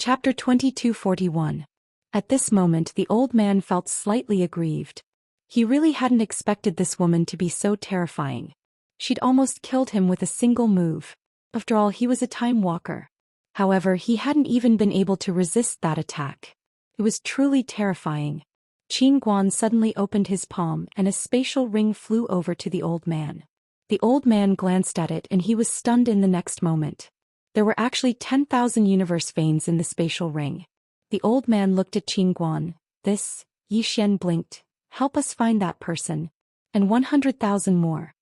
Chapter 2241. At this moment the old man felt slightly aggrieved. He really hadn't expected this woman to be so terrifying. She'd almost killed him with a single move. After all, he was a time walker. However, he hadn't even been able to resist that attack. It was truly terrifying. Qin Guan suddenly opened his palm and a spatial ring flew over to the old man. The old man glanced at it and he was stunned in the next moment. There were actually 10,000 universe veins in the spatial ring. The old man looked at Qin Guan. This, Yi Xian blinked. Help us find that person. And 100,000 more.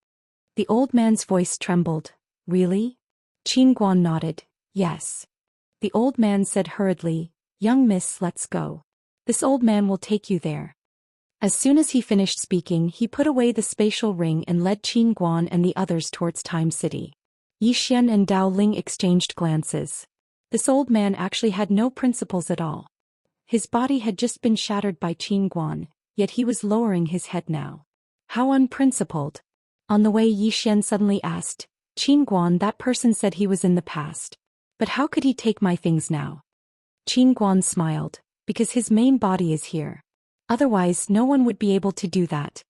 The old man's voice trembled. Really? Qin Guan nodded. Yes. The old man said hurriedly, Young miss, let's go. This old man will take you there. As soon as he finished speaking, he put away the spatial ring and led Qin Guan and the others towards Time City. Yi Xian and Dao Ling exchanged glances. This old man actually had no principles at all. His body had just been shattered by Qin Guan, yet he was lowering his head now. How unprincipled. On the way, Yi Xian suddenly asked, Qin Guan, that person said he was in the past. But how could he take my things now? Qin Guan smiled, because his main body is here. Otherwise, no one would be able to do that.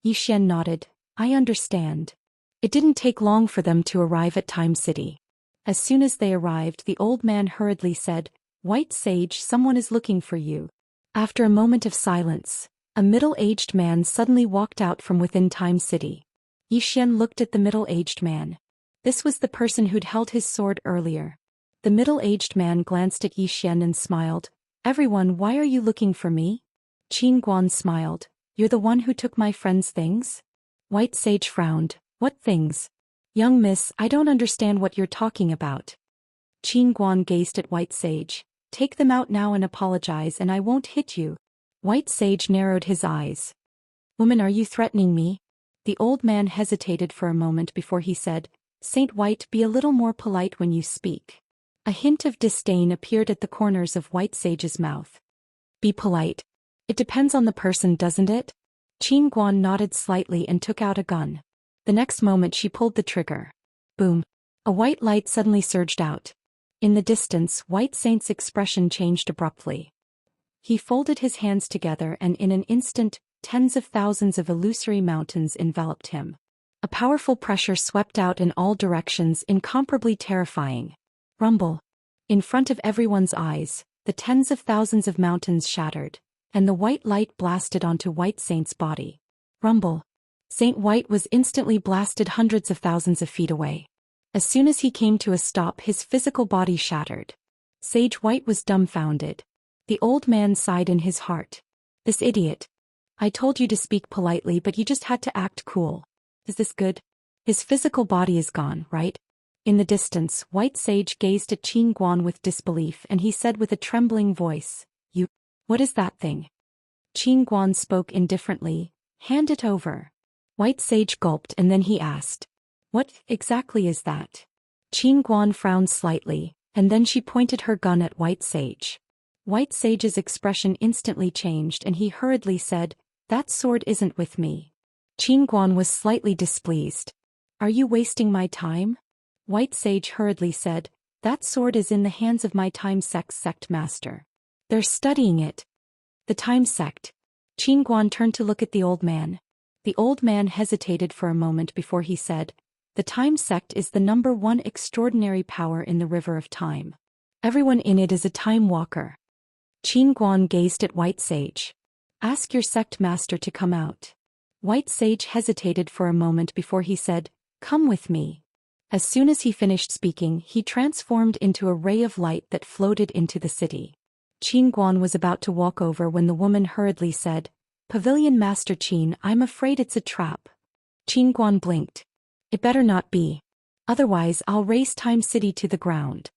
Yi Xian nodded. I understand. It didn't take long for them to arrive at Time City. As soon as they arrived, the old man hurriedly said, White Sage, someone is looking for you. After a moment of silence, a middle-aged man suddenly walked out from within Time City. Yi Xian looked at the middle-aged man. This was the person who'd held his sword earlier. The middle-aged man glanced at Yi Xian and smiled. Everyone, why are you looking for me? Qin Guan smiled. You're the one who took my friend's things? White Sage frowned. What things? Young miss, I don't understand what you're talking about. Qin Guan gazed at White Sage. Take them out now and apologize and I won't hit you. White Sage narrowed his eyes. Woman, are you threatening me? The old man hesitated for a moment before he said, Saint White, be a little more polite when you speak. A hint of disdain appeared at the corners of White Sage's mouth. Be polite. It depends on the person, doesn't it? Qin Guan nodded slightly and took out a gun. The next moment she pulled the trigger. Boom. A white light suddenly surged out. In the distance, White Saint's expression changed abruptly. He folded his hands together and in an instant, tens of thousands of illusory mountains enveloped him. A powerful pressure swept out in all directions, incomparably terrifying. Rumble. In front of everyone's eyes, the tens of thousands of mountains shattered, and the white light blasted onto White Saint's body. Rumble. Saint White was instantly blasted hundreds of thousands of feet away. As soon as he came to a stop, his physical body shattered. Sage White was dumbfounded. The old man sighed in his heart. This idiot. I told you to speak politely, but you just had to act cool. Is this good? His physical body is gone, right? In the distance, White Sage gazed at Qin Guan with disbelief and he said with a trembling voice, What is that thing? Qin Guan spoke indifferently, Hand it over. White Sage gulped and then he asked, What exactly is that? Qin Guan frowned slightly, and then she pointed her gun at White Sage. White Sage's expression instantly changed and he hurriedly said, That sword isn't with me. Qin Guan was slightly displeased. Are you wasting my time? White Sage hurriedly said, That sword is in the hands of my Time Sect's sect master. They're studying it. The Time Sect. Qin Guan turned to look at the old man. The old man hesitated for a moment before he said, The Time Sect is the #1 extraordinary power in the River of Time. Everyone in it is a time walker. Qin Guan gazed at White Sage. Ask your sect master to come out. White Sage hesitated for a moment before he said, Come with me. As soon as he finished speaking, he transformed into a ray of light that floated into the city. Qin Guan was about to walk over when the woman hurriedly said, Pavilion Master Qin, I'm afraid it's a trap. Qin Guan blinked. It better not be. Otherwise I'll raze Time City to the ground.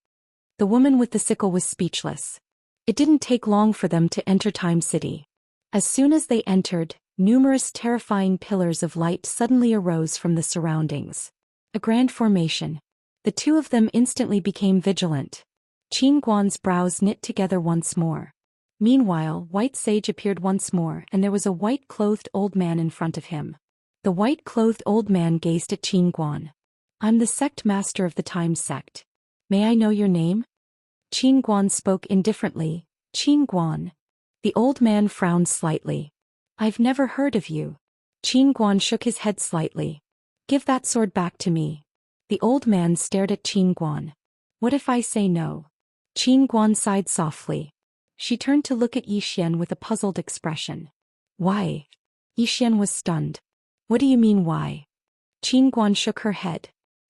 The woman with the sickle was speechless. It didn't take long for them to enter Time City. As soon as they entered, numerous terrifying pillars of light suddenly arose from the surroundings. A grand formation. The two of them instantly became vigilant. Qin Guan's brows knit together once more. Meanwhile, White Sage appeared once more and there was a white-clothed old man in front of him. The white-clothed old man gazed at Qin Guan. I'm the sect master of the Time Sect. May I know your name? Qin Guan spoke indifferently. Qin Guan. The old man frowned slightly. I've never heard of you. Qin Guan shook his head slightly. Give that sword back to me. The old man stared at Qin Guan. What if I say no? Qin Guan sighed softly. She turned to look at Zhou Xian with a puzzled expression. Why? Zhou Xian was stunned. What do you mean why? Qin Guan shook her head.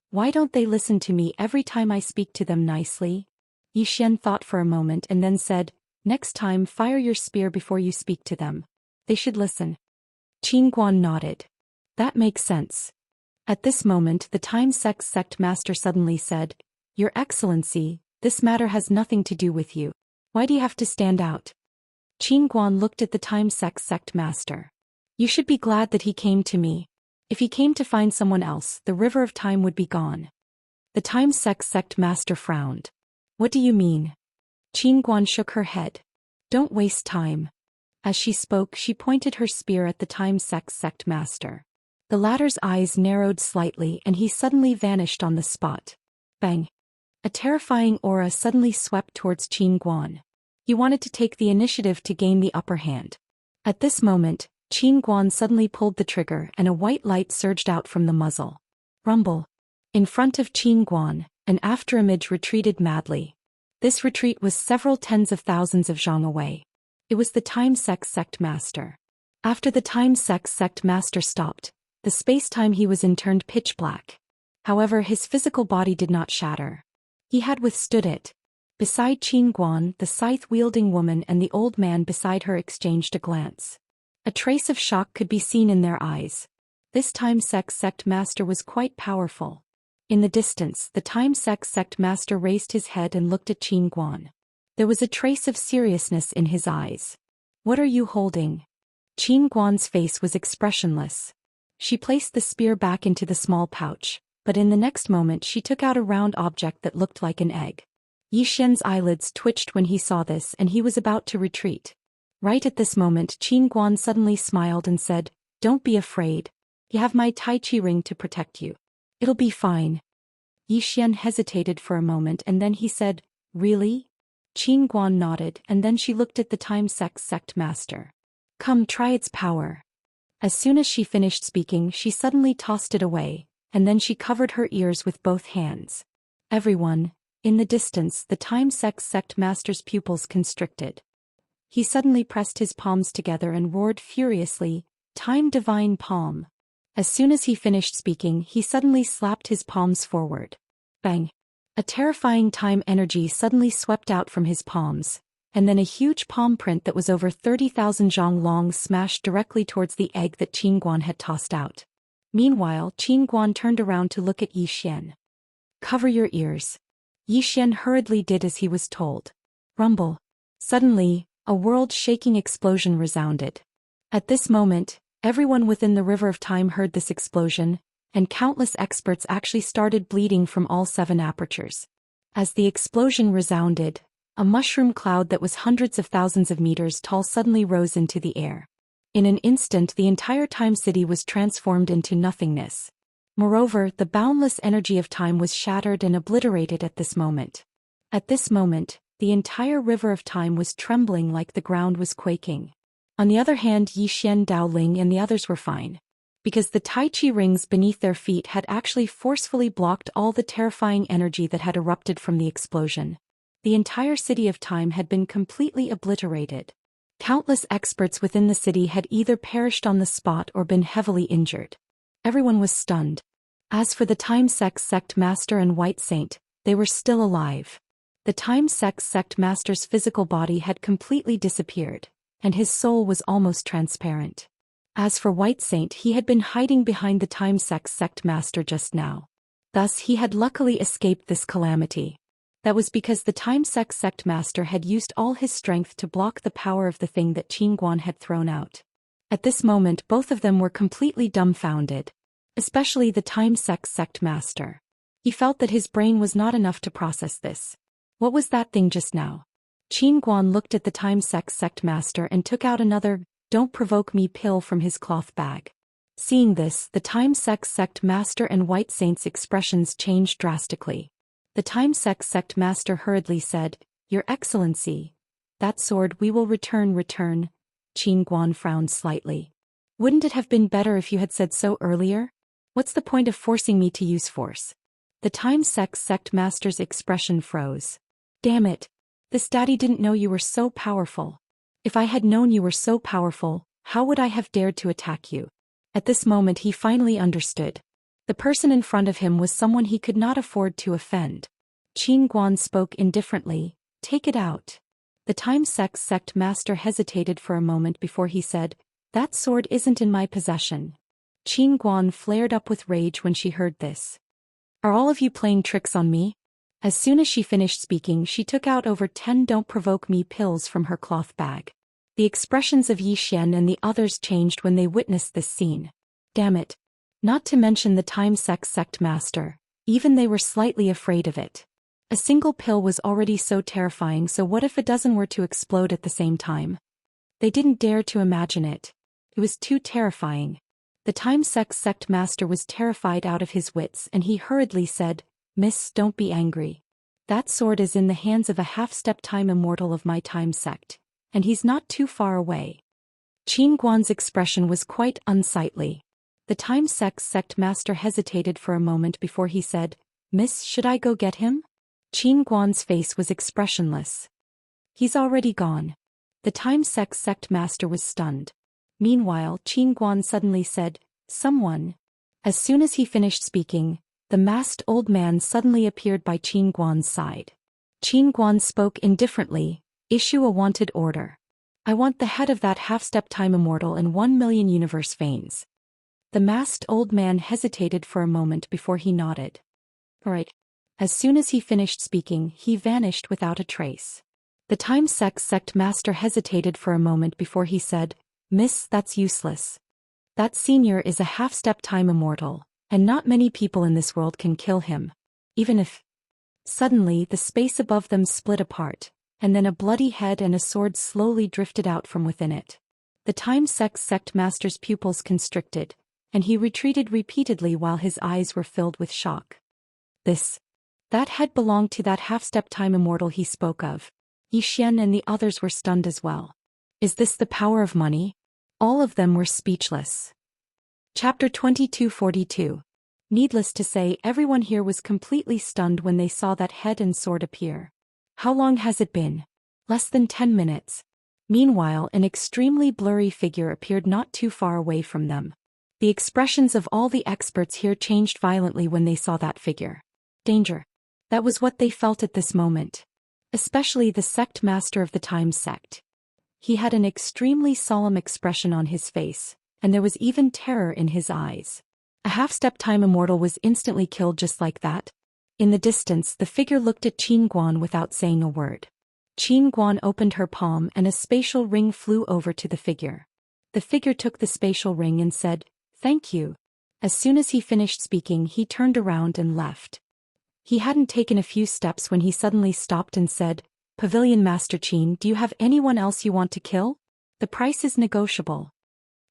Why don't they listen to me every time I speak to them nicely? Zhou Xian thought for a moment and then said, next time fire your spear before you speak to them. They should listen. Qin Guan nodded. That makes sense. At this moment the Time Sect Master suddenly said, Your Excellency, this matter has nothing to do with you. Why do you have to stand out? Qin Guan looked at the Time Sect Master. You should be glad that he came to me. If he came to find someone else, the river of time would be gone. The Time Sect Master frowned. What do you mean? Qin Guan shook her head. Don't waste time. As she spoke, she pointed her spear at the Time Sect Master. The latter's eyes narrowed slightly and he suddenly vanished on the spot. Bang! A terrifying aura suddenly swept towards Qin Guan. He wanted to take the initiative to gain the upper hand. At this moment, Qin Guan suddenly pulled the trigger and a white light surged out from the muzzle. Rumble! In front of Qin Guan, an afterimage retreated madly. This retreat was several tens of thousands of zhang away. It was the Time Sect Master. After the Time Sect Master stopped, the space-time he was in turned pitch black. However, his physical body did not shatter. He had withstood it. Beside Qin Guan, the scythe-wielding woman and the old man beside her exchanged a glance. A trace of shock could be seen in their eyes. This Time Sect Master was quite powerful. In the distance, the Time Sect Master raised his head and looked at Qin Guan. There was a trace of seriousness in his eyes. What are you holding? Qin Guan's face was expressionless. She placed the spear back into the small pouch, but in the next moment she took out a round object that looked like an egg. Zhou Xian's eyelids twitched when he saw this and he was about to retreat. Right at this moment Qin Guan suddenly smiled and said, Don't be afraid. You have my Tai Chi ring to protect you. It'll be fine. Zhou Xian hesitated for a moment and then he said, Really? Qin Guan nodded and then she looked at the Time Sect Master. Come, try its power. As soon as she finished speaking she suddenly tossed it away, and then she covered her ears with both hands. Everyone, in the distance the Time Sect Master's pupils constricted. He suddenly pressed his palms together and roared furiously, Time Divine Palm. As soon as he finished speaking he suddenly slapped his palms forward. Bang! A terrifying time energy suddenly swept out from his palms, and then a huge palm print that was over 30,000 zhang long smashed directly towards the egg that Qin Guan had tossed out. Meanwhile, Qin Guan turned around to look at Zhou Xian. Cover your ears. Zhou Xian hurriedly did as he was told. Rumble. Suddenly, a world-shaking explosion resounded. At this moment, everyone within the River of Time heard this explosion, and countless experts actually started bleeding from all 7 apertures. As the explosion resounded, a mushroom cloud that was hundreds of thousands of meters tall suddenly rose into the air. In an instant the entire Time City was transformed into nothingness. Moreover, the boundless energy of time was shattered and obliterated at this moment. At this moment, the entire River of Time was trembling like the ground was quaking. On the other hand, Zhou Xian, Dao Ling and the others were fine. Because the Tai Chi rings beneath their feet had actually forcefully blocked all the terrifying energy that had erupted from the explosion. The entire city of time had been completely obliterated. Countless experts within the city had either perished on the spot or been heavily injured. Everyone was stunned. As for the Time Sect Master and White Saint, they were still alive. The Time Sect Master's physical body had completely disappeared, and his soul was almost transparent. As for White Saint, he had been hiding behind the Time Sect Master just now. Thus he had luckily escaped this calamity. That was because the Time Sect Master had used all his strength to block the power of the thing that Qin Guan had thrown out. At this moment both of them were completely dumbfounded. Especially the Time Sect Master. He felt that his brain was not enough to process this. What was that thing just now? Qin Guan looked at the Time Sect Master and took out another "Don't Provoke Me" pill from his cloth bag. Seeing this, the Time Sect Master and White Saint's expressions changed drastically. The Time Sect Master hurriedly said, Your Excellency. That sword we will return. Qin Guan frowned slightly. Wouldn't it have been better if you had said so earlier? What's the point of forcing me to use force? The Time Sect Master's expression froze. Damn it. This daddy didn't know you were so powerful. If I had known you were so powerful, how would I have dared to attack you? At this moment he finally understood. The person in front of him was someone he could not afford to offend. Qin Guan spoke indifferently, take it out. The Time Sect Master hesitated for a moment before he said, that sword isn't in my possession. Qin Guan flared up with rage when she heard this. Are all of you playing tricks on me? As soon as she finished speaking she took out over 10 Don't Provoke Me pills from her cloth bag. The expressions of Zhou Xian and the others changed when they witnessed this scene. Damn it. Not to mention the Time Sect Master. Even they were slightly afraid of it. A single pill was already so terrifying, so what if a dozen were to explode at the same time? They didn't dare to imagine it. It was too terrifying. The Time Sect Master was terrified out of his wits and he hurriedly said, Miss, don't be angry. That sword is in the hands of a half-step time immortal of my time sect, and he's not too far away. Qin Guan's expression was quite unsightly. The Time Sect Master hesitated for a moment before he said, Miss, should I go get him? Qin Guan's face was expressionless. He's already gone. The Time Sect Master was stunned. Meanwhile, Qin Guan suddenly said, someone. As soon as he finished speaking, the masked old man suddenly appeared by Qin Guan's side. Qin Guan spoke indifferently, issue a wanted order. I want the head of that half-step time immortal and 1 million universe veins. The masked old man hesitated for a moment before he nodded. All right. As soon as he finished speaking, he vanished without a trace. The Time Sect Master hesitated for a moment before he said, Miss, that's useless. That senior is a half-step time immortal, and not many people in this world can kill him. Even if... Suddenly the space above them split apart, and then a bloody head and a sword slowly drifted out from within it. The Time Sect Master's pupils constricted, and he retreated repeatedly while his eyes were filled with shock. That head belonged to that half-step time immortal he spoke of. Zhou Xian and the others were stunned as well. Is this the power of money? All of them were speechless. Chapter 2242. Needless to say, everyone here was completely stunned when they saw that head and sword appear. How long has it been? Less than 10 minutes. Meanwhile, an extremely blurry figure appeared not too far away from them. The expressions of all the experts here changed violently when they saw that figure. Danger. That was what they felt at this moment. Especially the sect master of the Time Sect. He had an extremely solemn expression on his face, and there was even terror in his eyes. A half-step time immortal was instantly killed just like that. In the distance, the figure looked at Qin Guan without saying a word. Qin Guan opened her palm and a spatial ring flew over to the figure. The figure took the spatial ring and said, Thank you. As soon as he finished speaking, he turned around and left. He hadn't taken a few steps when he suddenly stopped and said, Pavilion Master Qin, do you have anyone else you want to kill? The price is negotiable.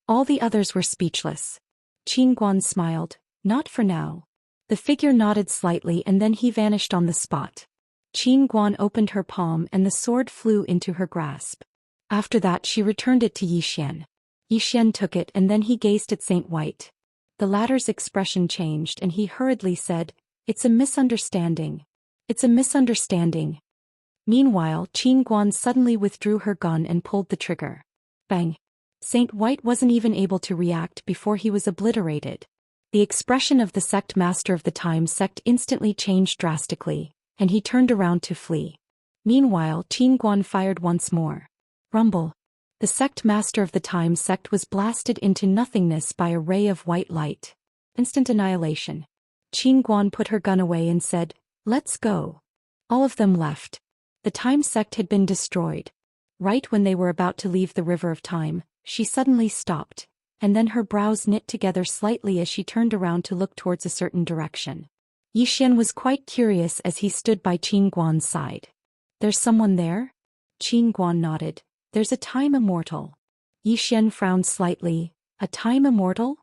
All the others were speechless. Qin Guan smiled, not for now. The figure nodded slightly and then he vanished on the spot. Qin Guan opened her palm and the sword flew into her grasp. After that she returned it to Zhou Xian. Zhou Xian took it and then he gazed at Saint White. The latter's expression changed and he hurriedly said, It's a misunderstanding. It's a misunderstanding. Meanwhile, Qin Guan suddenly withdrew her gun and pulled the trigger. Bang. Saint White wasn't even able to react before he was obliterated. The expression of the sect master of the Time Sect instantly changed drastically, and he turned around to flee. Meanwhile, Qin Guan fired once more. Rumble. The sect master of the Time Sect was blasted into nothingness by a ray of white light. Instant annihilation. Qin Guan put her gun away and said, Let's go. All of them left. The Time Sect had been destroyed. Right when they were about to leave the River of Time, she suddenly stopped, and then her brows knit together slightly as she turned around to look towards a certain direction. Zhou Xian was quite curious as he stood by Qin Guan's side. There's someone there? Qin Guan nodded. There's a time immortal. Zhou Xian frowned slightly. A time immortal?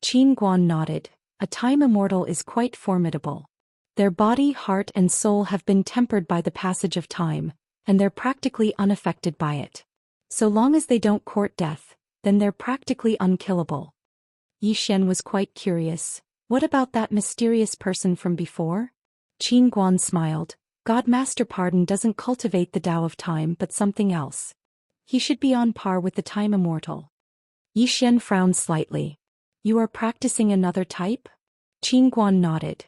Qin Guan nodded. A time immortal is quite formidable. Their body, heart and soul have been tempered by the passage of time, and they're practically unaffected by it. So long as they don't court death, then they're practically unkillable. Yi Xian was quite curious. What about that mysterious person from before? Qin Guan smiled. God Master Pardon doesn't cultivate the Tao of time but something else. He should be on par with the time Immortal. Yi Xian frowned slightly. You are practicing another type? Qin Guan nodded.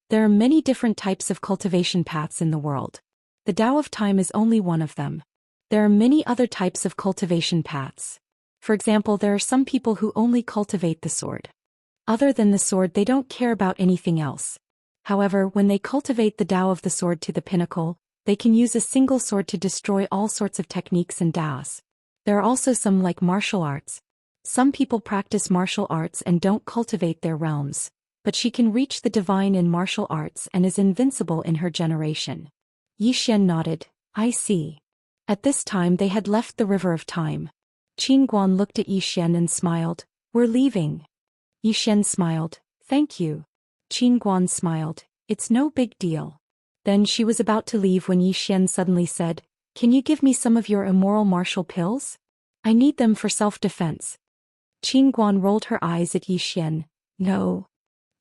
There are many different types of cultivation paths in the world. The Tao of time is only one of them. There are many other types of cultivation paths. For example, there are some people who only cultivate the sword. Other than the sword, they don't care about anything else. However, when they cultivate the Tao of the sword to the pinnacle, they can use a single sword to destroy all sorts of techniques and Taos. There are also some like martial arts. Some people practice martial arts and don't cultivate their realms, but she can reach the divine in martial arts and is invincible in her generation. Yi Xian nodded. I see. At this time they had left the river of time. Qin Guan looked at Yi Xian and smiled. We're leaving. Yi Xian smiled. Thank you. Qin Guan smiled. It's no big deal. Then she was about to leave when Yi Xian suddenly said, Can you give me some of your immoral martial pills? I need them for self-defense. Qin Guan rolled her eyes at Yi Xian. No.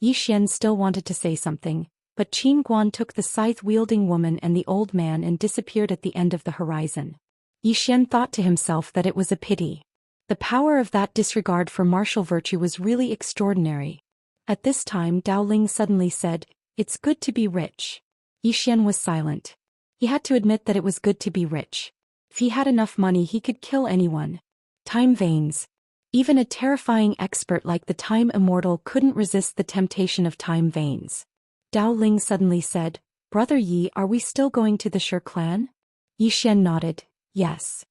Yi Xian still wanted to say something, but Qin Guan took the scythe-wielding woman and the old man and disappeared at the end of the horizon. Yi Xian thought to himself that it was a pity. The power of that disregard for martial virtue was really extraordinary. At this time Dao Ling suddenly said, It's good to be rich. Yi Xian was silent. He had to admit that it was good to be rich. If he had enough money he could kill anyone. Time veins. Even a terrifying expert like the time Immortal couldn't resist the temptation of time veins. Dao Ling suddenly said, Brother Yi, are we still going to the Shi clan? Yi Xian nodded, yes.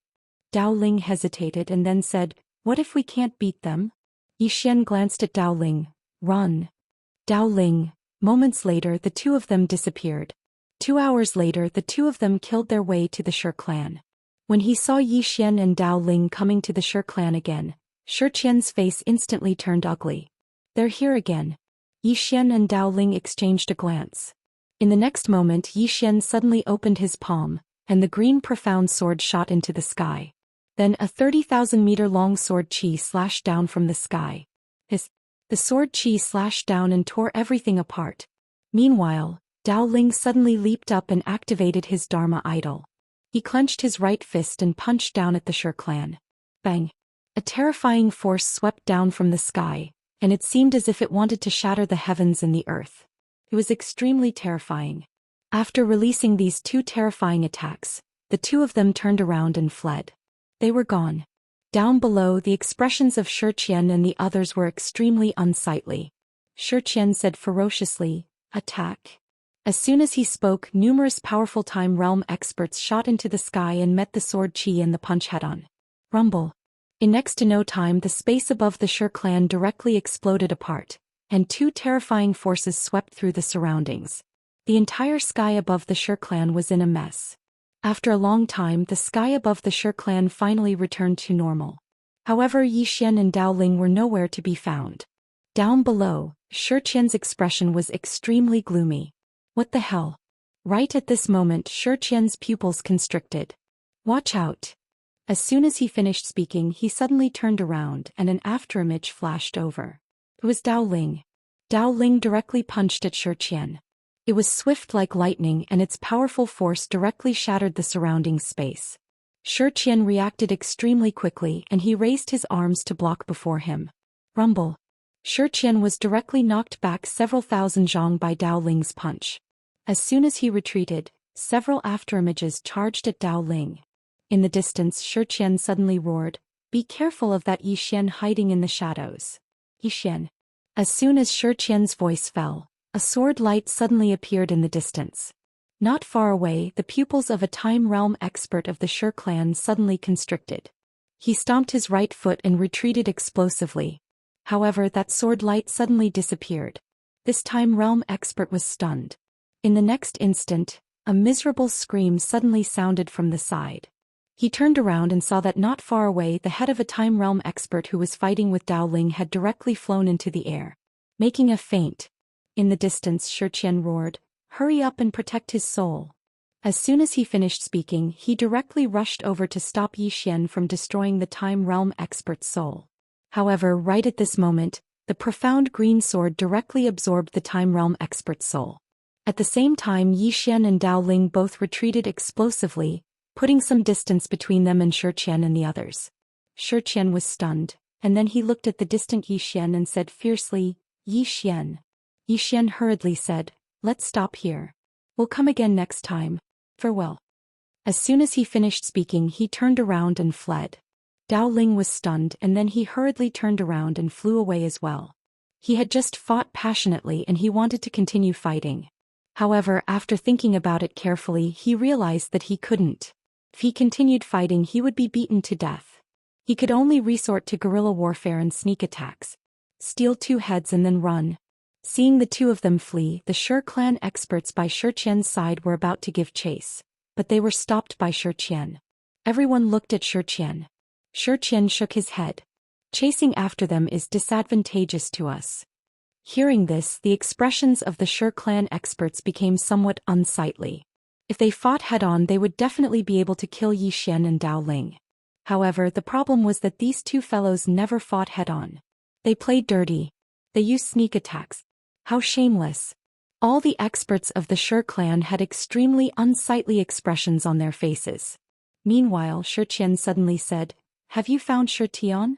Dao Ling hesitated and then said, What if we can't beat them? Yi Xian glanced at Dao Ling. Run. Dao Ling. Moments later the two of them disappeared. 2 hours later the two of them killed their way to the Shi clan. When he saw Yi Xian and Dao Ling coming to the Shi clan again, Shi Qian's face instantly turned ugly. They're here again. Yi Xian and Dao Ling exchanged a glance. In the next moment Yi Xian suddenly opened his palm, and the green profound sword shot into the sky. Then a 30,000-meter-long sword chi slashed down from the sky. The sword chi slashed down and tore everything apart. Meanwhile, Dao Ling suddenly leaped up and activated his Dharma idol. He clenched his right fist and punched down at the Shi clan. Bang! A terrifying force swept down from the sky, and it seemed as if it wanted to shatter the heavens and the earth. It was extremely terrifying. After releasing these two terrifying attacks, the two of them turned around and fled. They were gone. Down below, the expressions of Zhou Xian and the others were extremely unsightly. Zhou Xian said ferociously, Attack. As soon as he spoke, numerous powerful time realm experts shot into the sky and met the sword chi and the punch head-on. Rumble. In next to no time the space above the Shi clan directly exploded apart, and two terrifying forces swept through the surroundings. The entire sky above the Shi clan was in a mess. After a long time the sky above the Shi clan finally returned to normal. However, Yi Xian and Dao Ling were nowhere to be found. Down below, Zhou Qian's expression was extremely gloomy. What the hell? Right at this moment Zhou Qian's pupils constricted. Watch out. As soon as he finished speaking he suddenly turned around and an afterimage flashed over. It was Dao Ling. Dao Ling directly punched at Zhou Qian. It was swift like lightning and its powerful force directly shattered the surrounding space. Zhou Qian reacted extremely quickly and he raised his arms to block before him. Rumble. Zhou Qian was directly knocked back several thousand zhong by Dao Ling's punch. As soon as he retreated, several afterimages charged at Dao Ling. In the distance Zhou Qian suddenly roared, Be careful of that Yi Xian hiding in the shadows. Yi Xian. As soon as Zhou Qian's voice fell, a sword light suddenly appeared in the distance. Not far away the pupils of a time realm expert of the Shi clan suddenly constricted. He stomped his right foot and retreated explosively. However, that sword light suddenly disappeared. This time realm expert was stunned. In the next instant, a miserable scream suddenly sounded from the side. He turned around and saw that not far away the head of a time realm expert who was fighting with Dao Ling had directly flown into the air, making a feint. In the distance Zhou Qian roared, Hurry up and protect his soul. As soon as he finished speaking, he directly rushed over to stop Yi Xian from destroying the Time Realm expert's soul. However, right at this moment, the profound green sword directly absorbed the Time Realm expert's soul. At the same time, Yi Xian and Dao Ling both retreated explosively, putting some distance between them and Zhou Xian and the others. Zhou Xian was stunned, and then he looked at the distant Yi Xian and said fiercely, "Yi Xian." Yi Xian hurriedly said, "Let's stop here. We'll come again next time. Farewell." As soon as he finished speaking, he turned around and fled. Dao Ling was stunned, and then he hurriedly turned around and flew away as well. He had just fought passionately and he wanted to continue fighting. However, after thinking about it carefully, he realized that he couldn't. If he continued fighting, he would be beaten to death. He could only resort to guerrilla warfare and sneak attacks. Steal 2 heads and then run. Seeing the 2 of them flee, the Shi clan experts by Zhou Xian's side were about to give chase, but they were stopped by Zhou Xian. Everyone looked at Zhou Xian. Zhou Xian shook his head. "Chasing after them is disadvantageous to us." Hearing this, the expressions of the Shi clan experts became somewhat unsightly. If they fought head-on, they would definitely be able to kill Yi Xian and Dao Ling. However, the problem was that these 2 fellows never fought head-on. They played dirty. They used sneak attacks. How shameless. All the experts of the Shi clan had extremely unsightly expressions on their faces. Meanwhile, Zhou Xian suddenly said, "Have you found Shi Tian?"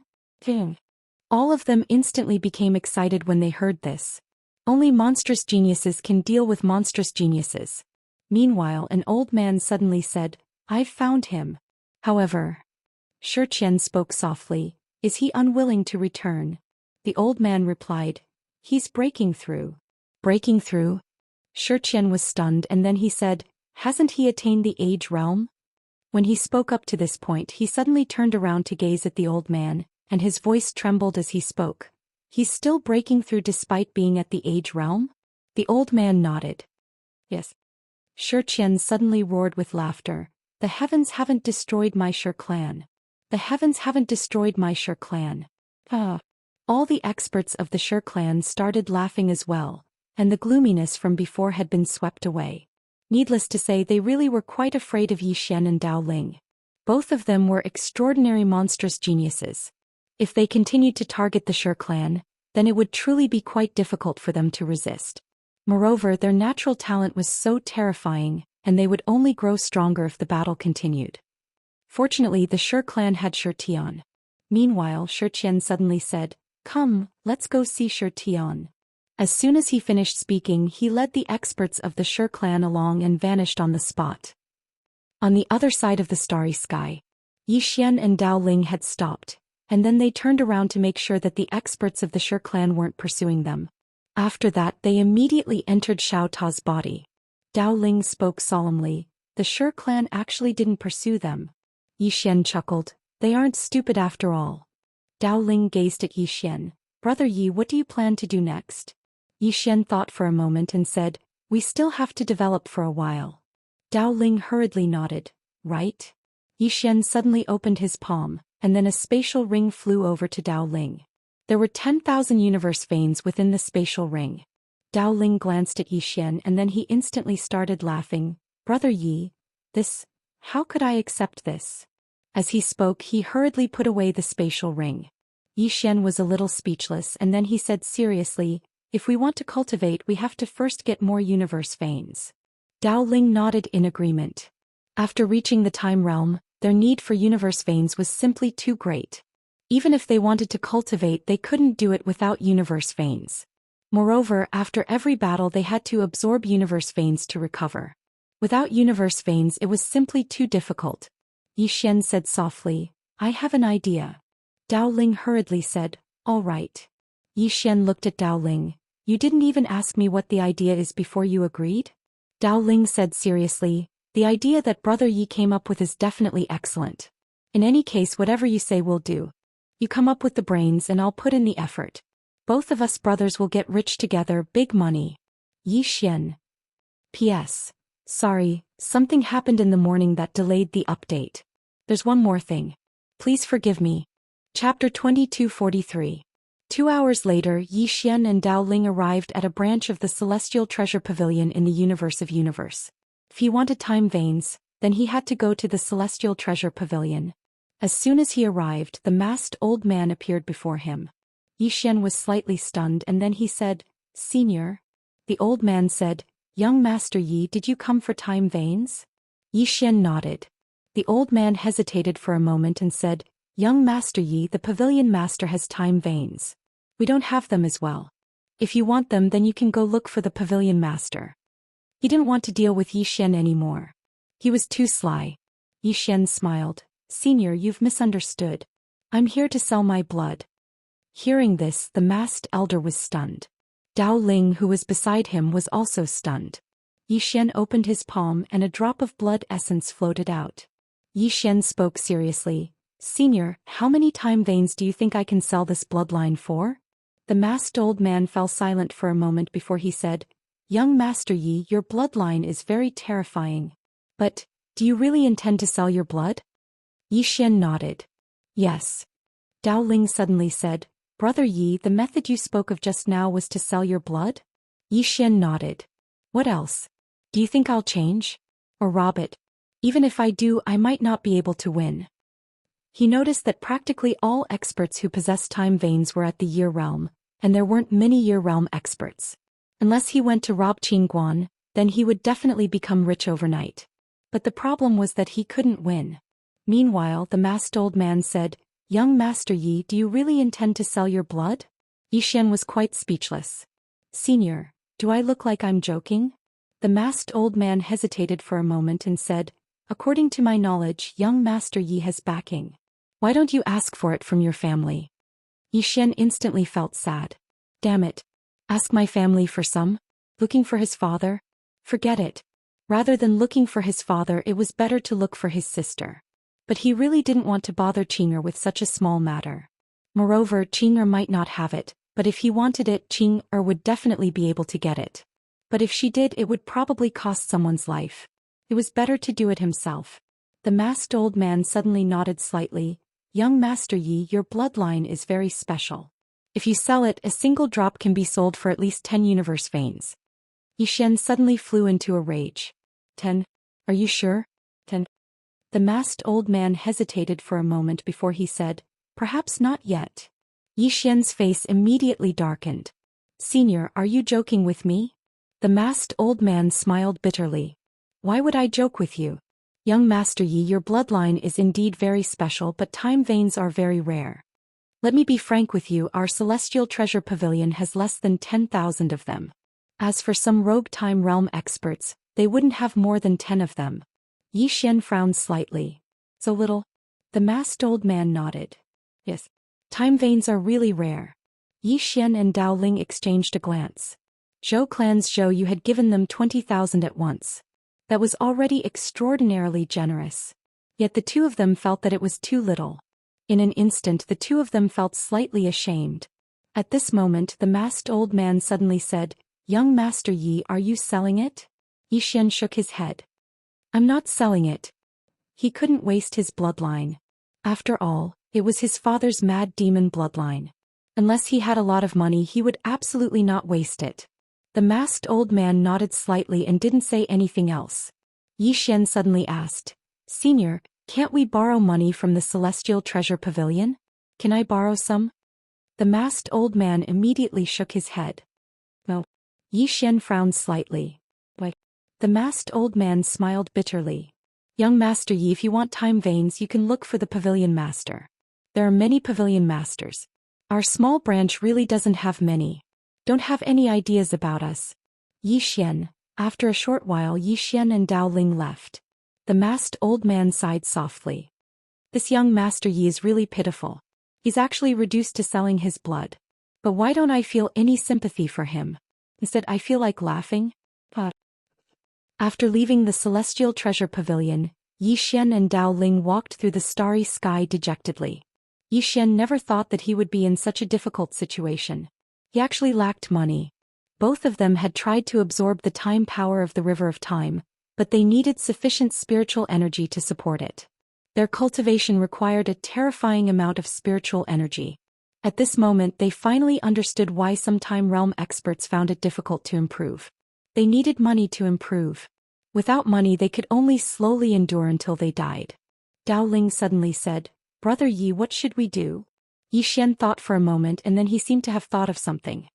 All of them instantly became excited when they heard this. Only monstrous geniuses can deal with monstrous geniuses. Meanwhile, an old man suddenly said, "I've found him." However, Zhou Xian spoke softly, "Is he unwilling to return?" The old man replied, "He's breaking through." Breaking through? Zhou Xian was stunned, and then he said, "Hasn't he attained the Age Realm?" When he spoke up to this point, he suddenly turned around to gaze at the old man, and his voice trembled as he spoke. "He's still breaking through despite being at the Age Realm?" The old man nodded. "Yes." Zhou Xian suddenly roared with laughter. "The heavens haven't destroyed my Shi clan. The heavens haven't destroyed my Shi clan." All the experts of the Shi clan started laughing as well, and the gloominess from before had been swept away. Needless to say, they really were quite afraid of Yi Xian and Dao Ling. Both of them were extraordinary monstrous geniuses. If they continued to target the Shi clan, then it would truly be quite difficult for them to resist. Moreover, their natural talent was so terrifying, and they would only grow stronger if the battle continued. Fortunately, the Shi clan had Shi Tian. Meanwhile, Zhou Xian suddenly said, "Come, let's go see Shi Tian." As soon as he finished speaking, he led the experts of the Shi clan along and vanished on the spot. On the other side of the starry sky, Yi Xian and Dao Ling had stopped, and then they turned around to make sure that the experts of the Shi clan weren't pursuing them. After that, they immediately entered Xiao Ta's body. Dao Ling spoke solemnly, "The Shi clan actually didn't pursue them." Yi Xian chuckled, "They aren't stupid after all." Dao Ling gazed at Yi Xian. "Brother Yi, what do you plan to do next?" Yi Xian thought for a moment and said, "We still have to develop for a while." Dao Ling hurriedly nodded, "Right?" Yi Xian suddenly opened his palm, and then a spatial ring flew over to Dao Ling. There were 10,000 universe veins within the spatial ring. Dao Ling glanced at Yi Xian and then he instantly started laughing. "Brother Yi, how could I accept this?" As he spoke, he hurriedly put away the spatial ring. Yi Xian was a little speechless, and then he said seriously, "If we want to cultivate, we have to first get more universe veins." Dao Ling nodded in agreement. After reaching the Time Realm, their need for universe veins was simply too great. Even if they wanted to cultivate, they couldn't do it without universe veins. Moreover, after every battle they had to absorb universe veins to recover. Without universe veins, it was simply too difficult. Yi Xian said softly, "I have an idea." Dao Ling hurriedly said, "All right." Yi Xian looked at Dao Ling. "You didn't even ask me what the idea is before you agreed?" Dao Ling said seriously, "The idea that Brother Yi came up with is definitely excellent. In any case, whatever you say will do. You come up with the brains and I'll put in the effort. Both of us brothers will get rich together, big money." Yi Xian. P.S. Sorry, something happened in the morning that delayed the update. There's one more thing. Please forgive me. Chapter 2243. 2 hours later, Yi Xian and Dao Ling arrived at a branch of the Celestial Treasure Pavilion in the Universe of Universe. If he wanted time veins, then he had to go to the Celestial Treasure Pavilion. As soon as he arrived, the masked old man appeared before him. Xian was slightly stunned and then he said, "Senior?" The old man said, "Young Master Yi, did you come for time veins?" Xian nodded. The old man hesitated for a moment and said, "Young Master Yi, the pavilion master has time veins. We don't have them as well. If you want them, then you can go look for the pavilion master." He didn't want to deal with Xian anymore. He was too sly. Xian smiled. "Senior, you've misunderstood. I'm here to sell my blood." Hearing this, the masked elder was stunned. Dao Ling, who was beside him, was also stunned. Xian opened his palm and a drop of blood essence floated out. Xian spoke seriously. "Senior, how many time veins do you think I can sell this bloodline for?" The masked old man fell silent for a moment before he said, "Young Master Yi, your bloodline is very terrifying. But, do you really intend to sell your blood?" Xian nodded. "Yes." Dao Ling suddenly said, "Brother Yi, the method you spoke of just now was to sell your blood?" Xian nodded. "What else? Do you think I'll change? Or rob it? Even if I do, I might not be able to win." He noticed that practically all experts who possessed time veins were at the Year Realm, and there weren't many Year Realm experts. Unless he went to rob Qingguan, then he would definitely become rich overnight. But the problem was that he couldn't win. Meanwhile, the masked old man said, "Young Master Yi, do you really intend to sell your blood?" Xian was quite speechless. "Senior, do I look like I'm joking?" The masked old man hesitated for a moment and said, "According to my knowledge, young Master Yi has backing. Why don't you ask for it from your family?" Xian instantly felt sad. Damn it. Ask my family for some? Looking for his father? Forget it. Rather than looking for his father, it was better to look for his sister. But he really didn't want to bother Qing'er with such a small matter. Moreover, Qing'er might not have it, but if he wanted it, Qing'er would definitely be able to get it. But if she did, it would probably cost someone's life. It was better to do it himself. The masked old man suddenly nodded slightly. "Young Master Yi, your bloodline is very special. If you sell it, a single drop can be sold for at least 10 universe veins." Xian suddenly flew into a rage. 10? Are you sure? 10? The masked old man hesitated for a moment before he said, "Perhaps not yet." Xian's face immediately darkened. "Senior, are you joking with me?" The masked old man smiled bitterly. "Why would I joke with you? Young Master Yi, your bloodline is indeed very special, but time veins are very rare. Let me be frank with you, our Celestial Treasure Pavilion has less than 10,000 of them. As for some rogue time realm experts, they wouldn't have more than 10 of them." Xian frowned slightly. "So little?" The masked old man nodded. "Yes. Time veins are really rare." Xian and Dao Ling exchanged a glance. Zhou clan's Zhou, you had given them 20,000 at once. That was already extraordinarily generous. Yet the two of them felt that it was too little. In an instant, the two of them felt slightly ashamed. At this moment, the masked old man suddenly said, "Young Master Yi, are you selling it?" Xian shook his head. "I'm not selling it." He couldn't waste his bloodline. After all, it was his father's mad demon bloodline. Unless he had a lot of money, he would absolutely not waste it. The masked old man nodded slightly and didn't say anything else. Xian suddenly asked, "Senior, can't we borrow money from the Celestial Treasure Pavilion? Can I borrow some?" The masked old man immediately shook his head. "No." Xian frowned slightly. "Why?" The masked old man smiled bitterly. "Young Master Yi, if you want time veins, you can look for the pavilion master. There are many pavilion masters. Our small branch really doesn't have many. Don't have any ideas about us." Xian. After a short while, Xian and Dao Ling left. The masked old man sighed softly. "This young Master Yi is really pitiful. He's actually reduced to selling his blood. But why don't I feel any sympathy for him? Instead, I feel like laughing." After leaving the Celestial Treasure Pavilion, Xian and Dao Ling walked through the starry sky dejectedly. Xian never thought that he would be in such a difficult situation. He actually lacked money. Both of them had tried to absorb the time power of the River of Time, but they needed sufficient spiritual energy to support it. Their cultivation required a terrifying amount of spiritual energy. At this moment, they finally understood why some time realm experts found it difficult to improve. They needed money to improve. Without money they could only slowly endure until they died. Dao Ling suddenly said, "Brother Yi, what should we do?" Yi Xian thought for a moment and then he seemed to have thought of something.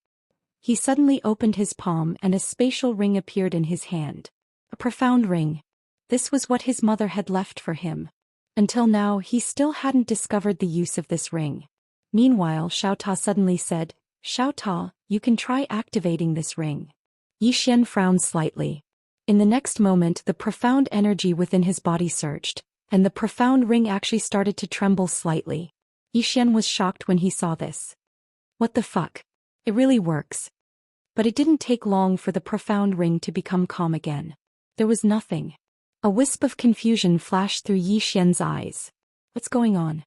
He suddenly opened his palm and a spatial ring appeared in his hand. A profound ring. This was what his mother had left for him. Until now he still hadn't discovered the use of this ring. Meanwhile Xiao Ta suddenly said, "Xiao Ta, you can try activating this ring." Yi Xian frowned slightly. In the next moment the profound energy within his body surged, and the profound ring actually started to tremble slightly. Yi Xian was shocked when he saw this. What the fuck? It really works. But it didn't take long for the profound ring to become calm again. There was nothing. A wisp of confusion flashed through Yi Xian's eyes. What's going on?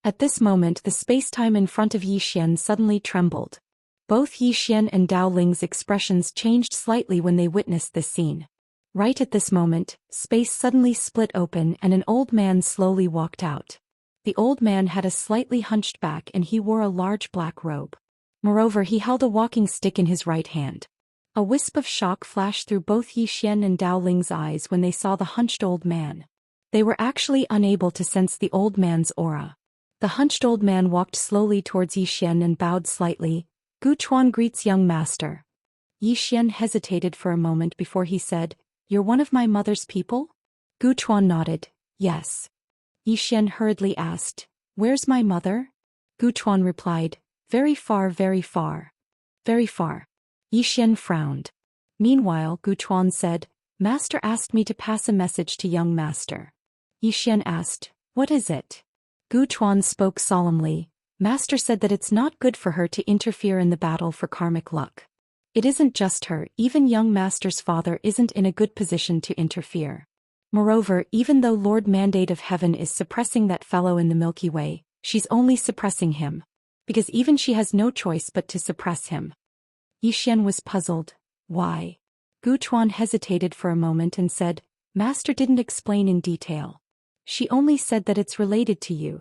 At this moment the space-time in front of Yi Xian suddenly trembled. Both Yi Xian and Dao Ling's expressions changed slightly when they witnessed this scene. Right at this moment, space suddenly split open and an old man slowly walked out. The old man had a slightly hunched back and he wore a large black robe. Moreover, he held a walking stick in his right hand. A wisp of shock flashed through both Yi Xian and Dao Ling's eyes when they saw the hunched old man. They were actually unable to sense the old man's aura. The hunched old man walked slowly towards Yi Xian and bowed slightly. "Gu Chuan greets young master." Yi Xian hesitated for a moment before he said, "You're one of my mother's people?" Gu Chuan nodded, "Yes." Yi Xian hurriedly asked, "Where's my mother?" Gu Chuan replied, "Very far, very far. Very far." Yi Xian frowned. Meanwhile Gu Chuan said, "Master asked me to pass a message to young master." Yi Xian asked, "What is it?" Gu Chuan spoke solemnly, "Master said that it's not good for her to interfere in the battle for karmic luck. It isn't just her, even young master's father isn't in a good position to interfere. Moreover, even though Lord Mandate of Heaven is suppressing that fellow in the Milky Way, she's only suppressing him. Because even she has no choice but to suppress him." Yi Xian was puzzled. Why? Gu Chuan hesitated for a moment and said, "Master didn't explain in detail. She only said that it's related to you."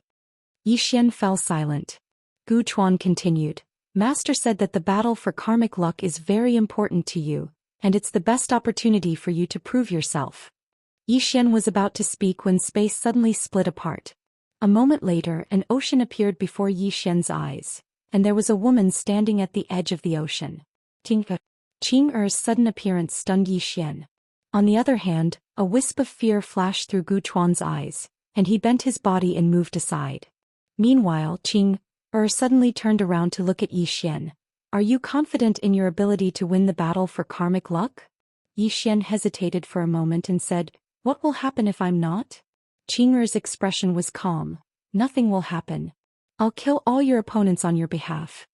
Yi Xian fell silent. Gu Chuan continued, "Master said that the battle for karmic luck is very important to you, and it's the best opportunity for you to prove yourself." Yi Xian was about to speak when space suddenly split apart. A moment later an ocean appeared before Yi Xian's eyes, and there was a woman standing at the edge of the ocean. Qing-er's sudden appearance stunned Yi Xian. On the other hand, a wisp of fear flashed through Gu Chuan's eyes, and he bent his body and moved aside. Meanwhile Qing-er suddenly turned around to look at Yi Xian. "Are you confident in your ability to win the battle for karmic luck?" Yi Xian hesitated for a moment and said, "What will happen if I'm not?" Qing-er's expression was calm. "Nothing will happen. I'll kill all your opponents on your behalf."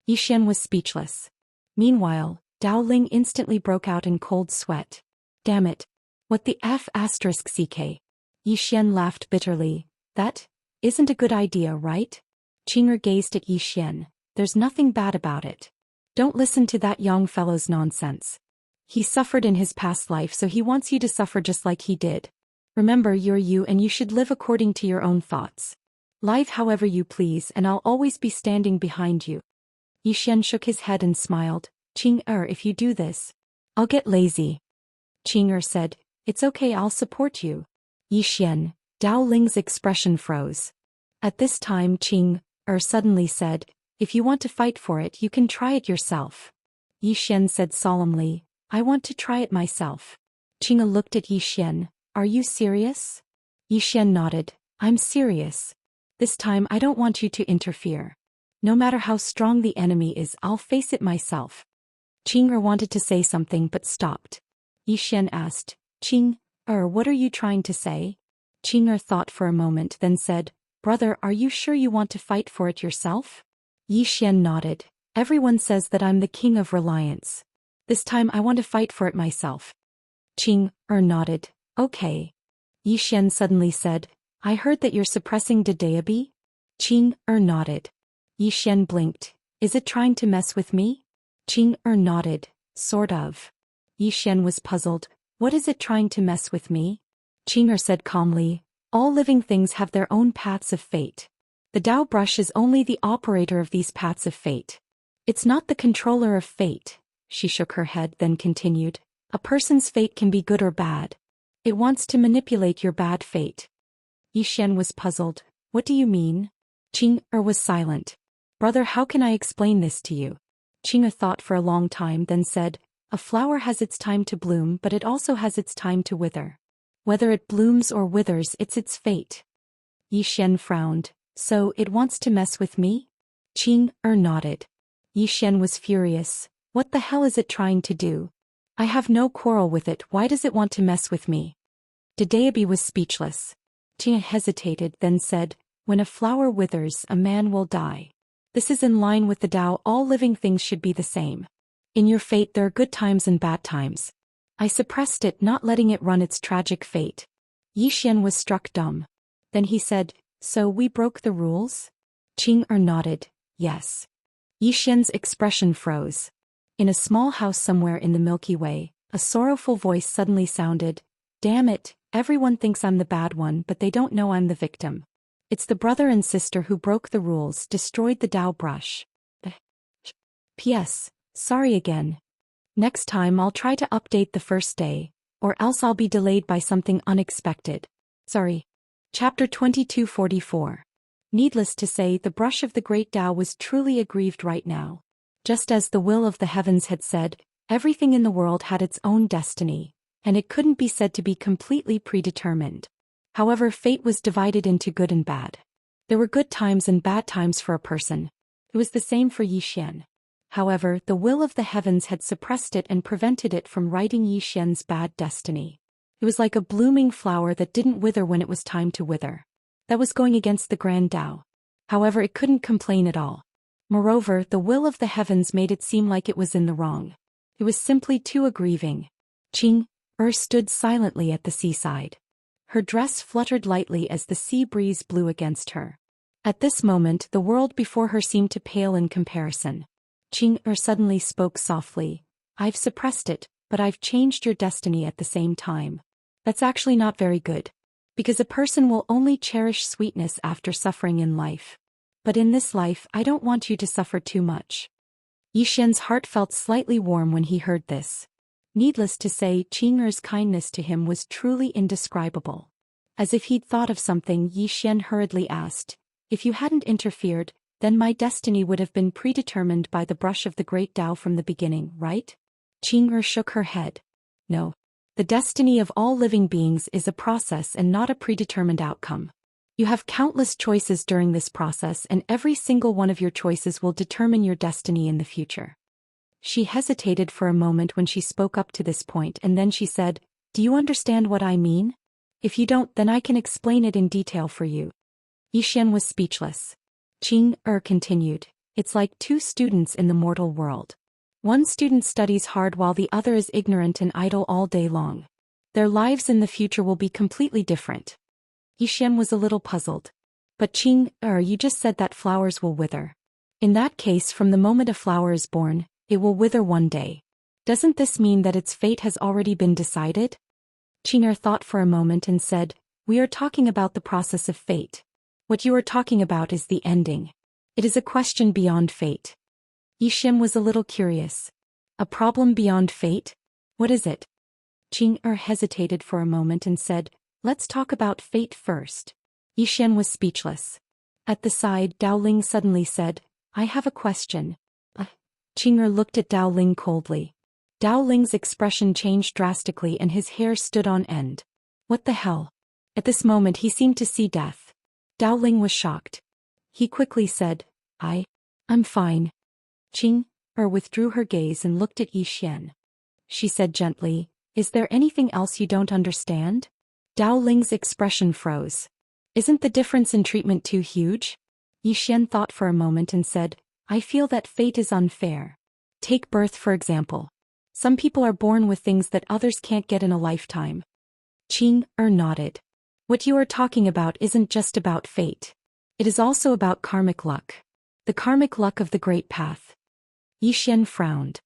Yi Xian was speechless. Meanwhile, Dao Ling instantly broke out in cold sweat. "Damn it. What the f***ck?" Yi Xian laughed bitterly. "That isn't a good idea, right?" Qing-er gazed at Yi Xian. "There's nothing bad about it. Don't listen to that young fellow's nonsense. He suffered in his past life, so he wants you to suffer just like he did. Remember, you're you and you should live according to your own thoughts. Live however you please and I'll always be standing behind you." Yi Xian shook his head and smiled. "Qing-er, if you do this, I'll get lazy." Qing-er said, "It's okay, I'll support you." Yi Xian, Dao Ling's expression froze. At this time Qing-er suddenly said, "If you want to fight for it, you can try it yourself." Yi Xian said solemnly, "I want to try it myself." Qing-er looked at Yi Xian. "Are you serious?" Yi Xian nodded. "I'm serious. This time I don't want you to interfere. No matter how strong the enemy is, I'll face it myself." Qing-er wanted to say something but stopped. Yi Xian asked, "Qing-er, what are you trying to say?" Qing-er thought for a moment then said, "Brother, are you sure you want to fight for it yourself?" Yi Xian nodded. "Everyone says that I'm the king of reliance. This time I want to fight for it myself." Qing-er nodded. "Okay." Yi Xian suddenly said, "I heard that you're suppressing the Daoist?" Qing-er nodded. Yi Xian blinked. "Is it trying to mess with me?" Qing-er nodded. "Sort of." Yi Xian was puzzled. "What is it trying to mess with me?" Qing-er said calmly, "All living things have their own paths of fate. The Dao brush is only the operator of these paths of fate. It's not the controller of fate." She shook her head then continued, "A person's fate can be good or bad, It wants to manipulate your bad fate. Yi Xian was puzzled. What do you mean? Qing'er was silent. Brother, how can I explain this to you? Qing'er thought for a long time, then said, a flower has its time to bloom, but it also has its time to wither. Whether it blooms or withers, it's its fate. Yi Xian frowned. So, it wants to mess with me? Qing'er nodded. Yi Xian was furious. What the hell is it trying to do? I have no quarrel with it, why does it want to mess with me? Daoist was speechless. Qing'er hesitated, then said, when a flower withers, a man will die. This is in line with the Tao, all living things should be the same. In your fate there are good times and bad times. I suppressed it, not letting it run its tragic fate. Yi Xian was struck dumb. Then he said, so we broke the rules? Qing'er nodded, yes. Yi Xian's expression froze. In a small house somewhere in the Milky Way, a sorrowful voice suddenly sounded, damn it, everyone thinks I'm the bad one, but they don't know I'm the victim. It's the brother and sister who broke the rules, destroyed the Tao brush. P.S. Sorry again. Next time I'll try to update the first day, or else I'll be delayed by something unexpected. Sorry. Chapter 2244. Needless to say, the brush of the great Tao was truly aggrieved right now. Just as the will of the heavens had said, everything in the world had its own destiny, and it couldn't be said to be completely predetermined. However, fate was divided into good and bad. There were good times and bad times for a person. It was the same for Yi Xian. However, the will of the heavens had suppressed it and prevented it from writing Yi Xian's bad destiny. It was like a blooming flower that didn't wither when it was time to wither. That was going against the grand Tao. However, it couldn't complain at all. Moreover, the will of the heavens made it seem like it was in the wrong. It was simply too aggrieving. Qing'er stood silently at the seaside. Her dress fluttered lightly as the sea breeze blew against her. At this moment, the world before her seemed to pale in comparison. Qing'er suddenly spoke softly. I've suppressed it, but I've changed your destiny at the same time. That's actually not very good. Because a person will only cherish sweetness after suffering in life. But in this life, I don't want you to suffer too much. Yi Xian's heart felt slightly warm when he heard this. Needless to say, Qing'er's kindness to him was truly indescribable. As if he'd thought of something, Yi Xian hurriedly asked, if you hadn't interfered, then my destiny would have been predetermined by the brush of the great Tao from the beginning, right? Qing'er shook her head. No. The destiny of all living beings is a process and not a predetermined outcome. You have countless choices during this process, and every single one of your choices will determine your destiny in the future. She hesitated for a moment when she spoke up to this point, and then she said, do you understand what I mean? If you don't, then I can explain it in detail for you. Yi Xian was speechless. Qing'er continued, it's like two students in the mortal world. One student studies hard while the other is ignorant and idle all day long. Their lives in the future will be completely different. Yi Xian was a little puzzled. But Qing'er, you just said that flowers will wither. In that case, from the moment a flower is born, it will wither one day. Doesn't this mean that its fate has already been decided? Qing'er thought for a moment and said, we are talking about the process of fate. What you are talking about is the ending. It is a question beyond fate. Yi Xian was a little curious. A problem beyond fate? What is it? Qing'er hesitated for a moment and said, let's talk about fate first. Yi Xian was speechless. At the side, Dao Ling suddenly said, I have a question. Qing'er looked at Dao Ling coldly. Dao Ling's expression changed drastically and his hair stood on end. What the hell? At this moment he seemed to see death. Dao Ling was shocked. He quickly said, I'm fine. Qing'er withdrew her gaze and looked at Yi Xian. She said gently, is there anything else you don't understand? Dao Ling's expression froze. Isn't the difference in treatment too huge? Yi Xian thought for a moment and said, I feel that fate is unfair. Take birth for example. Some people are born with things that others can't get in a lifetime. Qing'er nodded. What you are talking about isn't just about fate. It is also about karmic luck. The karmic luck of the great path. Yi Xian frowned.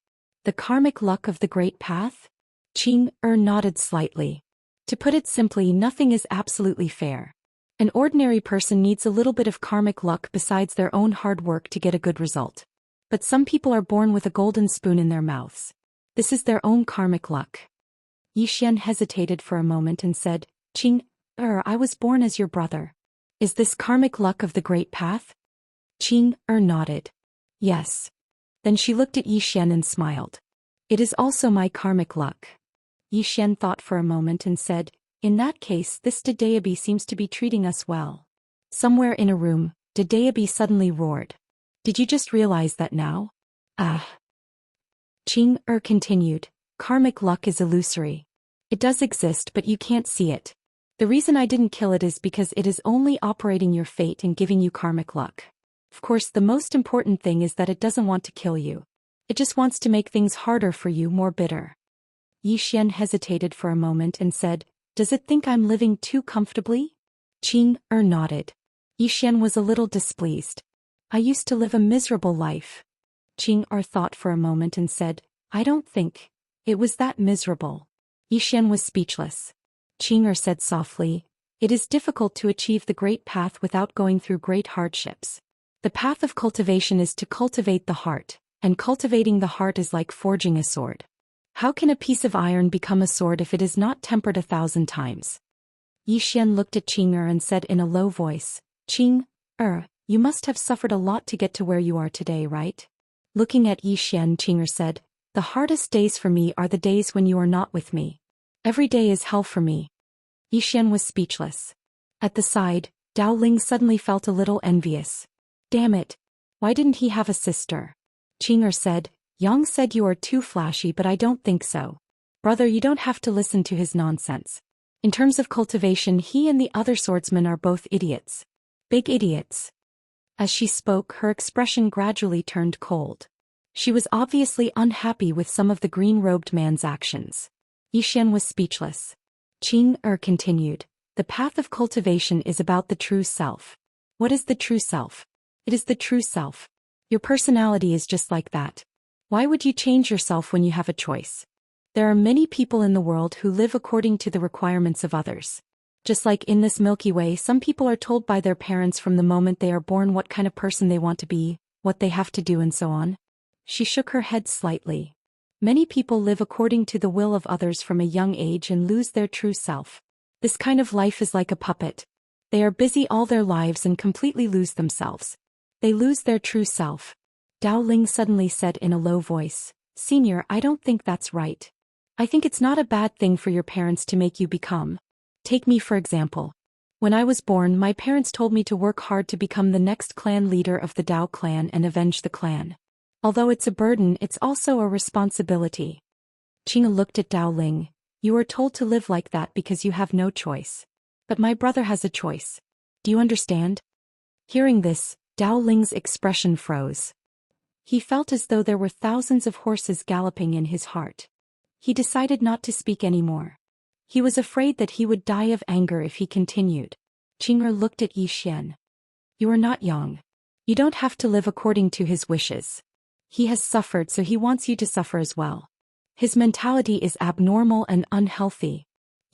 The karmic luck of the great path? Qing'er nodded slightly. To put it simply, nothing is absolutely fair. An ordinary person needs a little bit of karmic luck besides their own hard work to get a good result. But some people are born with a golden spoon in their mouths. This is their own karmic luck. Xian hesitated for a moment and said, I was born as your brother. Is this karmic luck of the great path? Nodded. Yes. Then she looked at Xian and smiled. It is also my karmic luck. Xian thought for a moment and said, in that case this Daoist seems to be treating us well. Somewhere in a room, Daoist suddenly roared. Did you just realize that now? Ah. Continued. Karmic luck is illusory. It does exist but you can't see it. The reason I didn't kill it is because it is only operating your fate and giving you karmic luck. Of course the most important thing is that it doesn't want to kill you. It just wants to make things harder for you, more bitter. Xian hesitated for a moment and said, does it think I'm living too comfortably? Nodded. Xian was a little displeased. I used to live a miserable life. Thought for a moment and said, I don't think it was that miserable. Xian was speechless. Said softly, it is difficult to achieve the great path without going through great hardships. The path of cultivation is to cultivate the heart, and cultivating the heart is like forging a sword. How can a piece of iron become a sword if it is not tempered 1,000 times? Xian looked at and said in a low voice, you must have suffered a lot to get to where you are today, right? Looking at Xian, said, the hardest days for me are the days when you are not with me. Every day is hell for me. Xian was speechless. At the side, Dao Ling suddenly felt a little envious. Damn it. Why didn't he have a sister? Said, Yang said you are too flashy but I don't think so. Brother, you don't have to listen to his nonsense. In terms of cultivation he and the other swordsmen are both idiots. Big idiots. As she spoke her expression gradually turned cold. She was obviously unhappy with some of the green-robed man's actions. Xian was speechless. Continued, the path of cultivation is about the true self. What is the true self? It is the true self. Your personality is just like that. Why would you change yourself when you have a choice? There are many people in the world who live according to the requirements of others. Just like in this Milky Way, some people are told by their parents from the moment they are born what kind of person they want to be, what they have to do and so on. She shook her head slightly. Many people live according to the will of others from a young age and lose their true self. This kind of life is like a puppet. They are busy all their lives and completely lose themselves. They lose their true self. Dao Ling suddenly said in a low voice, Senior, I don't think that's right. I think it's not a bad thing for your parents to make you become. Take me for example. When I was born, my parents told me to work hard to become the next clan leader of the Dao clan and avenge the clan. Although it's a burden, it's also a responsibility. Qing looked at Dao Ling. You are told to live like that because you have no choice. But my brother has a choice. Do you understand? Hearing this, Dao Ling's expression froze. He felt as though there were thousands of horses galloping in his heart. He decided not to speak anymore. He was afraid that he would die of anger if he continued. Qing'er looked at Xian. You are not young. You don't have to live according to his wishes. He has suffered, so he wants you to suffer as well. His mentality is abnormal and unhealthy.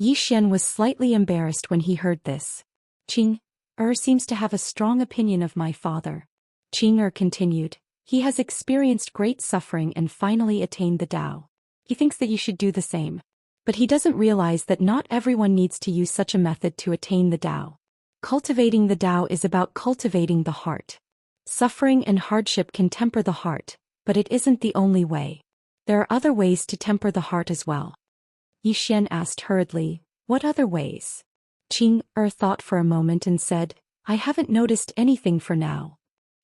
Xian was slightly embarrassed when he heard this. Qing'er seems to have a strong opinion of my father. Qing'er continued. He has experienced great suffering and finally attained the Tao. He thinks that you should do the same. But he doesn't realize that not everyone needs to use such a method to attain the Tao. Cultivating the Tao is about cultivating the heart. Suffering and hardship can temper the heart, but it isn't the only way. There are other ways to temper the heart as well. Xian asked hurriedly, what other ways? Qing'er thought for a moment and said, I haven't noticed anything for now.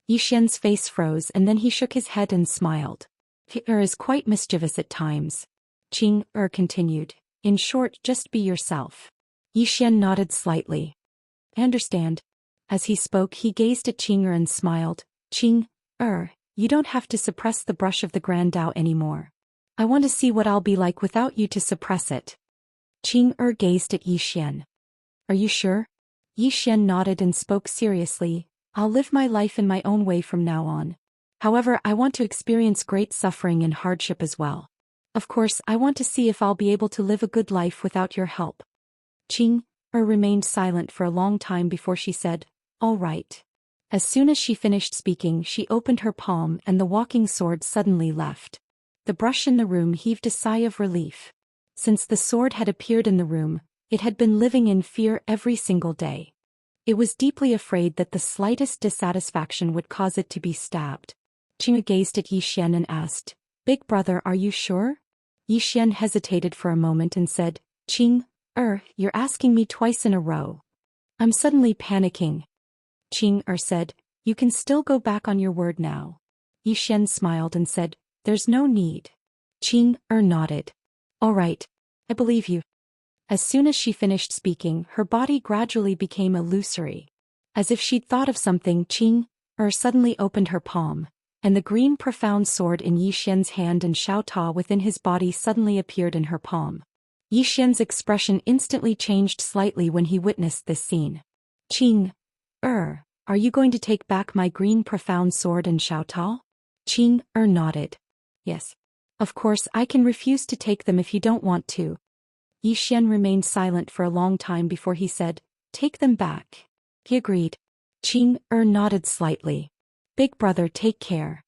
Xian's face froze and then he shook his head and smiled. Qing'er is quite mischievous at times. Qing'er continued, in short, just be yourself. Xian nodded slightly. I understand. As he spoke he gazed at Qing'er and smiled. Qing'er, you don't have to suppress the brush of the Grand Tao anymore. I want to see what I'll be like without you to suppress it. Qing'er gazed at Xian. Are you sure? Xian nodded and spoke seriously. I'll live my life in my own way from now on. However, I want to experience great suffering and hardship as well. Of course, I want to see if I'll be able to live a good life without your help. Qing'er remained silent for a long time before she said, all right. As soon as she finished speaking, she opened her palm and the walking sword suddenly left. The brush in the room heaved a sigh of relief. Since the sword had appeared in the room, it had been living in fear every single day. It was deeply afraid that the slightest dissatisfaction would cause it to be stabbed. Qing gazed at Yi Xian and asked, "Big brother, are you sure?" Yi Xian hesitated for a moment and said, "Qing, you're asking me twice in a row. I'm suddenly panicking." Qing said, "You can still go back on your word now." Yi Xian smiled and said, "There's no need." Qing nodded. "All right. I believe you." As soon as she finished speaking, her body gradually became illusory. As if she'd thought of something, Qing suddenly opened her palm, and the green profound sword in Yi Xian's hand and Xiao Ta within his body suddenly appeared in her palm. Yi Xian's expression instantly changed slightly when he witnessed this scene. "Qing, are you going to take back my green profound sword and Xiao Ta?" Qing nodded. "Yes. Of course, I can refuse to take them if you don't want to." Yi Xian remained silent for a long time before he said, "Take them back." He agreed. Qing nodded slightly. "Big brother, take care."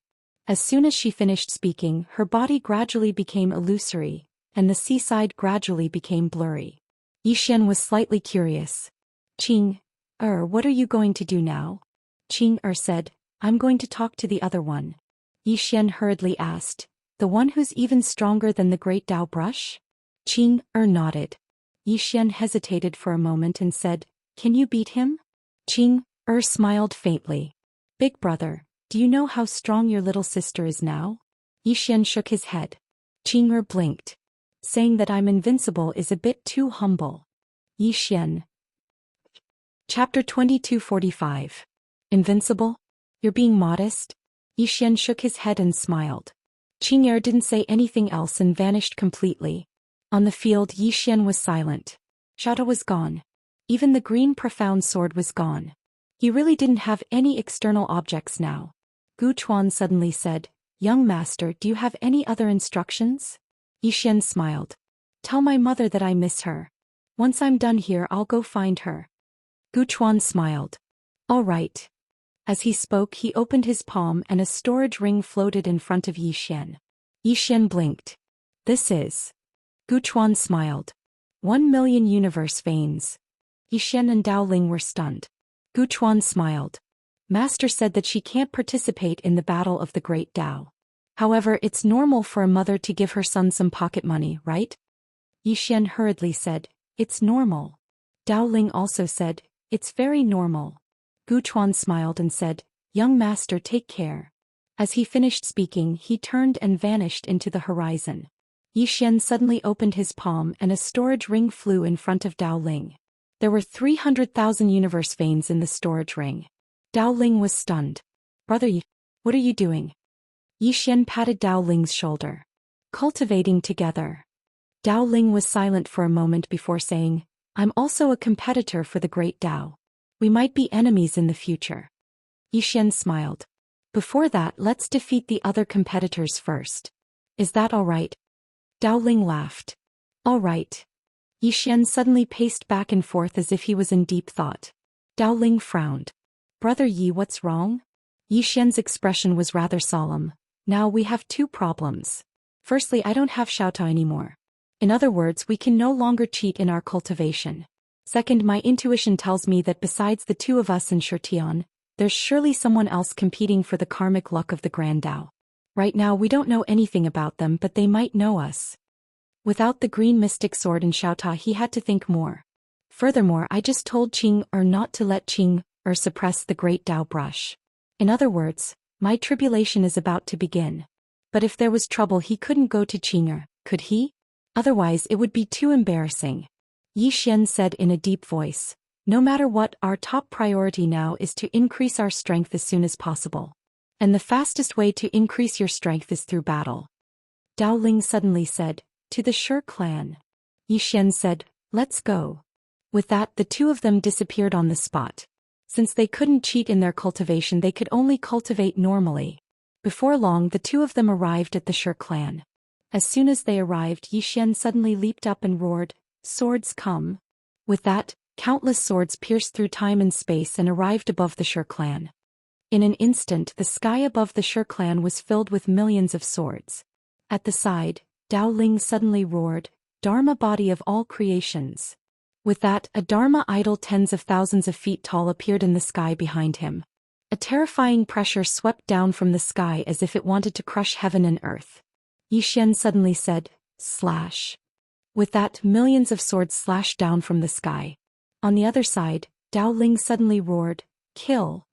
As soon as she finished speaking, her body gradually became illusory, and the seaside gradually became blurry. Yi Xian was slightly curious. "Qing, what are you going to do now?" Qing said, "I'm going to talk to the other one." Yi Xian hurriedly asked, "The one who's even stronger than the great Dao brush?" Qing nodded. Yi Xian hesitated for a moment and said, "Can you beat him?" Qing smiled faintly. "Big brother, do you know how strong your little sister is now?" Yi Xian shook his head. Qing blinked. "Saying that I'm invincible is a bit too humble." Yi Xian. Chapter 2245. Invincible? You're being modest? Yi Xian shook his head and smiled. Qing didn't say anything else and vanished completely. On the field, Yi Xian was silent. Xiao Ta was gone. Even the green profound sword was gone. He really didn't have any external objects now. Gu Chuan suddenly said, "Young master, do you have any other instructions?" Yi Xian smiled. "Tell my mother that I miss her. Once I'm done here, I'll go find her." Gu Chuan smiled. "All right." As he spoke, he opened his palm and a storage ring floated in front of Yi Xian. Yi Xian blinked. "This is..." Gu Chuan smiled. 1,000,000 universe veins. Yi Xian and Dao Ling were stunned. Gu Chuan smiled. "Master said that she can't participate in the battle of the great Dao. However, it's normal for a mother to give her son some pocket money, right?" Yi Xian hurriedly said, "It's normal." Dao Ling also said, "It's very normal." Gu Chuan smiled and said, "Young master, take care." As he finished speaking, he turned and vanished into the horizon. Yi Xian suddenly opened his palm and a storage ring flew in front of Dao Ling. There were 300,000 universe veins in the storage ring. Dao Ling was stunned. "Brother Yi, what are you doing?" Yi Xian patted Dao Ling's shoulder. "Cultivating together." Dao Ling was silent for a moment before saying, "I'm also a competitor for the great Dao. We might be enemies in the future." Yi Xian smiled. "Before that, let's defeat the other competitors first. Is that all right?" Dao Ling laughed. "All right." Yi Xian suddenly paced back and forth as if he was in deep thought. Dao Ling frowned. "Brother Yi, what's wrong?" Yi Xian's expression was rather solemn. "Now we have two problems. Firstly, I don't have Xiao Ta anymore. In other words, we can no longer cheat in our cultivation. Second, my intuition tells me that besides the two of us and Shurtian, there's surely someone else competing for the karmic luck of the Grand Dao. Right now we don't know anything about them, but they might know us." Without the green mystic sword and Xiao Ta, he had to think more. "Furthermore, I just told Qing not to let Qing suppress the great Dao brush. In other words, my tribulation is about to begin. But if there was trouble, he couldn't go to Qing, could he? Otherwise it would be too embarrassing." Yi Xian said in a deep voice, "No matter what, our top priority now is to increase our strength as soon as possible. And the fastest way to increase your strength is through battle." Dao Ling suddenly said, "To the Shi clan." Yi Xian said, "Let's go." With that, the two of them disappeared on the spot. Since they couldn't cheat in their cultivation, they could only cultivate normally. Before long, the two of them arrived at the Shi clan. As soon as they arrived, Yi Xian suddenly leaped up and roared, "Swords come!" With that, countless swords pierced through time and space and arrived above the Shi clan. In an instant, the sky above the Shi clan was filled with millions of swords. At the side, Dao Ling suddenly roared, Dharma body of all creations. With that, a Dharma idol tens of thousands of feet tall appeared in the sky behind him. A terrifying pressure swept down from the sky as if it wanted to crush heaven and earth. Xian suddenly said, "Slash." With that, millions of swords slashed down from the sky. On the other side, Dao Ling suddenly roared, "Kill."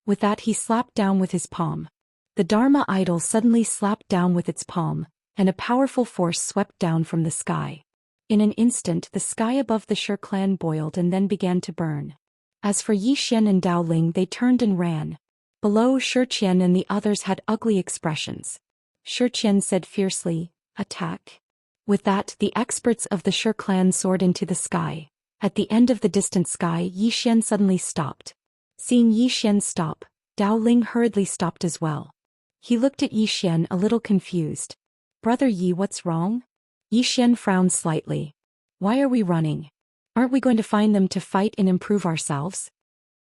With that, he slapped down with his palm. The Dharma idol suddenly slapped down with its palm, and a powerful force swept down from the sky. In an instant, the sky above the Shi clan boiled and then began to burn. As for Xian and Dao Ling, they turned and ran. Below, Zhou Xian and the others had ugly expressions. Zhou Xian said fiercely, "Attack." With that, the experts of the Shi clan soared into the sky. At the end of the distant sky, Xian suddenly stopped. Seeing Xian stop, Dao Ling hurriedly stopped as well. He looked at Xian a little confused. "Brother Yi, what's wrong?" Xian frowned slightly. "Why are we running? Aren't we going to find them to fight and improve ourselves?"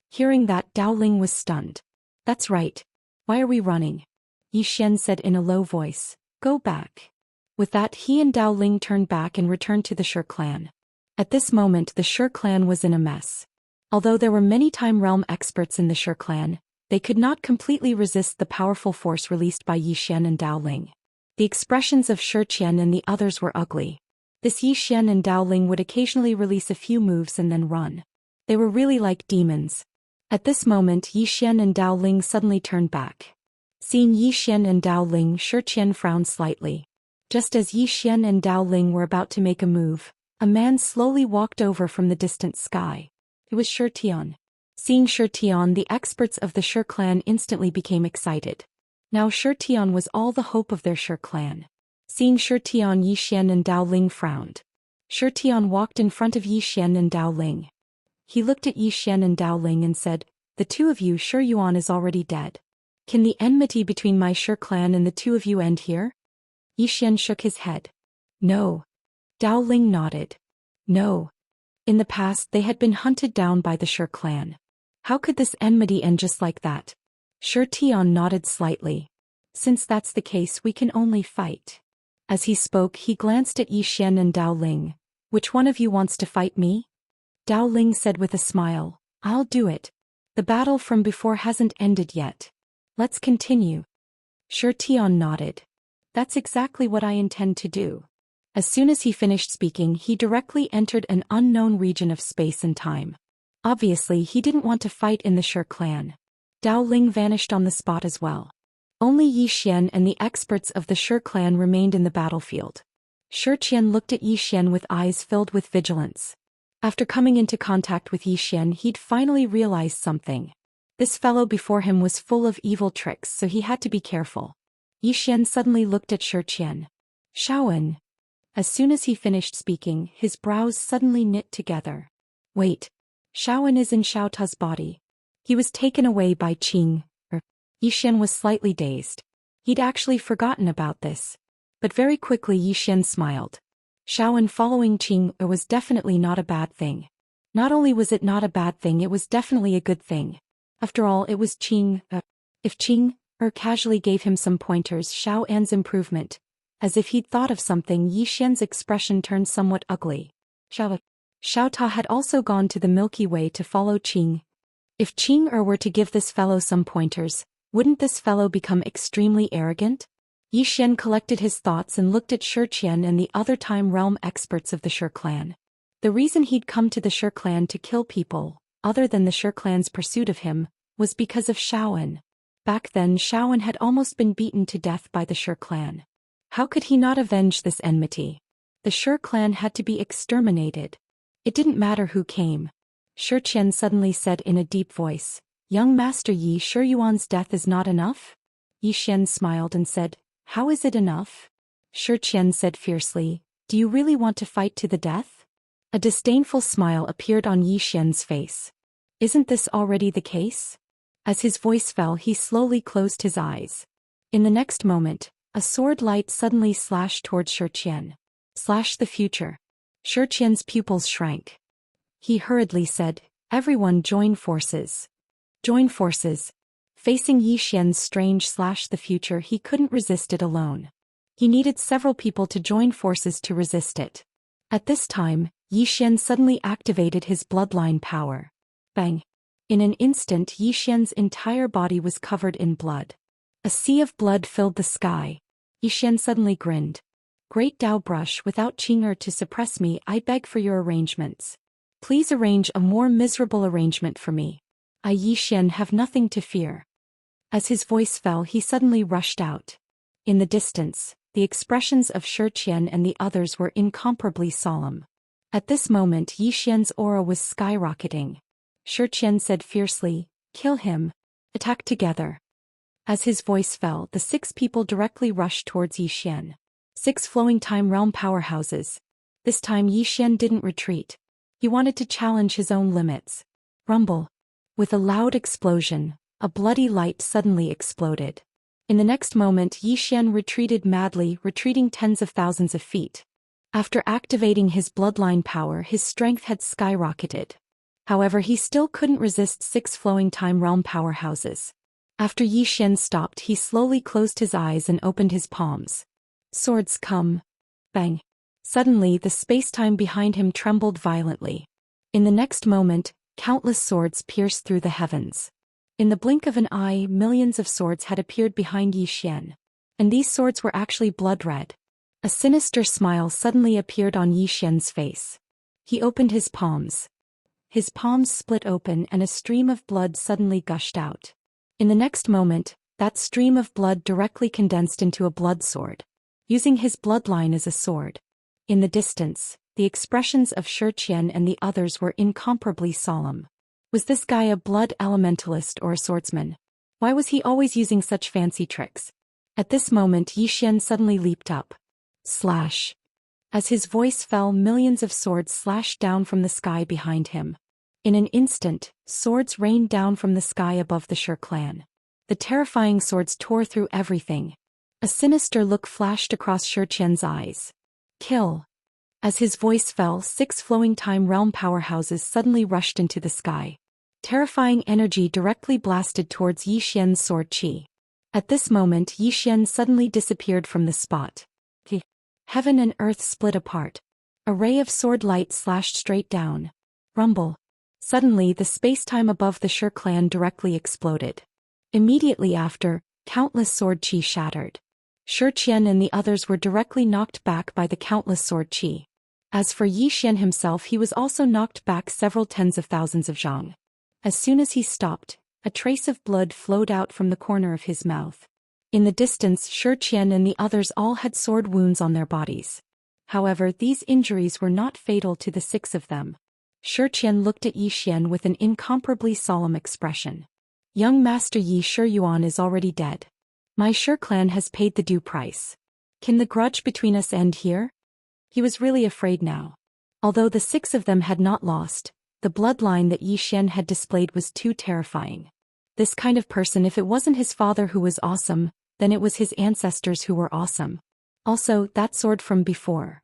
Hearing that, Dao Ling was stunned. "That's right. Why are we running?" Xian said in a low voice, "Go back." With that, he and Dao Ling turned back and returned to the Shi clan. At this moment, the Shi clan was in a mess. Although there were many time realm experts in the Shi clan, they could not completely resist the powerful force released by Xian and Dao Ling. The expressions of Zhou Xian and the others were ugly. This Xian and Dao Ling would occasionally release a few moves and then run. They were really like demons. At this moment, Xian and Dao Ling suddenly turned back. Seeing Xian and Dao Ling, Zhou Xian frowned slightly. Just as Xian and Dao Ling were about to make a move, a man slowly walked over from the distant sky. It was Zhou Xian. Seeing Zhou Xian, the experts of the Shi clan instantly became excited. Now Zhou Xian was all the hope of their Shi clan. Seeing Zhou Xian, Xian and Dao Ling frowned. Zhou Xian walked in front of Xian and Dao Ling. He looked at Xian and Dao Ling and said, "The two of you, Zhou Yuan is already dead. Can the enmity between my Shi clan and the two of you end here?" Xian shook his head. "No." Dao Ling nodded. "No. In the past, they had been hunted down by the Shi clan. How could this enmity end just like that?" Zhou Xian nodded slightly. "Since that's the case, we can only fight." As he spoke, he glanced at Xian and Dao Ling. "Which one of you wants to fight me?" Dao Ling said with a smile, "I'll do it. The battle from before hasn't ended yet. Let's continue." Zhou Xian nodded. "That's exactly what I intend to do." As soon as he finished speaking, he directly entered an unknown region of space and time. Obviously, he didn't want to fight in the Shi clan. Dao Ling vanished on the spot as well. Only Xian and the experts of the Shi clan remained in the battlefield. Zhou Xian looked at Xian with eyes filled with vigilance. After coming into contact with Xian, he'd finally realized something. This fellow before him was full of evil tricks, so he had to be careful. Xian suddenly looked at Zhou Xian. "Shaoan." As soon as he finished speaking, his brows suddenly knit together. "Wait. Shaoan is in Xiao Ta's body. He was taken away by Qing." Xian was slightly dazed. He'd actually forgotten about this. But very quickly Xian smiled. Shaoan following Qing was definitely not a bad thing. Not only was it not a bad thing, it was definitely a good thing. After all, it was Qing. If Qing casually gave him some pointers, Shaoan's improvement. As if he'd thought of something, Xian's expression turned somewhat ugly. Xiao Ta had also gone to the Milky Way to follow Qing. If Qing were to give this fellow some pointers, wouldn't this fellow become extremely arrogant? Xian collected his thoughts and looked at Zhou Xian and the other time realm experts of the Shi clan. The reason he'd come to the Shi clan to kill people, other than the Shi clan's pursuit of him, was because of Shaoan. Back then, Shaoan had almost been beaten to death by the Shi clan. How could he not avenge this enmity? The Shi clan had to be exterminated. It didn't matter who came. Zhou Xian suddenly said in a deep voice, "Young Master Yi, Zhou Yuan's death is not enough?" Xian smiled and said, "How is it enough?" Zhou Xian said fiercely, "Do you really want to fight to the death?" A disdainful smile appeared on Xian's face. "Isn't this already the case?" As his voice fell, he slowly closed his eyes. In the next moment, a sword light suddenly slashed towards Zhou Xian. "Slash the future." Zhou Xian's pupils shrank. He hurriedly said, "Everyone join forces." Join forces. Facing Xian's strange slash the future, he couldn't resist it alone. He needed several people to join forces to resist it. At this time, Yi Xian suddenly activated his bloodline power. Bang! In an instant, Yi Xian's entire body was covered in blood. A sea of blood filled the sky. Yi Xian suddenly grinned. Great Dao brush, without Qing'er to suppress me, I beg for your arrangements. Please arrange a more miserable arrangement for me. I Yi Xian have nothing to fear. As his voice fell, he suddenly rushed out. In the distance, the expressions of Zhou Xian and the others were incomparably solemn. At this moment, Yi Xian's aura was skyrocketing. Zhou Xian said fiercely, "Kill him. Attack together." As his voice fell, the 6 people directly rushed towards Yi Xian. 6 flowing time realm powerhouses. This time Yi Xian didn't retreat. He wanted to challenge his own limits. Rumble. With a loud explosion, a bloody light suddenly exploded. In the next moment, Yi Xian retreated madly, retreating tens of thousands of feet. After activating his bloodline power, his strength had skyrocketed. However, he still couldn't resist 6 flowing time realm powerhouses. After Yi Xian stopped, he slowly closed his eyes and opened his palms. Swords come. Bang. Suddenly, the space-time behind him trembled violently. In the next moment, countless swords pierced through the heavens. In the blink of an eye, millions of swords had appeared behind Yi Xian. And these swords were actually blood red. A sinister smile suddenly appeared on Yi Xian's face. He opened his palms. His palms split open and a stream of blood suddenly gushed out. In the next moment, that stream of blood directly condensed into a blood sword. Using his bloodline as a sword. In the distance, the expressions of Zhou Xian and the others were incomparably solemn. Was this guy a blood elementalist or a swordsman? Why was he always using such fancy tricks? At this moment, Yi Xian suddenly leaped up. Slash. As his voice fell, millions of swords slashed down from the sky behind him. In an instant, swords rained down from the sky above the Zhou clan. The terrifying swords tore through everything. A sinister look flashed across Zhou Qian's eyes. Kill. As his voice fell, 6 flowing time realm powerhouses suddenly rushed into the sky. Terrifying energy directly blasted towards Yi Xian's sword qi. At this moment, Yi Xian suddenly disappeared from the spot. Heaven and earth split apart. A ray of sword light slashed straight down. Rumble. Suddenly, the space-time above the Zhou clan directly exploded. Immediately after, countless sword qi shattered. Zhou Qian and the others were directly knocked back by the countless sword qi. As for Yi Xian himself, he was also knocked back several tens of thousands of zhang. As soon as he stopped, a trace of blood flowed out from the corner of his mouth. In the distance, Zhou Qian and the others all had sword wounds on their bodies. However, these injuries were not fatal to the 6 of them. Zhou Qian looked at Yi Xian with an incomparably solemn expression. Young Master Yi Shiyuan is already dead. My Zhou clan has paid the due price. Can the grudge between us end here? He was really afraid now. Although the 6 of them had not lost, the bloodline that Yi Xian had displayed was too terrifying. This kind of person, if it wasn't his father who was awesome, then it was his ancestors who were awesome. Also, that sword from before.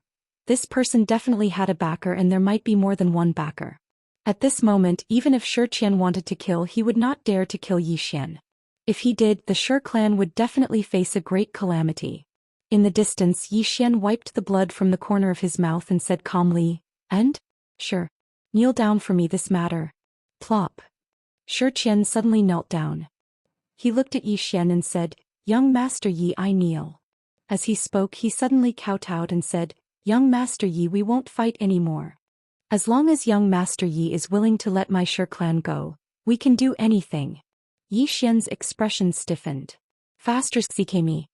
This person definitely had a backer, and there might be more than one backer. At this moment, even if Zhou Qian wanted to kill, he would not dare to kill Yi Xian. If he did, the Zhou clan would definitely face a great calamity. In the distance, Yi Xian wiped the blood from the corner of his mouth and said calmly, "And? Sure. Kneel down for me this matter." Plop. Zhou Qian suddenly knelt down. He looked at Yi Xian and said, "Young Master Yi, I kneel." As he spoke, he suddenly kowtowed and said, "Young Master Yi, we won't fight anymore. As long as young Master Yi is willing to let my Zhou clan go, we can do anything." Yi Xian's expression stiffened. Faster CK.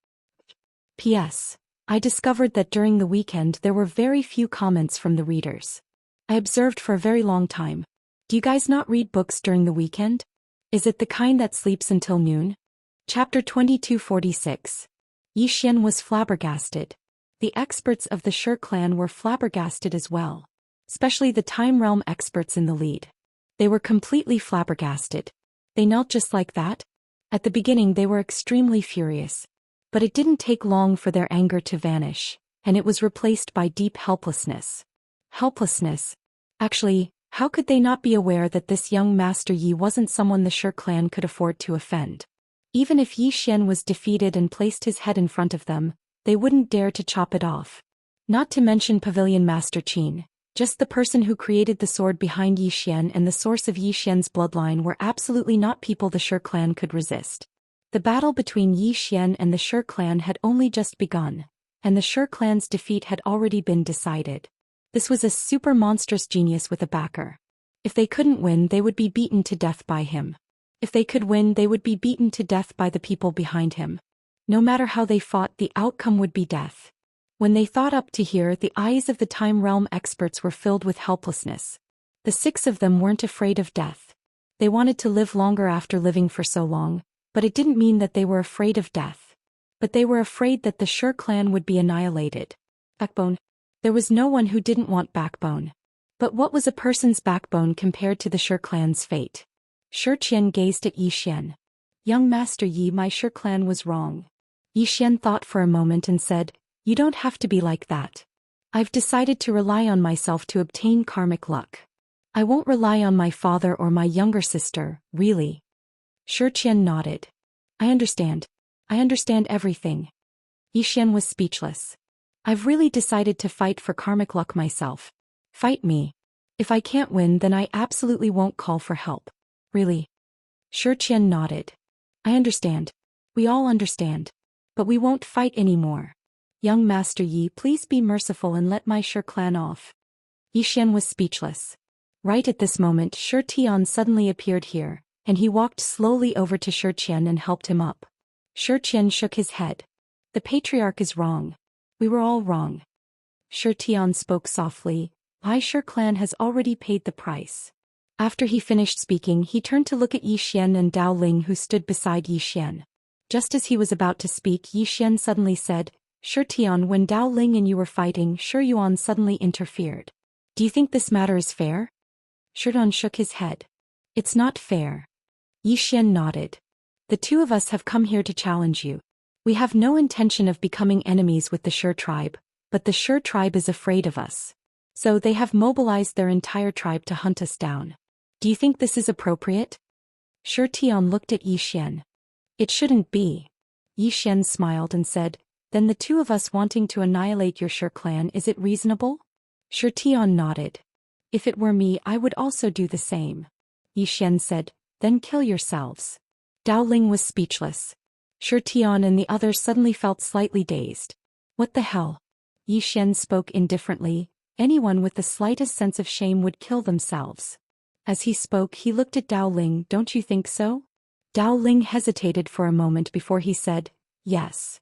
P.S. I discovered that during the weekend there were very few comments from the readers. I observed for a very long time. Do you guys not read books during the weekend? Is it the kind that sleeps until noon? Chapter 2246. Yi Xian was flabbergasted. The experts of the Zhou clan were flabbergasted as well. Especially the Time Realm experts in the lead. They were completely flabbergasted. They knelt just like that? At the beginning they were extremely furious. But it didn't take long for their anger to vanish, and it was replaced by deep helplessness. Helplessness? Actually, how could they not be aware that this young Master Yi wasn't someone the Zhou clan could afford to offend? Even if Yi Xian was defeated and placed his head in front of them, they wouldn't dare to chop it off. Not to mention Pavilion Master Qin. Just the person who created the sword behind Zhou Xian and the source of Zhou Xian's bloodline were absolutely not people the Shi clan could resist. The battle between Zhou Xian and the Shi clan had only just begun, and the Shi clan's defeat had already been decided. This was a super monstrous genius with a backer. If they couldn't win, they would be beaten to death by him. If they could win, they would be beaten to death by the people behind him. No matter how they fought, the outcome would be death. When they thought up to here, the eyes of the Time Realm experts were filled with helplessness. The 6 of them weren't afraid of death. They wanted to live longer after living for so long, but it didn't mean that they were afraid of death. But they were afraid that the Shi clan would be annihilated. Backbone. There was no one who didn't want backbone. But what was a person's backbone compared to the Shi clan's fate? Zhou Xian gazed at Zhou Xian. Young Master Yi, my Shi clan was wrong. Zhou Xian thought for a moment and said, you don't have to be like that. I've decided to rely on myself to obtain karmic luck. I won't rely on my father or my younger sister, really. Zhou Xian nodded. I understand. I understand everything. Zhou Xian was speechless. I've really decided to fight for karmic luck myself. Fight me. If I can't win, then I absolutely won't call for help. Really? Zhou Xian nodded. I understand. We all understand. But we won't fight anymore. Young Master Yi, please be merciful and let my Shi clan off. Zhou Xian was speechless. Right at this moment, Shi Tian suddenly appeared here, and he walked slowly over to Zhou Xian and helped him up. Zhou Xian shook his head. The patriarch is wrong. We were all wrong. Zhou Tian spoke softly. My Shi clan has already paid the price. After he finished speaking, he turned to look at Zhou Xian and Dao Ling, who stood beside Zhou Xian. Just as he was about to speak, Zhou Xian suddenly said, Zhou Tian, when Dao Ling and you were fighting, Zhou Yuan suddenly interfered. Do you think this matter is fair? Zhou Yuan shook his head. It's not fair. Zhou Xian nodded. The 2 of us have come here to challenge you. We have no intention of becoming enemies with the Shi tribe, but the Shi tribe is afraid of us. So they have mobilized their entire tribe to hunt us down. Do you think this is appropriate? Zhou Tian looked at Zhou Xian. It shouldn't be. Zhou Xian smiled and said, then the 2 of us wanting to annihilate your Shi clan, is it reasonable? Zhou Tian nodded. If it were me, I would also do the same. Zhou Xian said, then kill yourselves. Dao Ling was speechless. Zhou Tian and the others suddenly felt slightly dazed. What the hell? Zhou Xian spoke indifferently. Anyone with the slightest sense of shame would kill themselves. As he spoke, he looked at Dao Ling. Don't you think so? Dao Ling hesitated for a moment before he said, yes.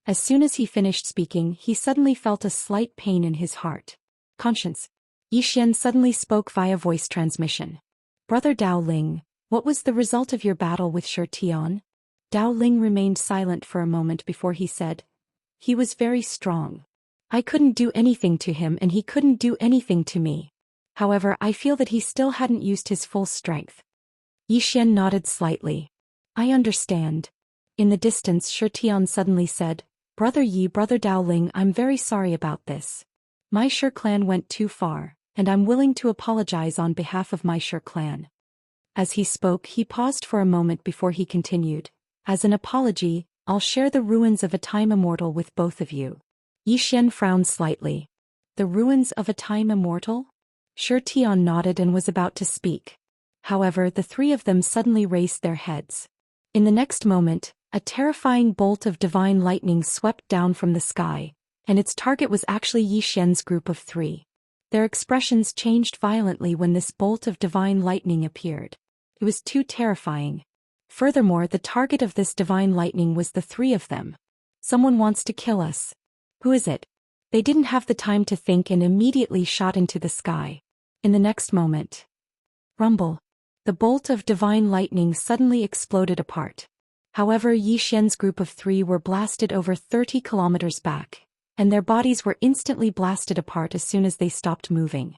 As soon as he finished speaking, he suddenly felt a slight pain in his heart. Conscience. Zhou Xian suddenly spoke via voice transmission. Brother Dao Ling, what was the result of your battle with Zhou Tian? Dao Ling remained silent for a moment before he said, he was very strong. I couldn't do anything to him and he couldn't do anything to me. However, I feel that he still hadn't used his full strength. Zhou Xian nodded slightly. I understand. In the distance, Zhou Tian suddenly said, Brother Yi, Brother Dao Ling, I'm very sorry about this. My Shi clan went too far, and I'm willing to apologize on behalf of my Shi clan. As he spoke, he paused for a moment before he continued. As an apology, I'll share the ruins of a time immortal with both of you. Zhou Xian frowned slightly. The ruins of a time immortal? Zhou Tian nodded and was about to speak. However, the 3 of them suddenly raised their heads. In the next moment, a terrifying bolt of divine lightning swept down from the sky, and its target was actually Zhou Xian's group of 3. Their expressions changed violently when this bolt of divine lightning appeared. It was too terrifying. Furthermore, the target of this divine lightning was the 3 of them. Someone wants to kill us. Who is it? They didn't have the time to think and immediately shot into the sky. In the next moment, rumble. The bolt of divine lightning suddenly exploded apart. However, Zhou Xian's group of 3 were blasted over 30 kilometers back, and their bodies were instantly blasted apart as soon as they stopped moving.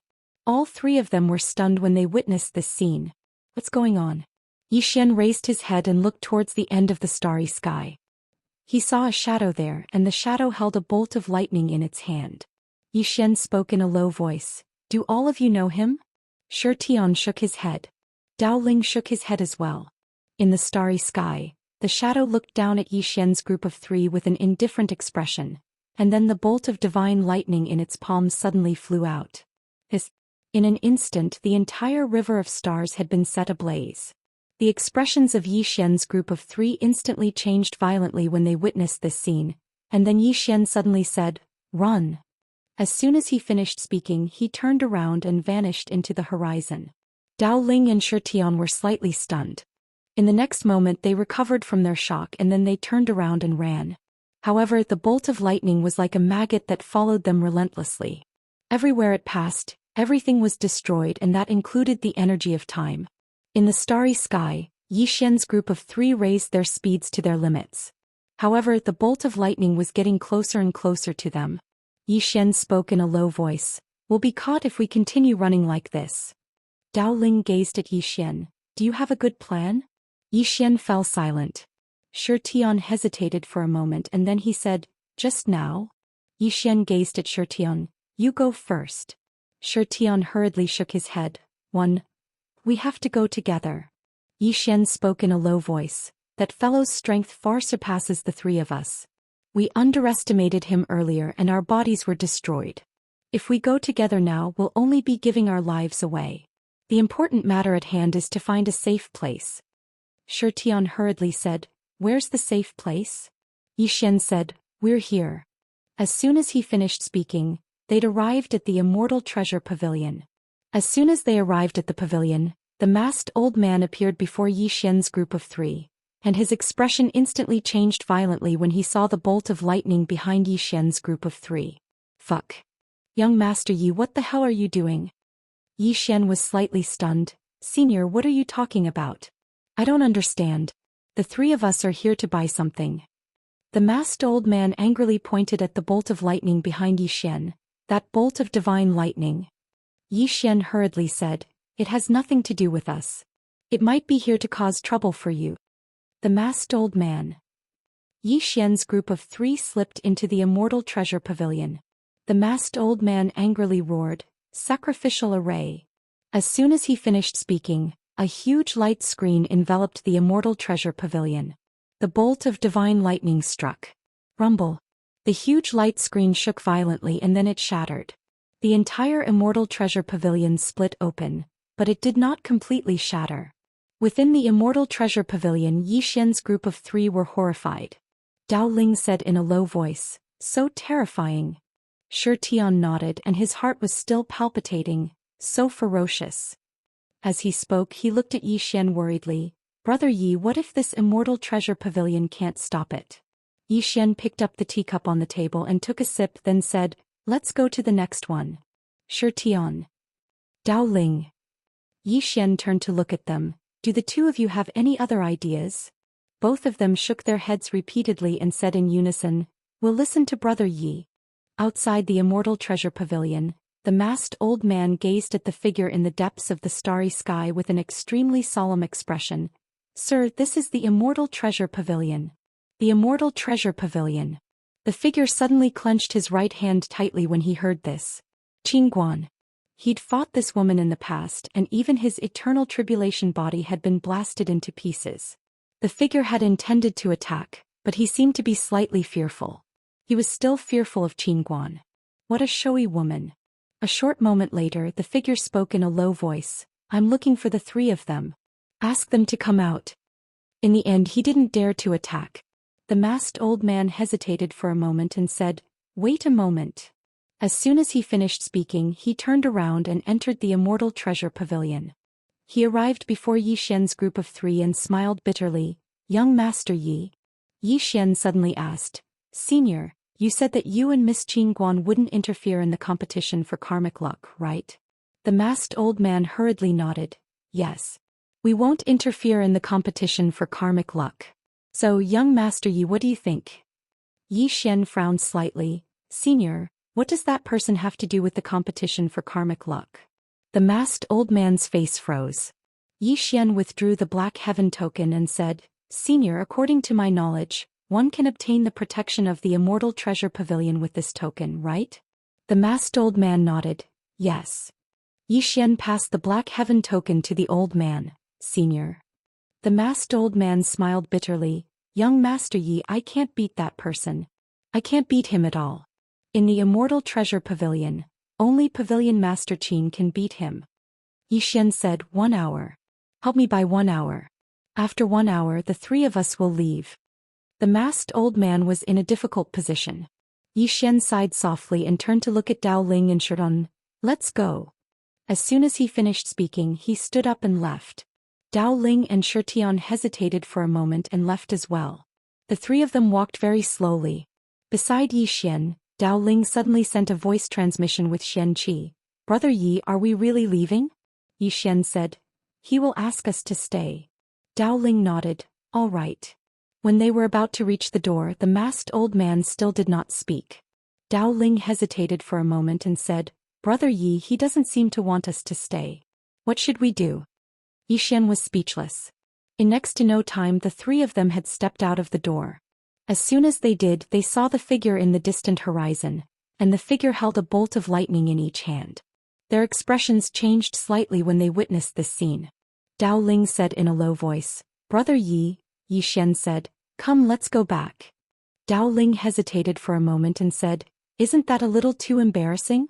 All 3 of them were stunned when they witnessed this scene. What's going on? Zhou Xian raised his head and looked towards the end of the starry sky. He saw a shadow there, and the shadow held a bolt of lightning in its hand. Zhou Xian spoke in a low voice. Do all of you know him? Zhou Tian shook his head. Dao Ling shook his head as well. In the starry sky, the shadow looked down at Zhou Xian's group of 3 with an indifferent expression, and then the bolt of divine lightning in its palm suddenly flew out. In an instant the entire river of stars had been set ablaze. The expressions of Yi Xian's group of 3 instantly changed violently when they witnessed this scene, and then Yi Xian suddenly said, "Run." As soon as he finished speaking, he turned around and vanished into the horizon. Dao Ling and Shi Tian were slightly stunned. In the next moment they recovered from their shock and then they turned around and ran. However, the bolt of lightning was like a maggot that followed them relentlessly. Everywhere it passed, everything was destroyed, and that included the energy of time. In the starry sky, Yi Xian's group of 3 raised their speeds to their limits. However, the bolt of lightning was getting closer and closer to them. Yi Xian spoke in a low voice, "We'll be caught if we continue running like this." Dao Ling gazed at Yi Xian. "Do you have a good plan?" Yi Xian fell silent. Shi Tian hesitated for a moment and then he said, "Just now?" Yi Xian gazed at Shi Tian. "You go first." Shi Tian hurriedly shook his head. We have to go together." Yi Xian spoke in a low voice. "That fellow's strength far surpasses the 3 of us. We underestimated him earlier and our bodies were destroyed. If we go together now, we'll only be giving our lives away. The important matter at hand is to find a safe place." Shi Tian hurriedly said, "Where's the safe place?" Yi Xian said, "We're here." As soon as he finished speaking, they'd arrived at the Immortal Treasure Pavilion. As soon as they arrived at the pavilion, the masked old man appeared before Yi Xian's group of 3, and his expression instantly changed violently when he saw the bolt of lightning behind Yi Xian's group of 3. "Fuck. Young Master Yi, what the hell are you doing?" Yi Xian was slightly stunned. "Senior, what are you talking about? I don't understand. The 3 of us are here to buy something." The masked old man angrily pointed at the bolt of lightning behind Yi Xian. "That bolt of divine lightning." Yi Xian hurriedly said, "It has nothing to do with us. It might be here to cause trouble for you." The masked old man. Yi Xian's group of 3 slipped into the Immortal Treasure Pavilion. The masked old man angrily roared, "Sacrificial array." As soon as he finished speaking, a huge light screen enveloped the Immortal Treasure Pavilion. The bolt of divine lightning struck. Rumble. The huge light screen shook violently and then it shattered. The entire Immortal Treasure Pavilion split open, but it did not completely shatter. Within the Immortal Treasure Pavilion, Yi Xian's group of 3 were horrified. Dao Ling said in a low voice, "So terrifying." Shi Tian nodded and his heart was still palpitating, "So ferocious." As he spoke, he looked at Yi Xian worriedly. "Brother Yi, what if this Immortal Treasure Pavilion can't stop it?" Yi Xian picked up the teacup on the table and took a sip, then said, "Let's go to the next one." Shi Tian. Dao Ling. Yi Xian turned to look at them. "Do the 2 of you have any other ideas?" Both of them shook their heads repeatedly and said in unison, "We'll listen to Brother Yi." Outside the Immortal Treasure Pavilion, the masked old man gazed at the figure in the depths of the starry sky with an extremely solemn expression. "Sir, this is the Immortal Treasure Pavilion." The Immortal Treasure Pavilion. The figure suddenly clenched his right hand tightly when he heard this. Qingguan. He'd fought this woman in the past and even his eternal tribulation body had been blasted into pieces. The figure had intended to attack, but he seemed to be slightly fearful. He was still fearful of Qingguan. What a showy woman. A short moment later the figure spoke in a low voice. "I'm looking for the 3 of them. Ask them to come out." In the end he didn't dare to attack. The masked old man hesitated for a moment and said, "Wait a moment." As soon as he finished speaking, he turned around and entered the Immortal Treasure Pavilion. He arrived before Yi Xian's group of 3 and smiled bitterly. "Young Master Yi?" Yi Xian suddenly asked, "Senior, you said that you and Miss Qingguan wouldn't interfere in the competition for karmic luck, right?" The masked old man hurriedly nodded. "Yes. We won't interfere in the competition for karmic luck. So, young Master Yi, what do you think?" Yi Xian frowned slightly. "Senior, what does that person have to do with the competition for karmic luck?" The masked old man's face froze. Yi Xian withdrew the Black Heaven token and said, "Senior, according to my knowledge, one can obtain the protection of the Immortal Treasure Pavilion with this token, right?" The masked old man nodded. "Yes." Yi Xian passed the Black Heaven token to the old man. "Senior." The masked old man smiled bitterly. "Young Master Yi, I can't beat that person. I can't beat him at all. In the Immortal Treasure Pavilion, only Pavilion Master Qin can beat him. Yi Xian said, 1 hour. Help me by 1 hour. After 1 hour the three of us will leave. The masked old man was in a difficult position. Yi Xian sighed softly and turned to look at Dao Ling and Shirton. Let's go. As soon as he finished speaking he stood up and left. Dao Ling and Shirton hesitated for a moment and left as well. The three of them walked very slowly. Beside Yi Xian, Dao Ling suddenly sent a voice transmission with Xianxia. Brother Yi, are we really leaving? Yi Xian said. He will ask us to stay. Dao Ling nodded. All right. When they were about to reach the door the masked old man still did not speak. Dao Ling hesitated for a moment and said, Brother Yi, he doesn't seem to want us to stay. What should we do? Yi Xian was speechless. In next to no time the three of them had stepped out of the door. As soon as they did they saw the figure in the distant horizon, and the figure held a bolt of lightning in each hand. Their expressions changed slightly when they witnessed this scene. Dao Ling said in a low voice, Brother Yi, Yi Xian said, come let's go back. Dao Ling hesitated for a moment and said, isn't that a little too embarrassing?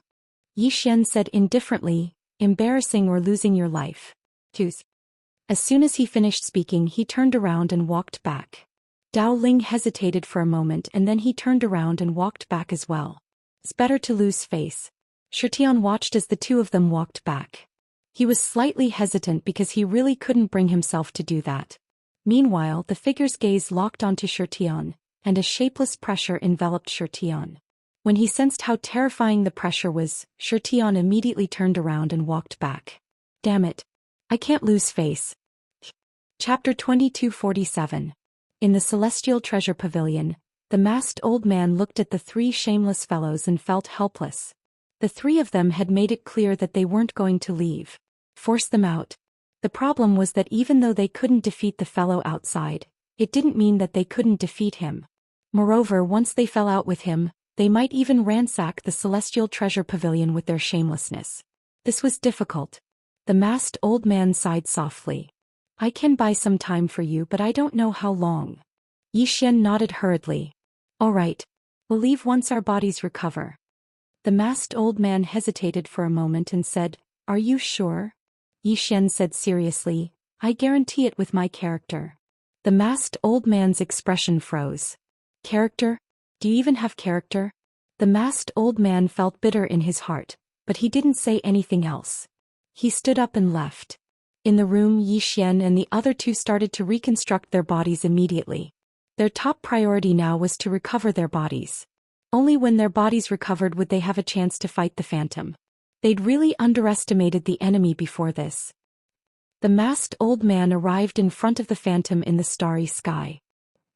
Yi Xian said indifferently, embarrassing or losing your life. Choose. As soon as he finished speaking he turned around and walked back. Dao Ling hesitated for a moment and then he turned around and walked back as well. It's better to lose face. Shirton watched as the two of them walked back. He was slightly hesitant because he really couldn't bring himself to do that. Meanwhile the figure's gaze locked onto Shirton, and a shapeless pressure enveloped Shirton. When he sensed how terrifying the pressure was, Shirton immediately turned around and walked back. Damn it. I can't lose face. Chapter 2247. In the Celestial Treasure Pavilion, the masked old man looked at the three shameless fellows and felt helpless. The three of them had made it clear that they weren't going to leave. Force them out. The problem was that even though they couldn't defeat the fellow outside, it didn't mean that they couldn't defeat him. Moreover, once they fell out with him, they might even ransack the Celestial Treasure Pavilion with their shamelessness. This was difficult. The masked old man sighed softly. I can buy some time for you but I don't know how long. Yi Xian nodded hurriedly. All right. We'll leave once our bodies recover. The masked old man hesitated for a moment and said, Are you sure? Yi Xian said seriously, I guarantee it with my character. The masked old man's expression froze. Character? Do you even have character? The masked old man felt bitter in his heart, but he didn't say anything else. He stood up and left. In the room Yi Xian and the other two started to reconstruct their bodies immediately. Their top priority now was to recover their bodies. Only when their bodies recovered would they have a chance to fight the phantom. They'd really underestimated the enemy before this. The masked old man arrived in front of the phantom in the starry sky.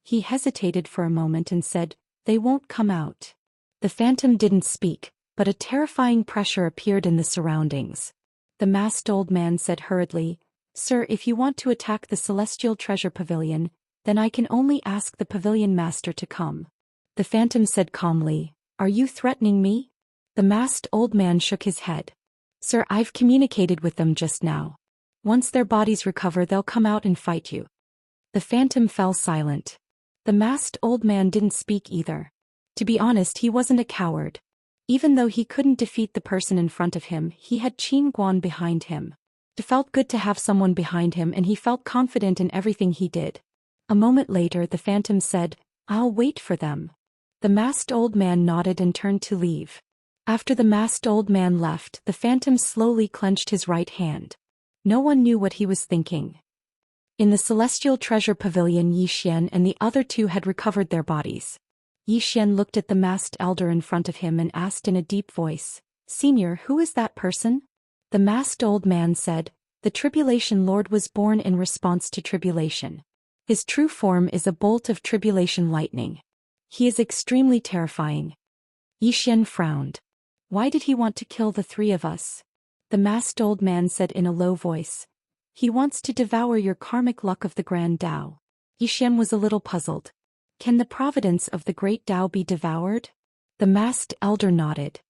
He hesitated for a moment and said, They won't come out. The phantom didn't speak, but a terrifying pressure appeared in the surroundings. The masked old man said hurriedly, Sir, if you want to attack the Celestial Treasure Pavilion, then I can only ask the Pavilion Master to come. The phantom said calmly, Are you threatening me? The masked old man shook his head. Sir, I've communicated with them just now. Once their bodies recover they'll come out and fight you. The phantom fell silent. The masked old man didn't speak either. To be honest, he wasn't a coward. Even though he couldn't defeat the person in front of him, he had Qin Guan behind him. It felt good to have someone behind him and he felt confident in everything he did. A moment later the phantom said, I'll wait for them. The masked old man nodded and turned to leave. After the masked old man left, the phantom slowly clenched his right hand. No one knew what he was thinking. In the Celestial Treasure Pavilion Yi Xian and the other two had recovered their bodies. Yi Xian looked at the masked elder in front of him and asked in a deep voice, Senior, who is that person? The masked old man said, The Tribulation Lord was born in response to tribulation. His true form is a bolt of tribulation lightning. He is extremely terrifying. Yi Xian frowned. Why did he want to kill the three of us? The masked old man said in a low voice, He wants to devour your karmic luck of the Grand Tao. Yi Xian was a little puzzled. Can the providence of the great Tao be devoured? The masked elder nodded.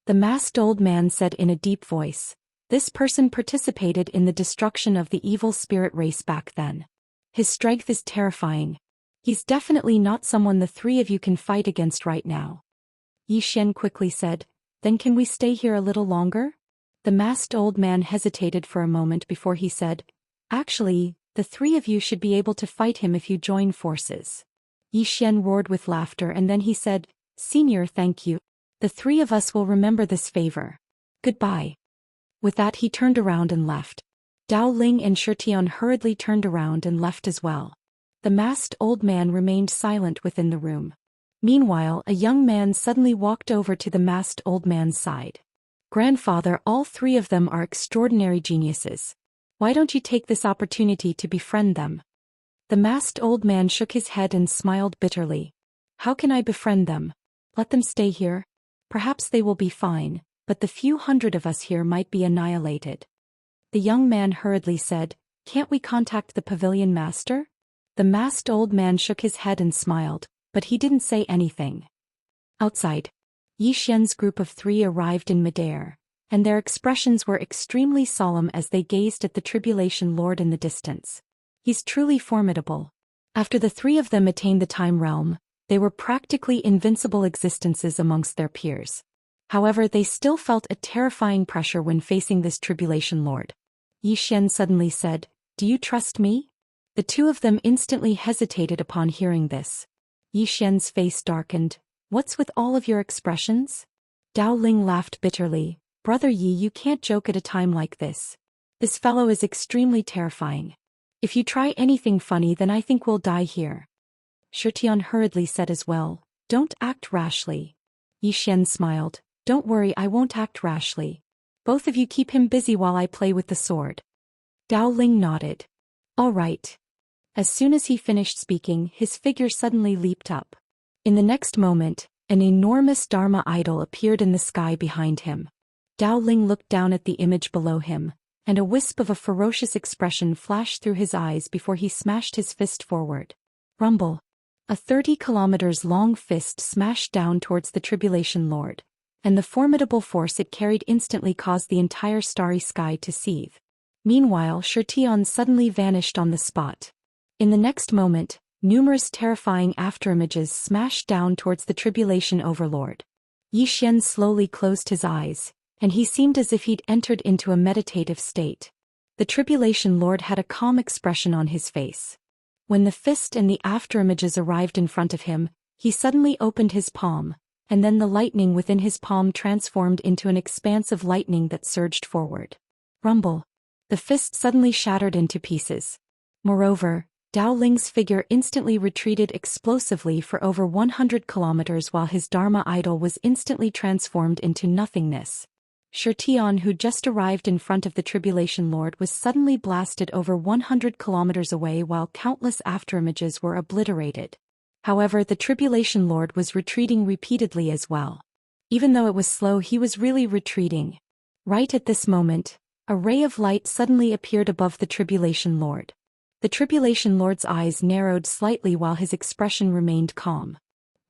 The masked old man said in a deep voice, This person participated in the destruction of the evil spirit race back then. His strength is terrifying. He's definitely not someone the three of you can fight against right now. Yi Xian quickly said, "Then can we stay here a little longer?" The masked old man hesitated for a moment before he said, "Actually, the three of you should be able to fight him if you join forces." Yi Xian roared with laughter and then he said, "Senior, thank you. The three of us will remember this favor. Goodbye." With that he turned around and left. Dao Ling and Shitian hurriedly turned around and left as well. The masked old man remained silent within the room. Meanwhile, a young man suddenly walked over to the masked old man's side. "Grandfather, all three of them are extraordinary geniuses. Why don't you take this opportunity to befriend them?" The masked old man shook his head and smiled bitterly. "How can I befriend them? Let them stay here. Perhaps they will be fine, but the few hundred of us here might be annihilated." The young man hurriedly said, "Can't we contact the pavilion master?" The masked old man shook his head and smiled, but he didn't say anything. Outside, Yi Xian's group of three arrived in midair, and their expressions were extremely solemn as they gazed at the Tribulation Lord in the distance. "He's truly formidable." After the three of them attained the time realm, they were practically invincible existences amongst their peers. However, they still felt a terrifying pressure when facing this Tribulation Lord. Yi Xian suddenly said, "Do you trust me?" The two of them instantly hesitated upon hearing this. Yi Xian's face darkened. "What's with all of your expressions?" Dao Ling laughed bitterly. "Brother Yi, you can't joke at a time like this. This fellow is extremely terrifying. If you try anything funny then I think we'll die here." Shitian hurriedly said as well, "Don't act rashly." Yi Xian smiled. "Don't worry, I won't act rashly. Both of you keep him busy while I play with the sword." Dao Ling nodded. "All right." As soon as he finished speaking, his figure suddenly leaped up. In the next moment, an enormous Dharma idol appeared in the sky behind him. Dao Ling looked down at the image below him, and a wisp of a ferocious expression flashed through his eyes before he smashed his fist forward. Rumble. A 30 kilometers long fist smashed down towards the Tribulation Lord, and the formidable force it carried instantly caused the entire starry sky to seethe. Meanwhile, Shitian suddenly vanished on the spot. In the next moment, numerous terrifying afterimages smashed down towards the Tribulation Overlord. Yi Xian slowly closed his eyes, and he seemed as if he'd entered into a meditative state. The Tribulation Lord had a calm expression on his face. When the fist and the afterimages arrived in front of him, he suddenly opened his palm, and then the lightning within his palm transformed into an expanse of lightning that surged forward. Rumble. The fist suddenly shattered into pieces. Moreover, Dao Ling's figure instantly retreated explosively for over 100 kilometers while his Dharma idol was instantly transformed into nothingness. Shitian, who just arrived in front of the Tribulation Lord, was suddenly blasted over 100 kilometers away while countless afterimages were obliterated. However, the Tribulation Lord was retreating repeatedly as well. Even though it was slow, he was really retreating. Right at this moment, a ray of light suddenly appeared above the Tribulation Lord. The Tribulation Lord's eyes narrowed slightly while his expression remained calm.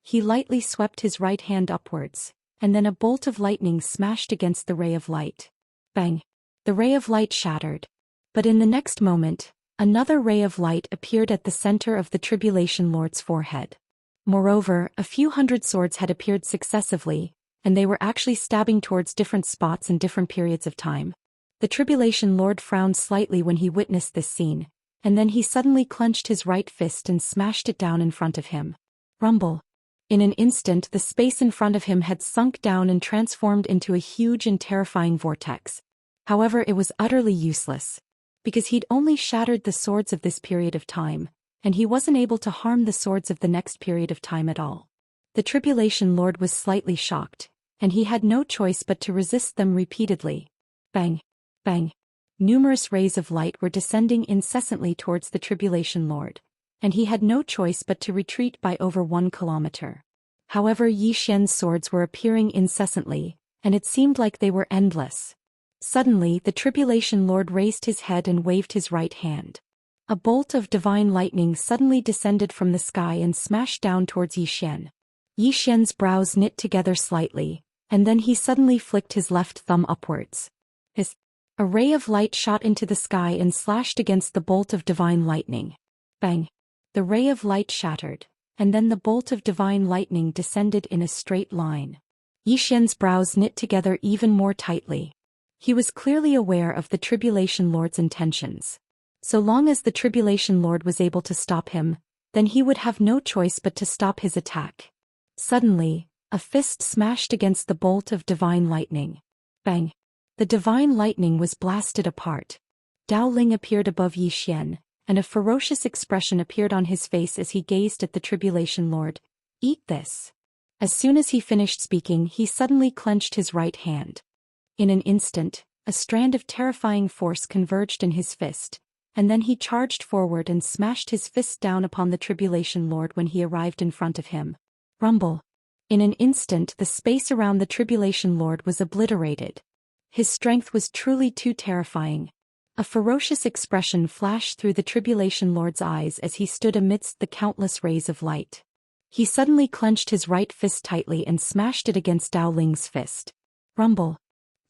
He lightly swept his right hand upwards, and then a bolt of lightning smashed against the ray of light. Bang! The ray of light shattered. But in the next moment, another ray of light appeared at the center of the Tribulation Lord's forehead. Moreover, a few hundred swords had appeared successively, and they were actually stabbing towards different spots in different periods of time. The Tribulation Lord frowned slightly when he witnessed this scene, and then he suddenly clenched his right fist and smashed it down in front of him. Rumble. In an instant, the space in front of him had sunk down and transformed into a huge and terrifying vortex. However, it was utterly useless, because he'd only shattered the swords of this period of time, and he wasn't able to harm the swords of the next period of time at all. The Tribulation Lord was slightly shocked, and he had no choice but to resist them repeatedly. Bang! Bang! Numerous rays of light were descending incessantly towards the Tribulation Lord, and he had no choice but to retreat by over 1 kilometer. However, Yi Xian's swords were appearing incessantly, and it seemed like they were endless. Suddenly, the Tribulation Lord raised his head and waved his right hand. A bolt of divine lightning suddenly descended from the sky and smashed down towards Yi Xian. Yi Xian's brows knit together slightly, and then he suddenly flicked his left thumb upwards. A ray of light shot into the sky and slashed against the bolt of divine lightning. Bang! The ray of light shattered, and then the bolt of divine lightning descended in a straight line. Yi Xian's brows knit together even more tightly. He was clearly aware of the Tribulation Lord's intentions. So long as the Tribulation Lord was able to stop him, then he would have no choice but to stop his attack. Suddenly, a fist smashed against the bolt of divine lightning. Bang! The divine lightning was blasted apart. Dao Ling appeared above Yi Xian, and a ferocious expression appeared on his face as he gazed at the Tribulation Lord. Eat this. As soon as he finished speaking, he suddenly clenched his right hand. In an instant, a strand of terrifying force converged in his fist, and then he charged forward and smashed his fist down upon the Tribulation Lord when he arrived in front of him. Rumble. In an instant, the space around the Tribulation Lord was obliterated. His strength was truly too terrifying. A ferocious expression flashed through the Tribulation Lord's eyes as he stood amidst the countless rays of light. He suddenly clenched his right fist tightly and smashed it against Dao Ling's fist. Rumble.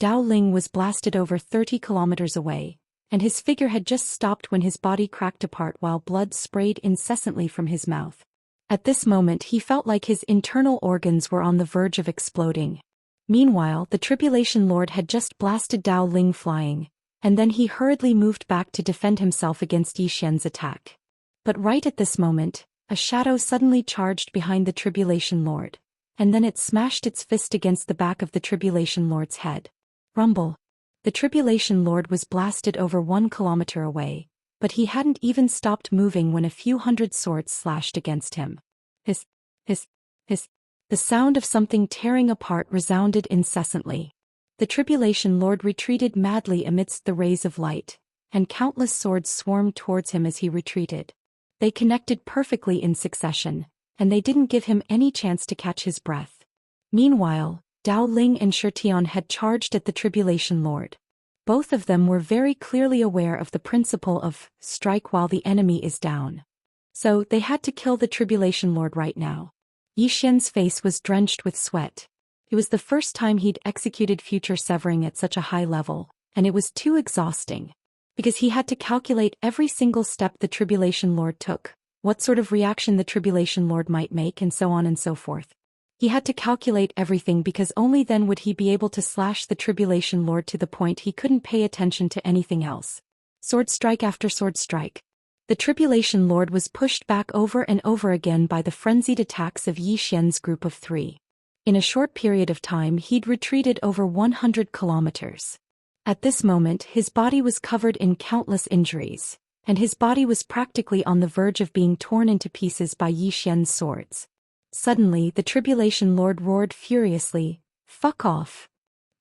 Dao Ling was blasted over 30 kilometers away, and his figure had just stopped when his body cracked apart while blood sprayed incessantly from his mouth. At this moment he felt like his internal organs were on the verge of exploding. Meanwhile, the Tribulation Lord had just blasted Dao Ling flying, and then he hurriedly moved back to defend himself against Yi Xian's attack. But right at this moment, a shadow suddenly charged behind the Tribulation Lord, and then it smashed its fist against the back of the Tribulation Lord's head. Rumble. The Tribulation Lord was blasted over 1 kilometer away, but he hadn't even stopped moving when a few hundred swords slashed against him. Hiss, hiss, hiss. The sound of something tearing apart resounded incessantly. The Tribulation Lord retreated madly amidst the rays of light, and countless swords swarmed towards him as he retreated. They connected perfectly in succession, and they didn't give him any chance to catch his breath. Meanwhile, Dao Ling and Xianxia had charged at the Tribulation Lord. Both of them were very clearly aware of the principle of strike while the enemy is down. So they had to kill the Tribulation Lord right now. Yi Xian's face was drenched with sweat. It was the first time he'd executed future severing at such a high level, and it was too exhausting. Because he had to calculate every single step the Tribulation Lord took, what sort of reaction the Tribulation Lord might make, and so on and so forth. He had to calculate everything because only then would he be able to slash the Tribulation Lord to the point he couldn't pay attention to anything else. Sword strike after sword strike. The Tribulation Lord was pushed back over and over again by the frenzied attacks of Yi Xian's group of 3. In a short period of time he'd retreated over 100 kilometers. At this moment his body was covered in countless injuries, and his body was practically on the verge of being torn into pieces by Yi Xian's swords. Suddenly the Tribulation Lord roared furiously, "Fuck off!"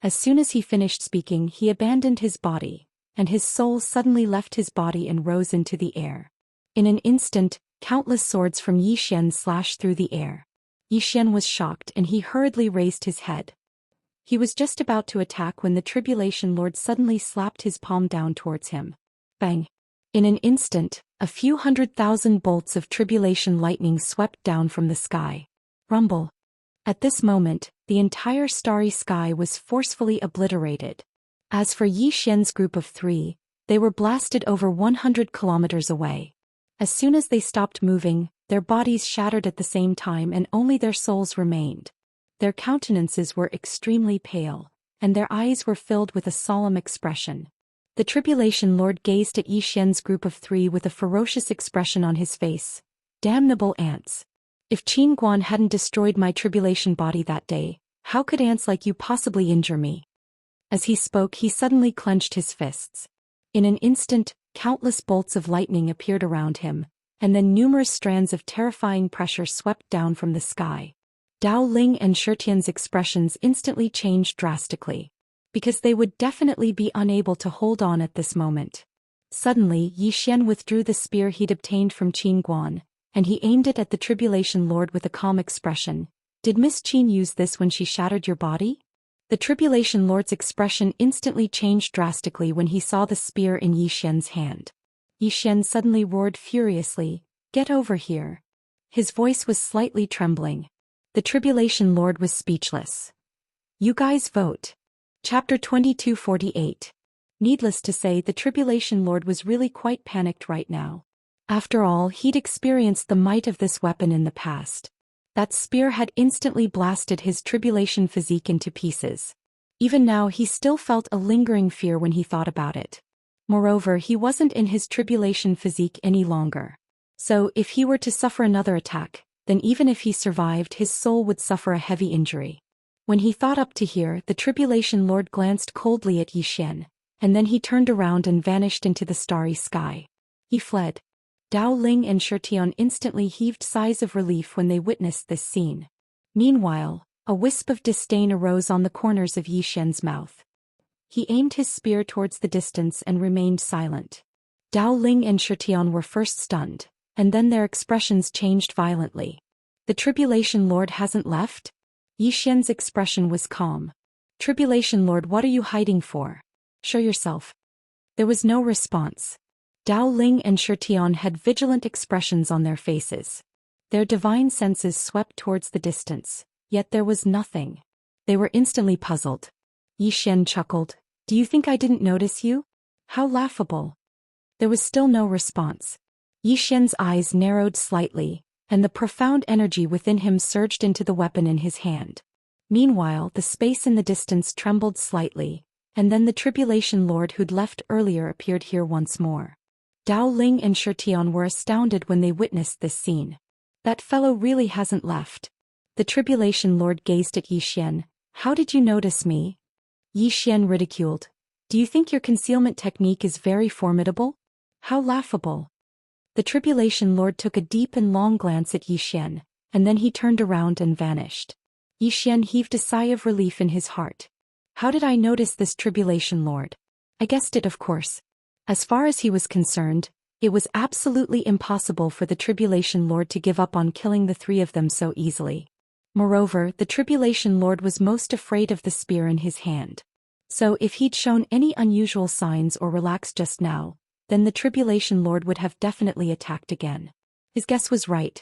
As soon as he finished speaking he abandoned his body, and his soul suddenly left his body and rose into the air. In an instant, countless swords from Yi Xian slashed through the air. Yi Xian was shocked and he hurriedly raised his head. He was just about to attack when the Tribulation Lord suddenly slapped his palm down towards him. Bang! In an instant, a few 100,000 bolts of Tribulation lightning swept down from the sky. Rumble! At this moment, the entire starry sky was forcefully obliterated. As for Yi Xian's group of 3, they were blasted over 100 kilometers away. As soon as they stopped moving, their bodies shattered at the same time and only their souls remained. Their countenances were extremely pale, and their eyes were filled with a solemn expression. The Tribulation Lord gazed at Yi Xian's group of 3 with a ferocious expression on his face. Damnable ants! If Qin Guan hadn't destroyed my Tribulation body that day, how could ants like you possibly injure me? As he spoke he suddenly clenched his fists. In an instant, countless bolts of lightning appeared around him, and then numerous strands of terrifying pressure swept down from the sky. Dao Ling and Xianxia's expressions instantly changed drastically, because they would definitely be unable to hold on at this moment. Suddenly Yi Xian withdrew the spear he'd obtained from Qin Guan, and he aimed it at the Tribulation Lord with a calm expression. Did Miss Qin use this when she shattered your body? The Tribulation Lord's expression instantly changed drastically when he saw the spear in Yi Xian's hand. Yi Xian suddenly roared furiously, "Get over here!" His voice was slightly trembling. The Tribulation Lord was speechless. You guys vote. Chapter 2248. Needless to say, the Tribulation Lord was really quite panicked right now. After all, he'd experienced the might of this weapon in the past. That spear had instantly blasted his tribulation physique into pieces. Even now he still felt a lingering fear when he thought about it. Moreover, he wasn't in his tribulation physique any longer. So, if he were to suffer another attack, then even if he survived, his soul would suffer a heavy injury. When he thought up to here, the Tribulation Lord glanced coldly at Zhou Xian, and then he turned around and vanished into the starry sky. He fled. Dao Ling and Zhou Xian instantly heaved sighs of relief when they witnessed this scene. Meanwhile, a wisp of disdain arose on the corners of Zhou Xian's mouth. He aimed his spear towards the distance and remained silent. Dao Ling and Zhou Xian were first stunned, and then their expressions changed violently. The Tribulation Lord hasn't left? Zhou Xian's expression was calm. Tribulation Lord, what are you hiding for? Show yourself. There was no response. Dao Ling and Zhou Xian had vigilant expressions on their faces. Their divine senses swept towards the distance, yet there was nothing. They were instantly puzzled. Zhou Xian chuckled. Do you think I didn't notice you? How laughable. There was still no response. Zhou Xian's eyes narrowed slightly, and the profound energy within him surged into the weapon in his hand. Meanwhile, the space in the distance trembled slightly, and then the Tribulation Lord who'd left earlier appeared here once more. Dao Ling and Zhou Xian were astounded when they witnessed this scene. That fellow really hasn't left. The Tribulation Lord gazed at Zhou Xian. How did you notice me? Zhou Xian ridiculed. Do you think your concealment technique is very formidable? How laughable. The Tribulation Lord took a deep and long glance at Zhou Xian, and then he turned around and vanished. Zhou Xian heaved a sigh of relief in his heart. How did I notice this Tribulation Lord? I guessed it, of course. As far as he was concerned, it was absolutely impossible for the Tribulation Lord to give up on killing the three of them so easily. Moreover, the Tribulation Lord was most afraid of the spear in his hand. So if he'd shown any unusual signs or relaxed just now, then the Tribulation Lord would have definitely attacked again. His guess was right.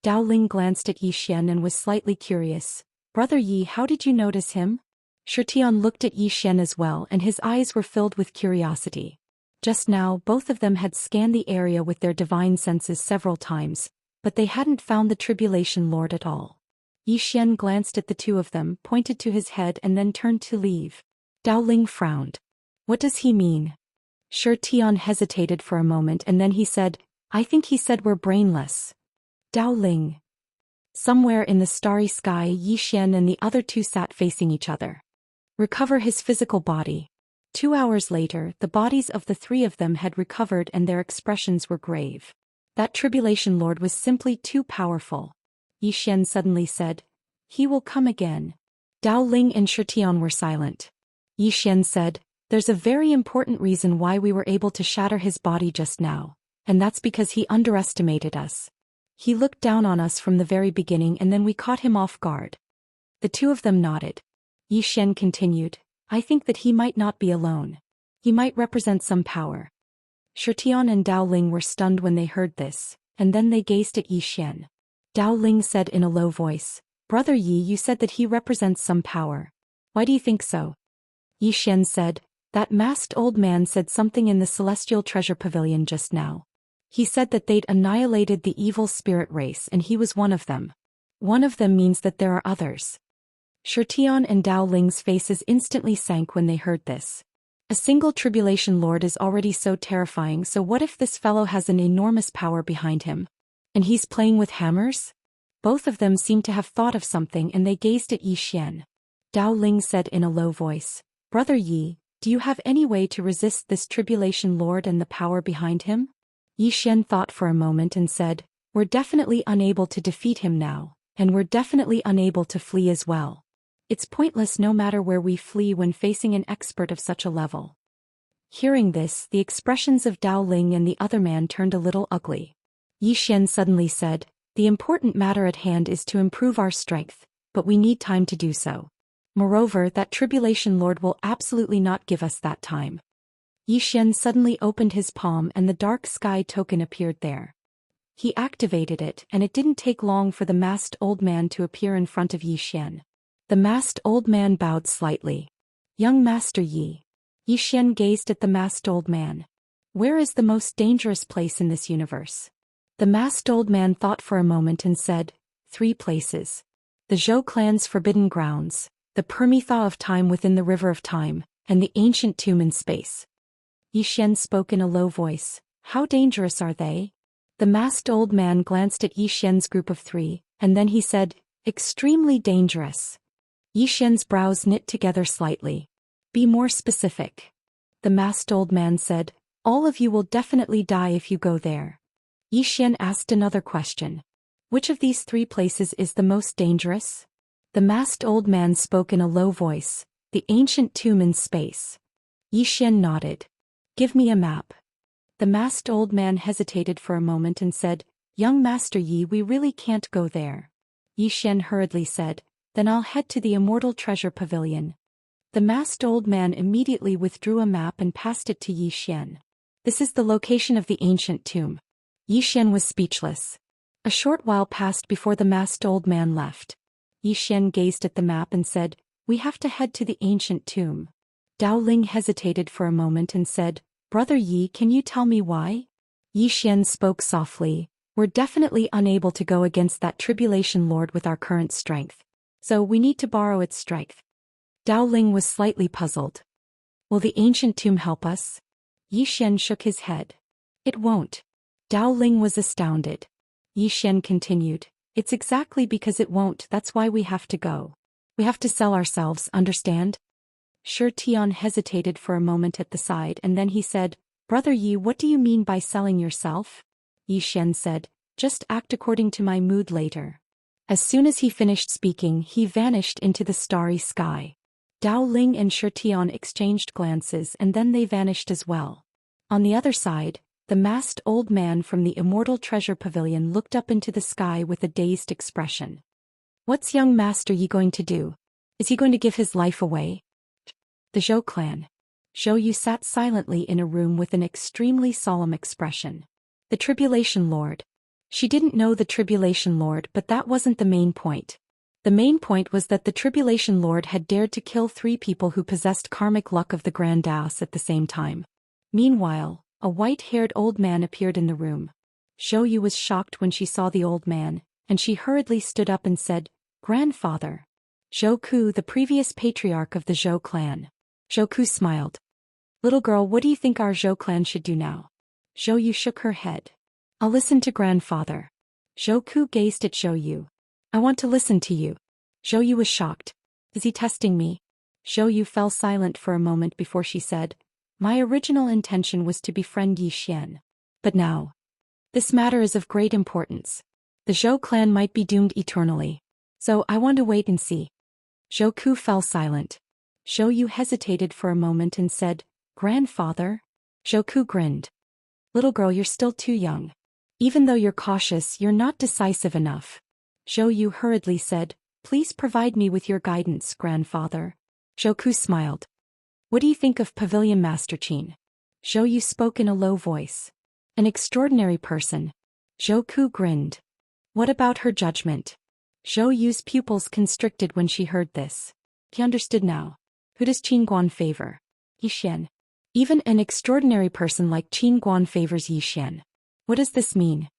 Dao Ling glanced at Zhou Xian and was slightly curious. Brother Yi, how did you notice him? Zhou Xian looked at Zhou Xian as well, and his eyes were filled with curiosity. Just now, both of them had scanned the area with their divine senses several times, but they hadn't found the Tribulation Lord at all. Zhou Xian glanced at the two of them, pointed to his head and then turned to leave. Dao Ling frowned. What does he mean? Zhou Xian hesitated for a moment and then he said, I think he said we're brainless. Dao Ling. Somewhere in the starry sky, Zhou Xian and the other two sat facing each other. Recover his physical body. 2 hours later, the bodies of the three of them had recovered and their expressions were grave. That Tribulation Lord was simply too powerful. Zhou Xian suddenly said, He will come again. Dao Ling and Zhou Xian were silent. Zhou Xian said, There's a very important reason why we were able to shatter his body just now, and that's because he underestimated us. He looked down on us from the very beginning and then we caught him off guard. The two of them nodded. Zhou Xian continued, I think that he might not be alone. He might represent some power. Zhou Xian and Dao Ling were stunned when they heard this, and then they gazed at Zhou Xian. Dao Ling said in a low voice, Brother Yi, you said that he represents some power. Why do you think so? Zhou Xian said, That masked old man said something in the Celestial Treasure Pavilion just now. He said that they'd annihilated the evil spirit race and he was one of them. One of them means that there are others. Zhou Xian and Dao Ling's faces instantly sank when they heard this. A single Tribulation Lord is already so terrifying, so what if this fellow has an enormous power behind him? And he's playing with hammers? Both of them seemed to have thought of something and they gazed at Zhou Xian. Dao Ling said in a low voice, Brother Yi, do you have any way to resist this Tribulation Lord and the power behind him? Zhou Xian thought for a moment and said, We're definitely unable to defeat him now, and we're definitely unable to flee as well. It's pointless no matter where we flee when facing an expert of such a level. Hearing this, the expressions of Dao Ling and the other man turned a little ugly. Zhou Xian suddenly said, The important matter at hand is to improve our strength, but we need time to do so. Moreover, that Tribulation Lord will absolutely not give us that time. Zhou Xian suddenly opened his palm and the dark sky token appeared there. He activated it and it didn't take long for the masked old man to appear in front of Zhou Xian. The masked old man bowed slightly. Young Master Yi. Zhou Xian gazed at the masked old man. Where is the most dangerous place in this universe? The masked old man thought for a moment and said, 3 places. The Zhou clan's forbidden grounds, the permathaw of time within the river of time, and the ancient tomb in space. Xian spoke in a low voice. How dangerous are they? The masked old man glanced at Xian's group of 3, and then he said, extremely dangerous. Xian's brows knit together slightly. Be more specific. The masked old man said, all of you will definitely die if you go there. Xian asked another question. Which of these 3 places is the most dangerous? The masked old man spoke in a low voice. The ancient tomb in space. Xian nodded. Give me a map. The masked old man hesitated for a moment and said, young Master Yi, we really can't go there. Xian hurriedly said, then I'll head to the Immortal Treasure Pavilion. The masked old man immediately withdrew a map and passed it to Xian. This is the location of the ancient tomb. Xian was speechless. A short while passed before the masked old man left. Xian gazed at the map and said, we have to head to the ancient tomb. Dao Ling hesitated for a moment and said, Brother Yi, can you tell me why? Xian spoke softly, we're definitely unable to go against that tribulation lord with our current strength. So we need to borrow its strength. Dao Ling was slightly puzzled. Will the ancient tomb help us? Xian shook his head. It won't. Dao Ling was astounded. Xian continued, it's exactly because it won't, that's why we have to go. We have to sell ourselves, understand? Shi Tian hesitated for a moment at the side and then he said, Brother Yi, what do you mean by selling yourself? Xian said, just act according to my mood later. As soon as he finished speaking, he vanished into the starry sky. Dao Ling and Shi Tian exchanged glances and then they vanished as well. On the other side, the masked old man from the Immortal Treasure Pavilion looked up into the sky with a dazed expression. What's young Master Yi going to do? Is he going to give his life away? The Zhou clan. Zhou Yu sat silently in a room with an extremely solemn expression. The Tribulation Lord. She didn't know the Tribulation Lord, but that wasn't the main point. The main point was that the Tribulation Lord had dared to kill 3 people who possessed karmic luck of the Grand Daoist at the same time. Meanwhile, a white-haired old man appeared in the room. Zhou Yu was shocked when she saw the old man, and she hurriedly stood up and said, Grandfather. Zhou Ku, the previous patriarch of the Zhou clan. Zhou Ku smiled. Little girl, what do you think our Zhou clan should do now? Zhou Yu shook her head. I'll listen to grandfather. Zhou Ku gazed at Zhou Yu. I want to listen to you. Zhou Yu was shocked. Is he testing me? Zhou Yu fell silent for a moment before she said, my original intention was to befriend Xian. But now. This matter is of great importance. The Zhou clan might be doomed eternally. So I want to wait and see. Zhou Ku fell silent. Zhou Yu hesitated for a moment and said, Grandfather? Zhou Ku grinned. Little girl, you're still too young. Even though you're cautious, you're not decisive enough. Zhou Yu hurriedly said, please provide me with your guidance, grandfather. Zhou Ku smiled. What do you think of Pavilion Master Qin? Zhou Yu spoke in a low voice. An extraordinary person. Zhou Ku grinned. What about her judgment? Zhou Yu's pupils constricted when she heard this. He understood now. Who does Qin Guan favor? Xian. Even an extraordinary person like Qin Guan favors Xian. What does this mean?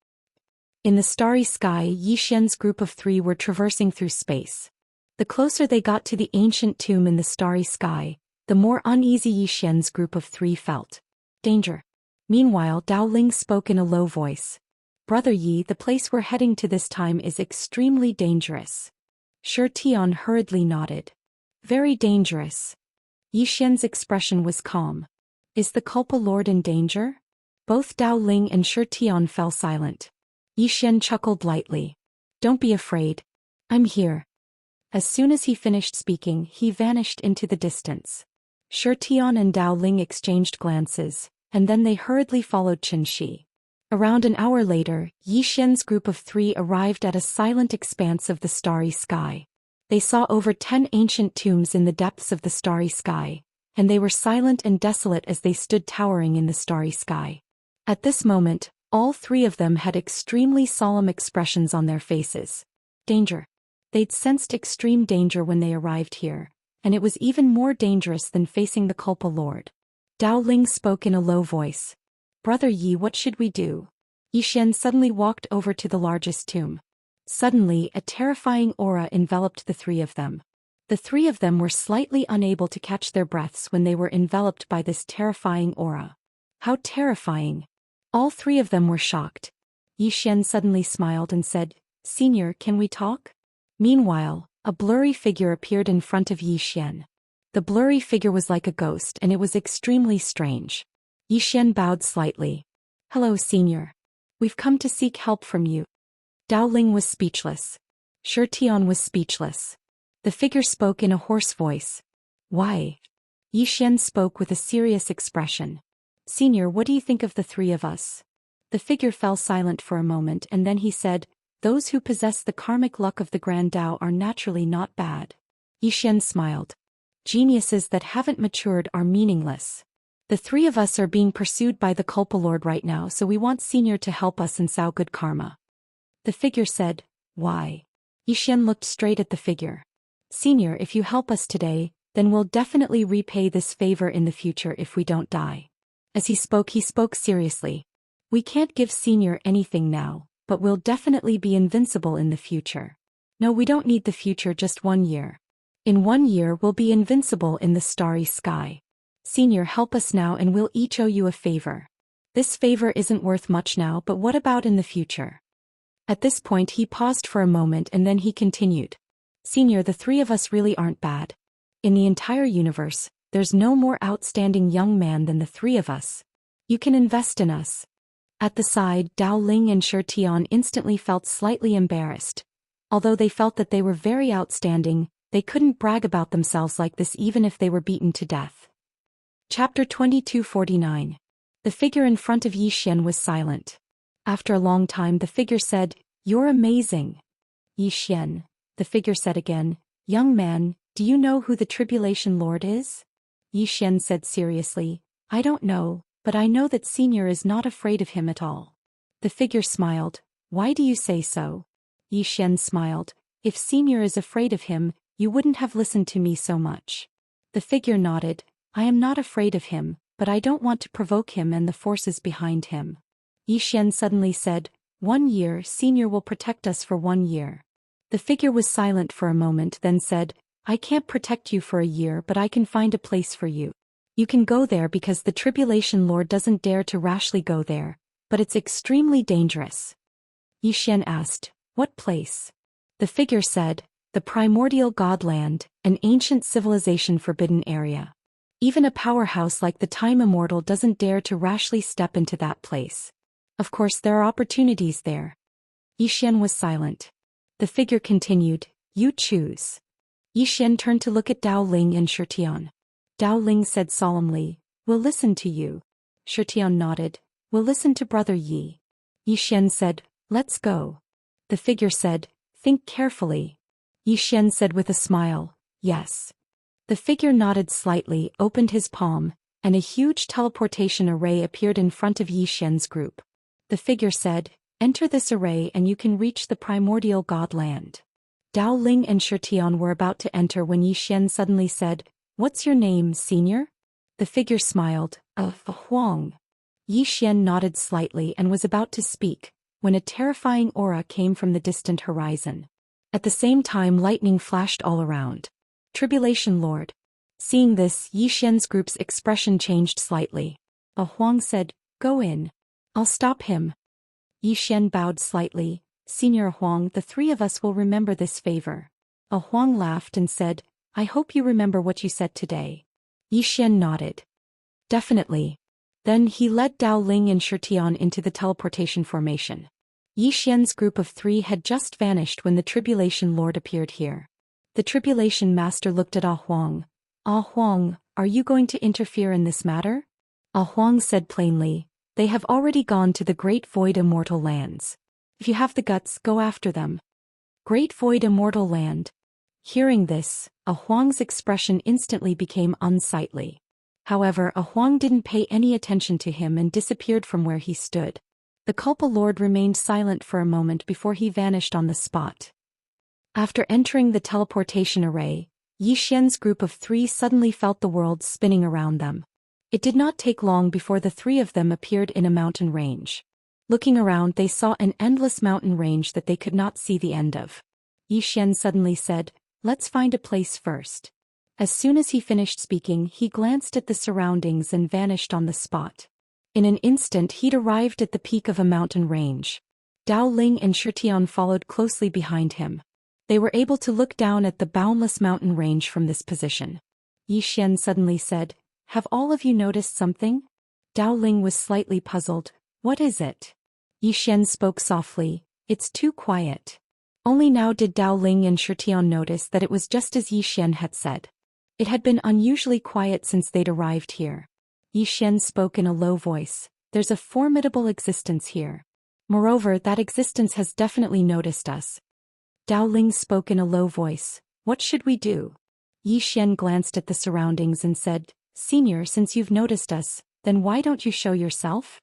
In the starry sky, Xian's group of 3 were traversing through space. The closer they got to the ancient tomb in the starry sky, the more uneasy Xian's group of 3 felt. Danger. Meanwhile, Dao Ling spoke in a low voice. Brother Yi, the place we're heading to this time is extremely dangerous. Shi Tian hurriedly nodded. Very dangerous. Xian's expression was calm. Is the Culpa Lord in danger? Both Dao Ling and Shi Tian fell silent. Xian chuckled lightly. Don't be afraid. I'm here. As soon as he finished speaking, he vanished into the distance. Shi Tian and Dao Ling exchanged glances, and then they hurriedly followed Qin Shi. Around an hour later, Xian's group of 3 arrived at a silent expanse of the starry sky. They saw over 10 ancient tombs in the depths of the starry sky, and they were silent and desolate as they stood towering in the starry sky. At this moment, all 3 of them had extremely solemn expressions on their faces. Danger. They'd sensed extreme danger when they arrived here, and it was even more dangerous than facing the Culpa Lord. Dao Ling spoke in a low voice. Brother Yi, what should we do? Xian suddenly walked over to the largest tomb. Suddenly, a terrifying aura enveloped the three of them. The three of them were slightly unable to catch their breaths when they were enveloped by this terrifying aura. How terrifying! All three of them were shocked. Xian suddenly smiled and said, "Senior, can we talk?" Meanwhile, a blurry figure appeared in front of Xian. The blurry figure was like a ghost and it was extremely strange. Xian bowed slightly. "Hello, Senior. We've come to seek help from you." Dao Ling was speechless. Xianxia was speechless. The figure spoke in a hoarse voice. "Why?" Xian spoke with a serious expression. "Senior, what do you think of the three of us?" The figure fell silent for a moment and then he said, "Those who possess the karmic luck of the Grand Dao are naturally not bad." Xian smiled. "Geniuses that haven't matured are meaningless. The three of us are being pursued by the Culpa Lord right now, so we want Senior to help us and sow good karma." The figure said, "Why?" Xian looked straight at the figure. "Senior, if you help us today, then we'll definitely repay this favor in the future if we don't die." As he spoke seriously. "We can't give Senior anything now, but we'll definitely be invincible in the future. No, we don't need the future, just 1 year. In 1 year we'll be invincible in the starry sky. Senior, help us now and we'll each owe you a favor. This favor isn't worth much now, but what about in the future?" At this point he paused for a moment and then he continued. "Senior, the three of us really aren't bad. In the entire universe, there's no more outstanding young man than the three of us. You can invest in us." At the side, Dao Ling and Xianxia instantly felt slightly embarrassed. Although they felt that they were very outstanding, they couldn't brag about themselves like this even if they were beaten to death. Chapter 2249. The figure in front of Xian was silent. After a long time the figure said, "You're amazing." "Xian," the figure said again, "Young man, do you know who the Tribulation Lord is?" Xian said seriously, "I don't know, but I know that Senior is not afraid of him at all." The figure smiled. "Why do you say so?" Xian smiled. "If Senior is afraid of him, you wouldn't have listened to me so much." The figure nodded. "I am not afraid of him, but I don't want to provoke him and the forces behind him." Xian suddenly said, "1 year, Senior will protect us for 1 year." The figure was silent for a moment then said, "I can't protect you for a year, but I can find a place for you. You can go there because the Tribulation Lord doesn't dare to rashly go there, but it's extremely dangerous." Xian asked, "What place?" The figure said, "The Primordial Godland, an ancient civilization forbidden area. Even a powerhouse like the Time Immortal doesn't dare to rashly step into that place. Of course there are opportunities there." Xian was silent. The figure continued, "You choose." Xian turned to look at Dao Ling and Xianxia. Dao Ling said solemnly, "We'll listen to you." Xianxia nodded, "We'll listen to Brother Yi." Xian said, "Let's go." The figure said, "Think carefully." Xian said with a smile, "Yes." The figure nodded slightly, opened his palm, and a huge teleportation array appeared in front of Xian's group. The figure said, "Enter this array and you can reach the Primordial Godland." Dao Ling and Xianxia were about to enter when Xian suddenly said, "What's your name, Senior?" The figure smiled, Huang." Xian nodded slightly and was about to speak, when a terrifying aura came from the distant horizon. At the same time lightning flashed all around. "Tribulation Lord." Seeing this, Xian's group's expression changed slightly. Huang said, "Go in. I'll stop him." Xian bowed slightly. "Senior Huang, the three of us will remember this favor." Huang laughed and said, "I hope you remember what you said today." Xian nodded. "Definitely." Then he led Dao Ling and Xianxia into the teleportation formation. Xian's group of 3 had just vanished when the Tribulation Lord appeared here. The Tribulation Master looked at Huang. Huang, are you going to interfere in this matter?" Huang said plainly, "They have already gone to the Great Void Immortal Lands. If you have the guts, go after them." Great Void Immortal Land. Hearing this, Huang's expression instantly became unsightly. However, Huang didn't pay any attention to him and disappeared from where he stood. The Culpa Lord remained silent for a moment before he vanished on the spot. After entering the teleportation array, Xian's group of 3 suddenly felt the world spinning around them. It did not take long before the 3 of them appeared in a mountain range. Looking around, they saw an endless mountain range that they could not see the end of. Xian suddenly said, "Let's find a place first." As soon as he finished speaking, he glanced at the surroundings and vanished on the spot. In an instant he'd arrived at the peak of a mountain range. Dao Ling and Shitian followed closely behind him. They were able to look down at the boundless mountain range from this position. Xian suddenly said, "Have all of you noticed something?" Dao Ling was slightly puzzled. "What is it?" Xian spoke softly, "It's too quiet." Only now did Dao Ling and Shitian notice that it was just as Xian had said. It had been unusually quiet since they'd arrived here. Xian spoke in a low voice, "There's a formidable existence here. Moreover, that existence has definitely noticed us." Dao Ling spoke in a low voice, "What should we do?" Xian glanced at the surroundings and said, "Senior, since you've noticed us, then why don't you show yourself?"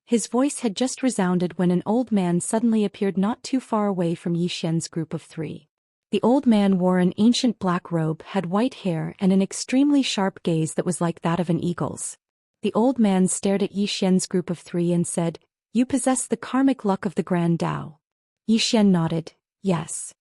His voice had just resounded when an old man suddenly appeared not too far away from Xian's group of three. The old man wore an ancient black robe, had white hair and an extremely sharp gaze that was like that of an eagle's. The old man stared at Xian's group of three and said, "You possess the karmic luck of the Grand Dao." Xian nodded, "Yes."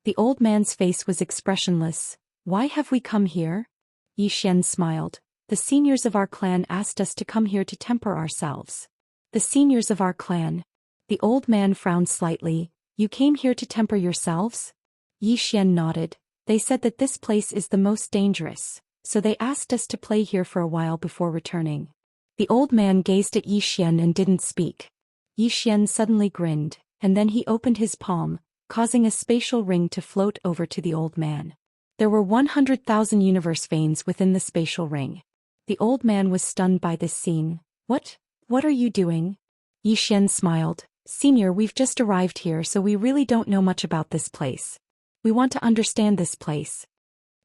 The old man's face was expressionless. "Why have we come here?" Xian smiled. "The seniors of our clan asked us to come here to temper ourselves." "The seniors of our clan?" The old man frowned slightly. "You came here to temper yourselves?" Xian nodded. "They said that this place is the most dangerous, so they asked us to play here for a while before returning." The old man gazed at Xian and didn't speak. Xian suddenly grinned, and then he opened his palm, causing a spatial ring to float over to the old man. There were 100,000 universe veins within the spatial ring. The old man was stunned by this scene. What are you doing?" Xian smiled. "Senior, we've just arrived here, so we really don't know much about this place. We want to understand this place."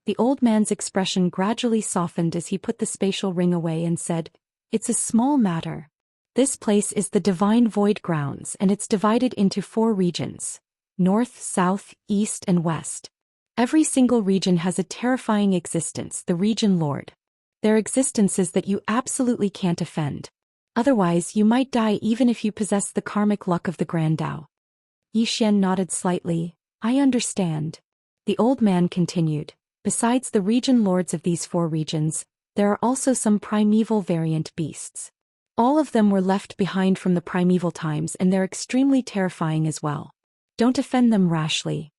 The old man's expression gradually softened as he put the spatial ring away and said, "It's a small matter. This place is the Divine Void Grounds, and it's divided into 4 regions: North, South, East, and West. Every single region has a terrifying existence, the Region Lord. Their existences that you absolutely can't offend. Otherwise, you might die even if you possess the karmic luck of the Grand Dao." Xian nodded slightly. "I understand." The old man continued, "Besides the region lords of these 4 regions, there are also some primeval variant beasts. All of them were left behind from the primeval times and they're extremely terrifying as well. Don't offend them rashly."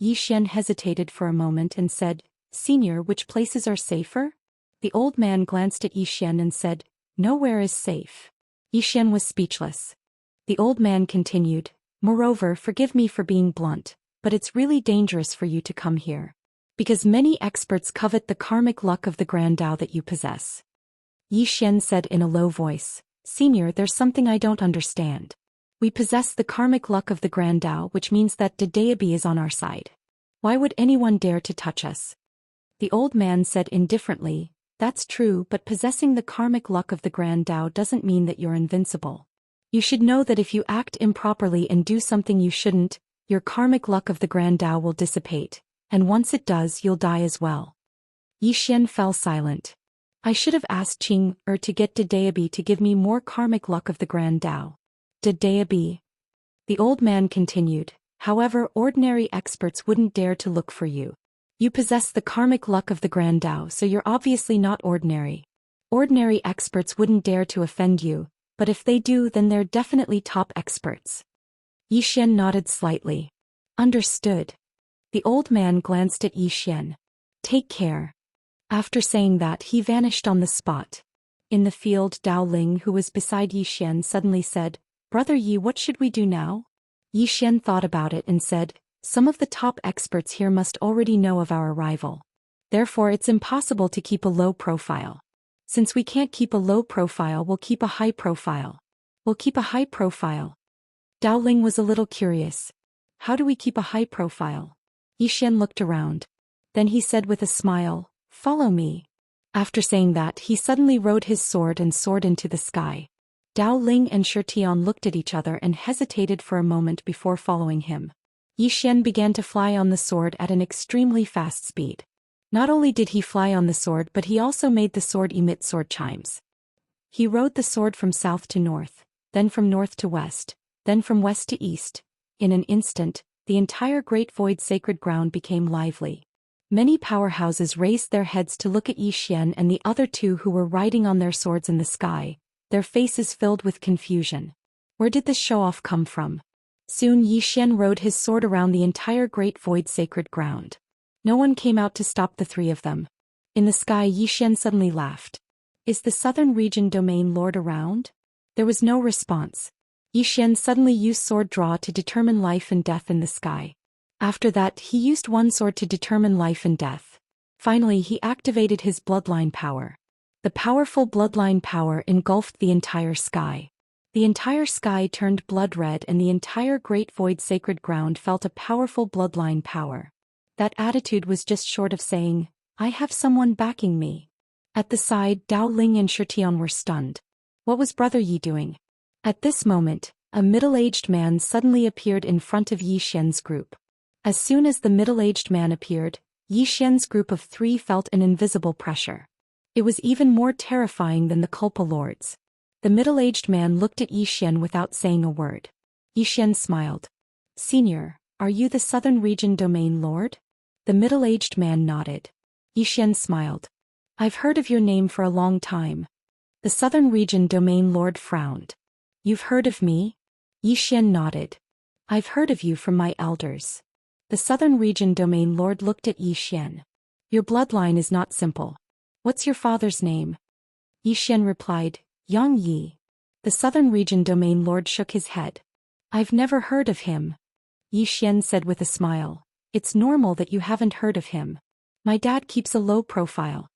Xian hesitated for a moment and said, "Senior, which places are safer?" The old man glanced at Xian and said, "Nowhere is safe." Xian was speechless. The old man continued, "Moreover, forgive me for being blunt, but it's really dangerous for you to come here. Because many experts covet the karmic luck of the Grand Dao that you possess." Xian said in a low voice, "Senior, there's something I don't understand. We possess the karmic luck of the Grand Dao, which means that the deity is on our side. Why would anyone dare to touch us?" The old man said indifferently, "That's true, but possessing the karmic luck of the Grand Dao doesn't mean that you're invincible. You should know that if you act improperly and do something you shouldn't, your karmic luck of the Grand Dao will dissipate, and once it does, you'll die as well." Xian fell silent. "I should have asked Qing to get Dedeabi to give me more karmic luck of the Grand Dao." "Dedeabi?" The old man continued, "However, ordinary experts wouldn't dare to look for you. You possess the karmic luck of the Grand Dao, so you're obviously not ordinary. Ordinary experts wouldn't dare to offend you, but if they do, then they're definitely top experts." Xian nodded slightly. "Understood." The old man glanced at Xian. "Take care." After saying that, he vanished on the spot. In the field, Dao Ling, who was beside Xian, suddenly said, "Brother Yi, what should we do now?" Xian thought about it and said, "Some of the top experts here must already know of our arrival. Therefore, it's impossible to keep a low profile. Since we can't keep a low profile, we'll keep a high profile." "We'll keep a high profile." Dao Ling was a little curious. "How do we keep a high profile?" Xian looked around. Then he said with a smile, "Follow me." After saying that, he suddenly rode his sword and soared into the sky. Dao Ling and Shitian looked at each other and hesitated for a moment before following him. Xian began to fly on the sword at an extremely fast speed. Not only did he fly on the sword, but he also made the sword emit sword chimes. He rode the sword from south to north, then from north to west, then from west to east. In an instant, the entire Great Void sacred ground became lively. Many powerhouses raised their heads to look at Zhou Xian and the other two who were riding on their swords in the sky, their faces filled with confusion. Where did this show-off come from? Soon Zhou Xian rode his sword around the entire Great Void sacred ground. No one came out to stop the three of them. In the sky, Zhou Xian suddenly laughed. Is the Southern Region Domain Lord around? There was no response. Zhou Xian suddenly used sword draw to determine life and death in the sky. After that, he used one sword to determine life and death. Finally, he activated his bloodline power. The powerful bloodline power engulfed the entire sky. The entire sky turned blood red and the entire Great Void sacred ground felt a powerful bloodline power. That attitude was just short of saying, I have someone backing me. At the side, Dao Ling and Xianxia were stunned. What was Brother Yi doing? At this moment, a middle-aged man suddenly appeared in front of Zhou Xian's group. As soon as the middle-aged man appeared, Zhou Xian's group of three felt an invisible pressure. It was even more terrifying than the Culpa Lords. The middle-aged man looked at Zhou Xian without saying a word. Zhou Xian smiled. Senior, are you the Southern Region Domain Lord? The middle-aged man nodded. Zhou Xian smiled. I've heard of your name for a long time. The Southern Region Domain Lord frowned. You've heard of me? Zhou Xian nodded. I've heard of you from my elders. The Southern Region Domain Lord looked at Zhou Xian. Your bloodline is not simple. What's your father's name? Zhou Xian replied, Yang Yi. The Southern Region Domain Lord shook his head. I've never heard of him. Zhou Xian said with a smile. It's normal that you haven't heard of him. My dad keeps a low profile.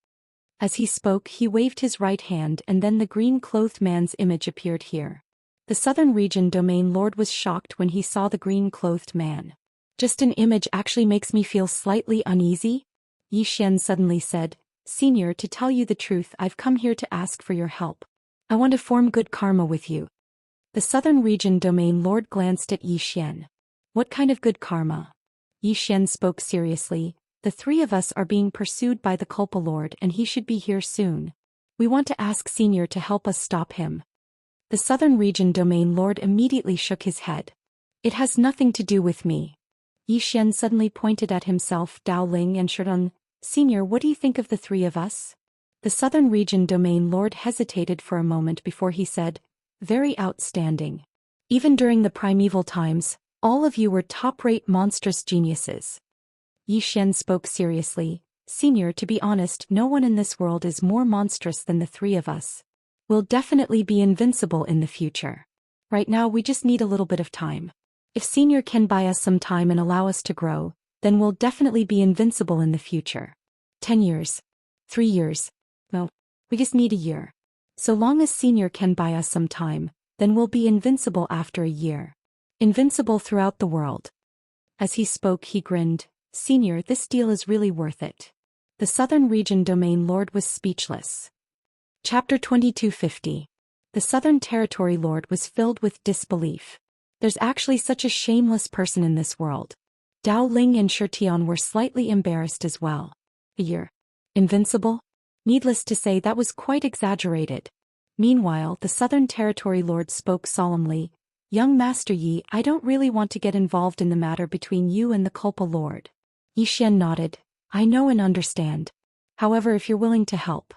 As he spoke, he waved his right hand and then the green-clothed man's image appeared here. The Southern Region Domain Lord was shocked when he saw the green-clothed man. Just an image actually makes me feel slightly uneasy? Zhou Xian suddenly said, Senior, to tell you the truth, I've come here to ask for your help. I want to form good karma with you. The Southern Region Domain Lord glanced at Zhou Xian. What kind of good karma? Zhou Xian spoke seriously. The three of us are being pursued by the Culpa Lord and he should be here soon. We want to ask Senior to help us stop him. The Southern Region Domain Lord immediately shook his head. It has nothing to do with me. Zhou Xian suddenly pointed at himself, Dao Ling and Xianxia. Senior, what do you think of the three of us? The Southern Region Domain Lord hesitated for a moment before he said, Very outstanding. Even during the primeval times, all of you were top-rate monstrous geniuses. Zhou Xian spoke seriously. Senior, to be honest, no one in this world is more monstrous than the three of us. We'll definitely be invincible in the future. Right now we just need a little bit of time. If Senior can buy us some time and allow us to grow, then we'll definitely be invincible in the future. 10 years. 3 years. No, we just need a year. So long as Senior can buy us some time, then we'll be invincible after a year. Invincible throughout the world. As he spoke, he grinned. Senior, this deal is really worth it. The Southern Region Domain Lord was speechless. Chapter 2250. The Southern Territory Lord was filled with disbelief. There's actually such a shameless person in this world. Dao Ling and Xianxia were slightly embarrassed as well. A year. Invincible? Needless to say, that was quite exaggerated. Meanwhile, the Southern Territory Lord spoke solemnly. Young Master Yi, I don't really want to get involved in the matter between you and the Culpa Lord. Zhou Xian nodded. I know and understand. However, if you're willing to help.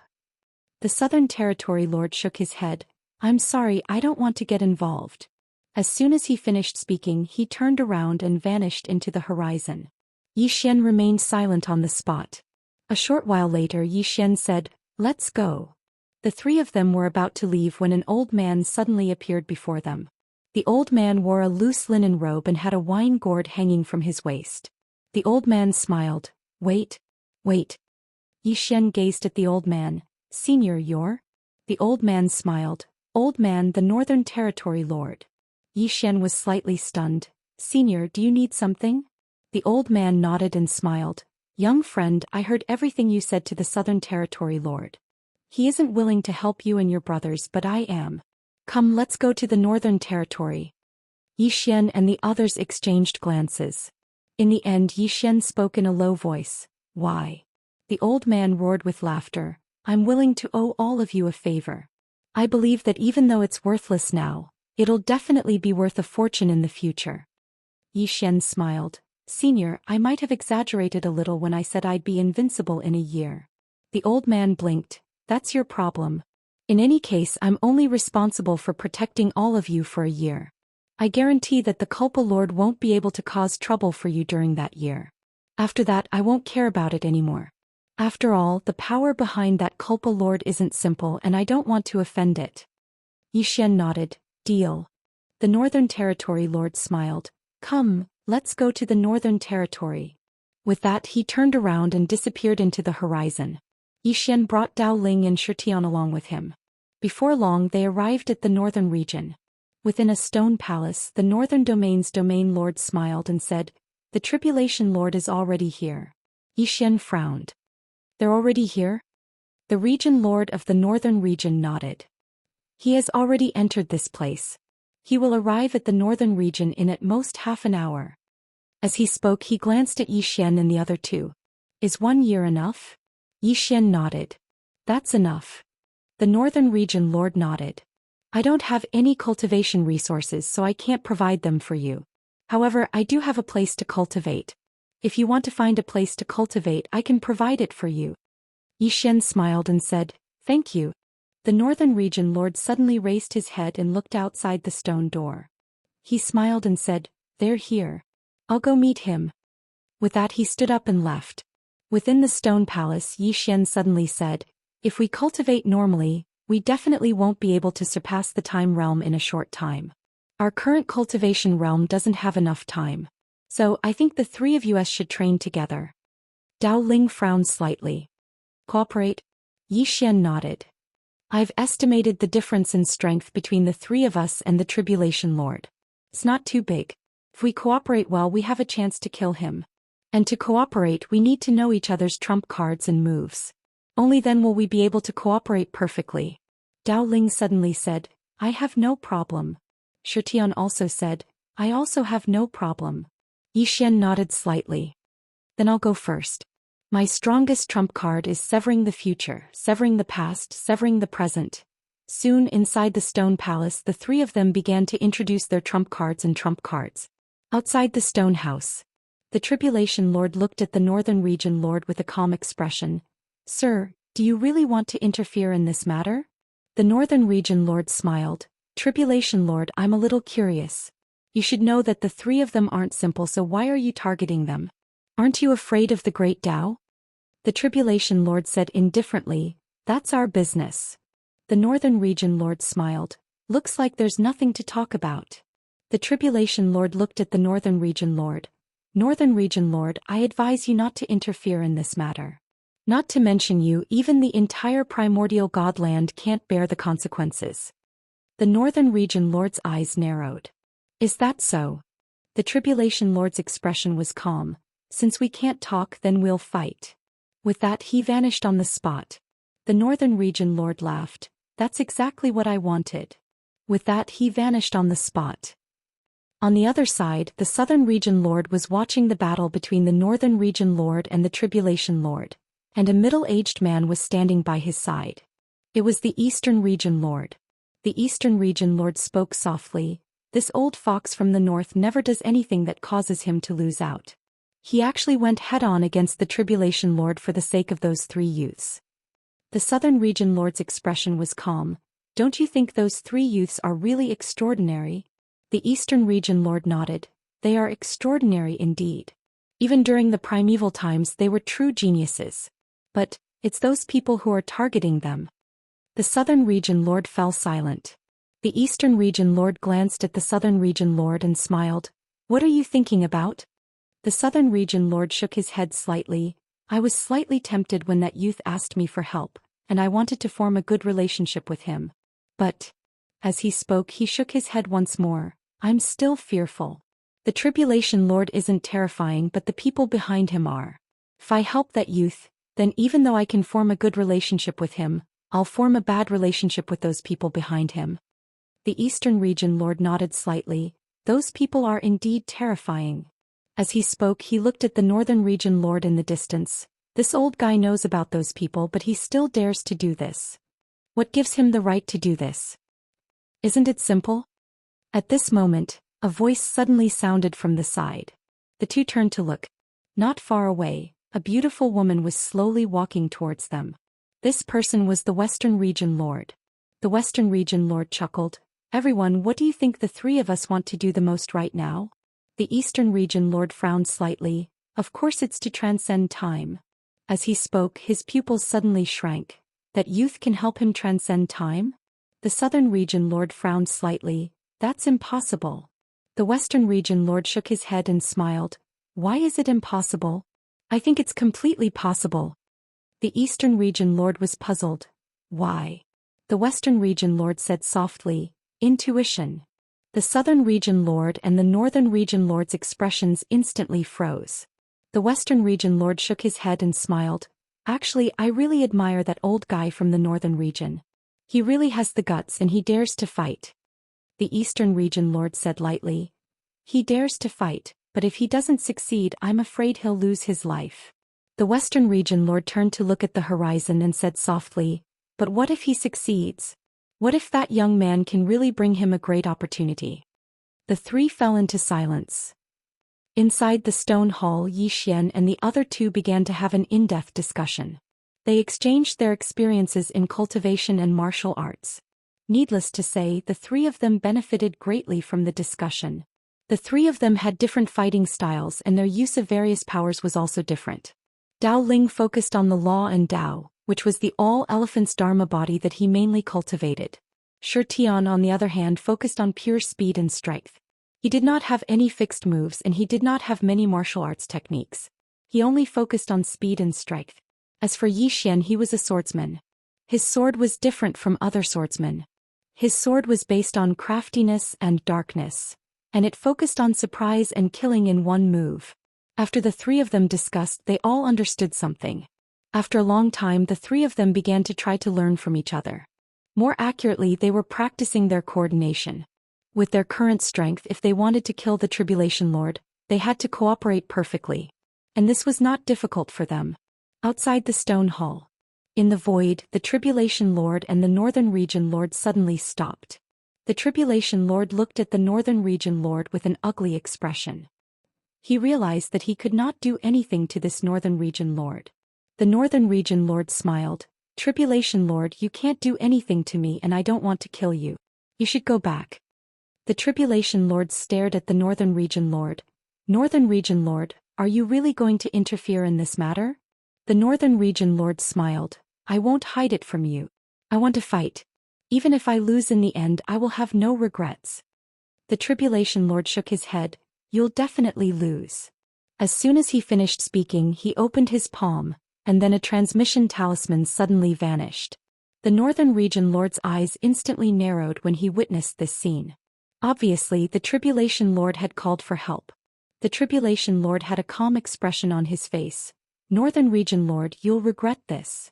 The Southern Territory Lord shook his head. I'm sorry, I don't want to get involved. As soon as he finished speaking, he turned around and vanished into the horizon. Zhou Xian remained silent on the spot. A short while later, Zhou Xian said, Let's go. The three of them were about to leave when an old man suddenly appeared before them. The old man wore a loose linen robe and had a wine gourd hanging from his waist. The old man smiled. Wait. Zhou Xian gazed at the old man. Senior, you're? The old man smiled. Old man, the Northern Territory Lord. Zhou Xian was slightly stunned. Senior, do you need something? The old man nodded and smiled. Young friend, I heard everything you said to the Southern Territory Lord. He isn't willing to help you and your brothers, but I am. Come, let's go to the Northern Territory. Zhou Xian and the others exchanged glances. In the end, Zhou Xian spoke in a low voice. Why? The old man roared with laughter. I'm willing to owe all of you a favor. I believe that even though it's worthless now, It'll definitely be worth a fortune in the future. Xian smiled. Senior, I might have exaggerated a little when I said I'd be invincible in a year. The old man blinked. That's your problem. In any case, I'm only responsible for protecting all of you for a year. I guarantee that the Culpa Lord won't be able to cause trouble for you during that year. After that, I won't care about it anymore. After all, the power behind that Culpa Lord isn't simple and I don't want to offend it. Xian nodded. Deal. The Northern Territory Lord smiled. Come, let's go to the Northern Territory. With that, he turned around and disappeared into the horizon. Xian brought Dao Ling and Shitian along with him. Before long, they arrived at the northern region. Within a stone palace, the Northern Domain's Domain Lord smiled and said, The Tribulation Lord is already here. Xian frowned. They're already here? The Region Lord of the Northern Region nodded. He has already entered this place. He will arrive at the Northern Region in at most half an hour. As he spoke, he glanced at Xian and the other two. Is 1 year enough? Xian nodded. That's enough. The Northern Region Lord nodded. I don't have any cultivation resources, so I can't provide them for you. However, I do have a place to cultivate. If you want to find a place to cultivate, I can provide it for you. Xian smiled and said, Thank you. The Northern Region Lord suddenly raised his head and looked outside the stone door. He smiled and said, They're here. I'll go meet him. With that, he stood up and left. Within the stone palace, Xian suddenly said, If we cultivate normally, we definitely won't be able to surpass the time realm in a short time. Our current cultivation realm doesn't have enough time. So, I think the three of us should train together. Dao Ling frowned slightly. Cooperate? Xian nodded. I've estimated the difference in strength between the three of us and the Tribulation Lord. It's not too big. If we cooperate well, we have a chance to kill him. And to cooperate, we need to know each other's trump cards and moves. Only then will we be able to cooperate perfectly. Dao Ling suddenly said, I have no problem. Shitian also said, I also have no problem. Xian nodded slightly. Then I'll go first. My strongest trump card is severing the future, severing the past, severing the present. Soon, inside the stone palace, the three of them began to introduce their trump cards and trump cards. Outside the stone house, the Tribulation Lord looked at the Northern Region Lord with a calm expression. Sir, do you really want to interfere in this matter? The Northern Region Lord smiled. Tribulation Lord, I'm a little curious. You should know that the three of them aren't simple, so why are you targeting them? Aren't you afraid of the Great Tao? The Tribulation Lord said indifferently, That's our business. The Northern Region Lord smiled. Looks like there's nothing to talk about. The Tribulation Lord looked at the Northern Region Lord. Northern Region Lord, I advise you not to interfere in this matter. Not to mention you, even the entire primordial godland can't bear the consequences. The Northern Region Lord's eyes narrowed. Is that so? The Tribulation Lord's expression was calm. Since we can't talk, then we'll fight. With that, he vanished on the spot. The Northern Region Lord laughed. That's exactly what I wanted. With that, he vanished on the spot. On the other side, the Southern Region Lord was watching the battle between the Northern Region Lord and the Tribulation Lord, and a middle-aged man was standing by his side. It was the Eastern Region Lord. The Eastern Region Lord spoke softly. This old fox from the north never does anything that causes him to lose out. He actually went head-on against the Tribulation Lord for the sake of those three youths. The Southern Region Lord's expression was calm. Don't you think those three youths are really extraordinary? The Eastern Region Lord nodded. They are extraordinary indeed. Even during the primeval times they were true geniuses. But, it's those people who are targeting them. The Southern Region Lord fell silent. The Eastern Region Lord glanced at the Southern Region Lord and smiled. What are you thinking about? The Southern Region Lord shook his head slightly. I was slightly tempted when that youth asked me for help, and I wanted to form a good relationship with him. But, as he spoke, he shook his head once more. I'm still fearful. The Tribulation Lord isn't terrifying, but the people behind him are. If I help that youth, then even though I can form a good relationship with him, I'll form a bad relationship with those people behind him. The Eastern Region Lord nodded slightly. Those people are indeed terrifying. As he spoke, he looked at the Northern Region Lord in the distance. This old guy knows about those people, but he still dares to do this. What gives him the right to do this? Isn't it simple? At this moment, a voice suddenly sounded from the side. The two turned to look. Not far away, a beautiful woman was slowly walking towards them. This person was the Western Region Lord. The Western Region Lord chuckled. Everyone, what do you think the three of us want to do the most right now? The Eastern Region Lord frowned slightly. Of course it's to transcend time. As he spoke, his pupils suddenly shrank. That youth can help him transcend time? The Southern Region Lord frowned slightly. That's impossible. The Western Region Lord shook his head and smiled. Why is it impossible? I think it's completely possible. The Eastern Region Lord was puzzled. Why? The Western Region Lord said softly, intuition. The Southern Region Lord and the Northern Region Lord's expressions instantly froze. The Western Region Lord shook his head and smiled. Actually, I really admire that old guy from the Northern Region. He really has the guts and he dares to fight. The Eastern Region Lord said lightly. He dares to fight, but if he doesn't succeed, I'm afraid he'll lose his life. The Western Region Lord turned to look at the horizon and said softly, but what if he succeeds? What if that young man can really bring him a great opportunity? The three fell into silence. Inside the stone hall, Zhou Xian and the other two began to have an in-depth discussion. They exchanged their experiences in cultivation and martial arts. Needless to say, the three of them benefited greatly from the discussion. The three of them had different fighting styles and their use of various powers was also different. Dao Ling focused on the law and Dao, which was the all-elephant's Dharma body that he mainly cultivated. Shi Tian, on the other hand, focused on pure speed and strength. He did not have any fixed moves and he did not have many martial arts techniques. He only focused on speed and strength. As for Zhou Xian, he was a swordsman. His sword was different from other swordsmen. His sword was based on craftiness and darkness, and it focused on surprise and killing in one move. After the three of them discussed, they all understood something. After a long time, the three of them began to try to learn from each other. More accurately, they were practicing their coordination. With their current strength, if they wanted to kill the Tribulation Lord, they had to cooperate perfectly. And this was not difficult for them. Outside the stone hall, in the void, the Tribulation Lord and the Northern Region Lord suddenly stopped. The Tribulation Lord looked at the Northern Region Lord with an ugly expression. He realized that he could not do anything to this Northern Region Lord. The Northern Region Lord smiled. Tribulation Lord, you can't do anything to me and I don't want to kill you. You should go back. The Tribulation Lord stared at the Northern Region Lord. Northern Region Lord, are you really going to interfere in this matter? The Northern Region Lord smiled. I won't hide it from you. I want to fight. Even if I lose in the end, I will have no regrets. The Tribulation Lord shook his head. You'll definitely lose. As soon as he finished speaking, he opened his palm, and then a transmission talisman suddenly vanished. The Northern Region Lord's eyes instantly narrowed when he witnessed this scene. Obviously, the Tribulation Lord had called for help. The Tribulation Lord had a calm expression on his face. Northern Region Lord, you'll regret this.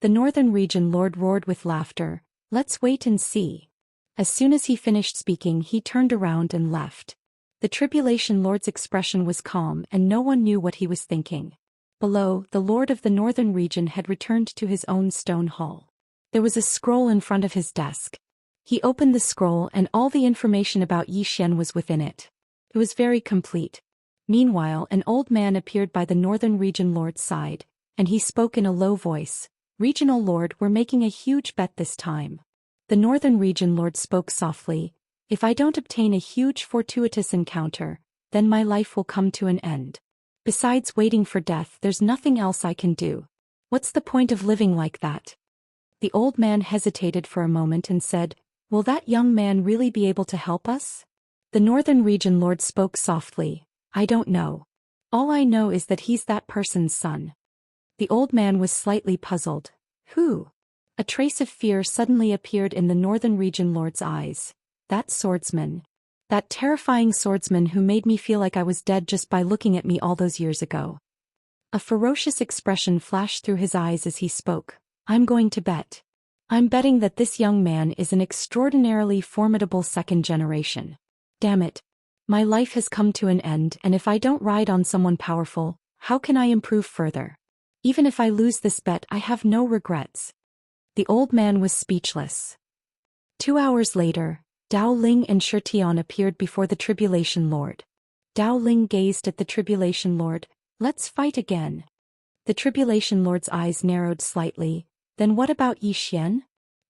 The Northern Region Lord roared with laughter. Let's wait and see. As soon as he finished speaking, he turned around and left. The Tribulation Lord's expression was calm and no one knew what he was thinking. Below, the Lord of the Northern Region had returned to his own stone hall. There was a scroll in front of his desk. He opened the scroll and all the information about Zhou Xian was within it. It was very complete. Meanwhile, an old man appeared by the Northern Region Lord's side, and he spoke in a low voice. Regional Lord, we're making a huge bet this time. The Northern Region Lord spoke softly. If I don't obtain a huge fortuitous encounter, then my life will come to an end. Besides waiting for death, there's nothing else I can do. What's the point of living like that? The old man hesitated for a moment and said, will that young man really be able to help us? The Northern Region Lord spoke softly. I don't know. All I know is that he's that person's son. The old man was slightly puzzled. Who? A trace of fear suddenly appeared in the Northern Region Lord's eyes. That swordsman. That terrifying swordsman who made me feel like I was dead just by looking at me all those years ago. A ferocious expression flashed through his eyes as he spoke. I'm going to bet. I'm betting that this young man is an extraordinarily formidable second generation. Damn it. My life has come to an end, and if I don't ride on someone powerful, how can I improve further? Even if I lose this bet, I have no regrets. The old man was speechless. 2 hours later, Dao Ling and Shi Tian appeared before the Tribulation Lord. Dao Ling gazed at the Tribulation Lord. Let's fight again. The Tribulation Lord's eyes narrowed slightly. Then what about Yi Xian?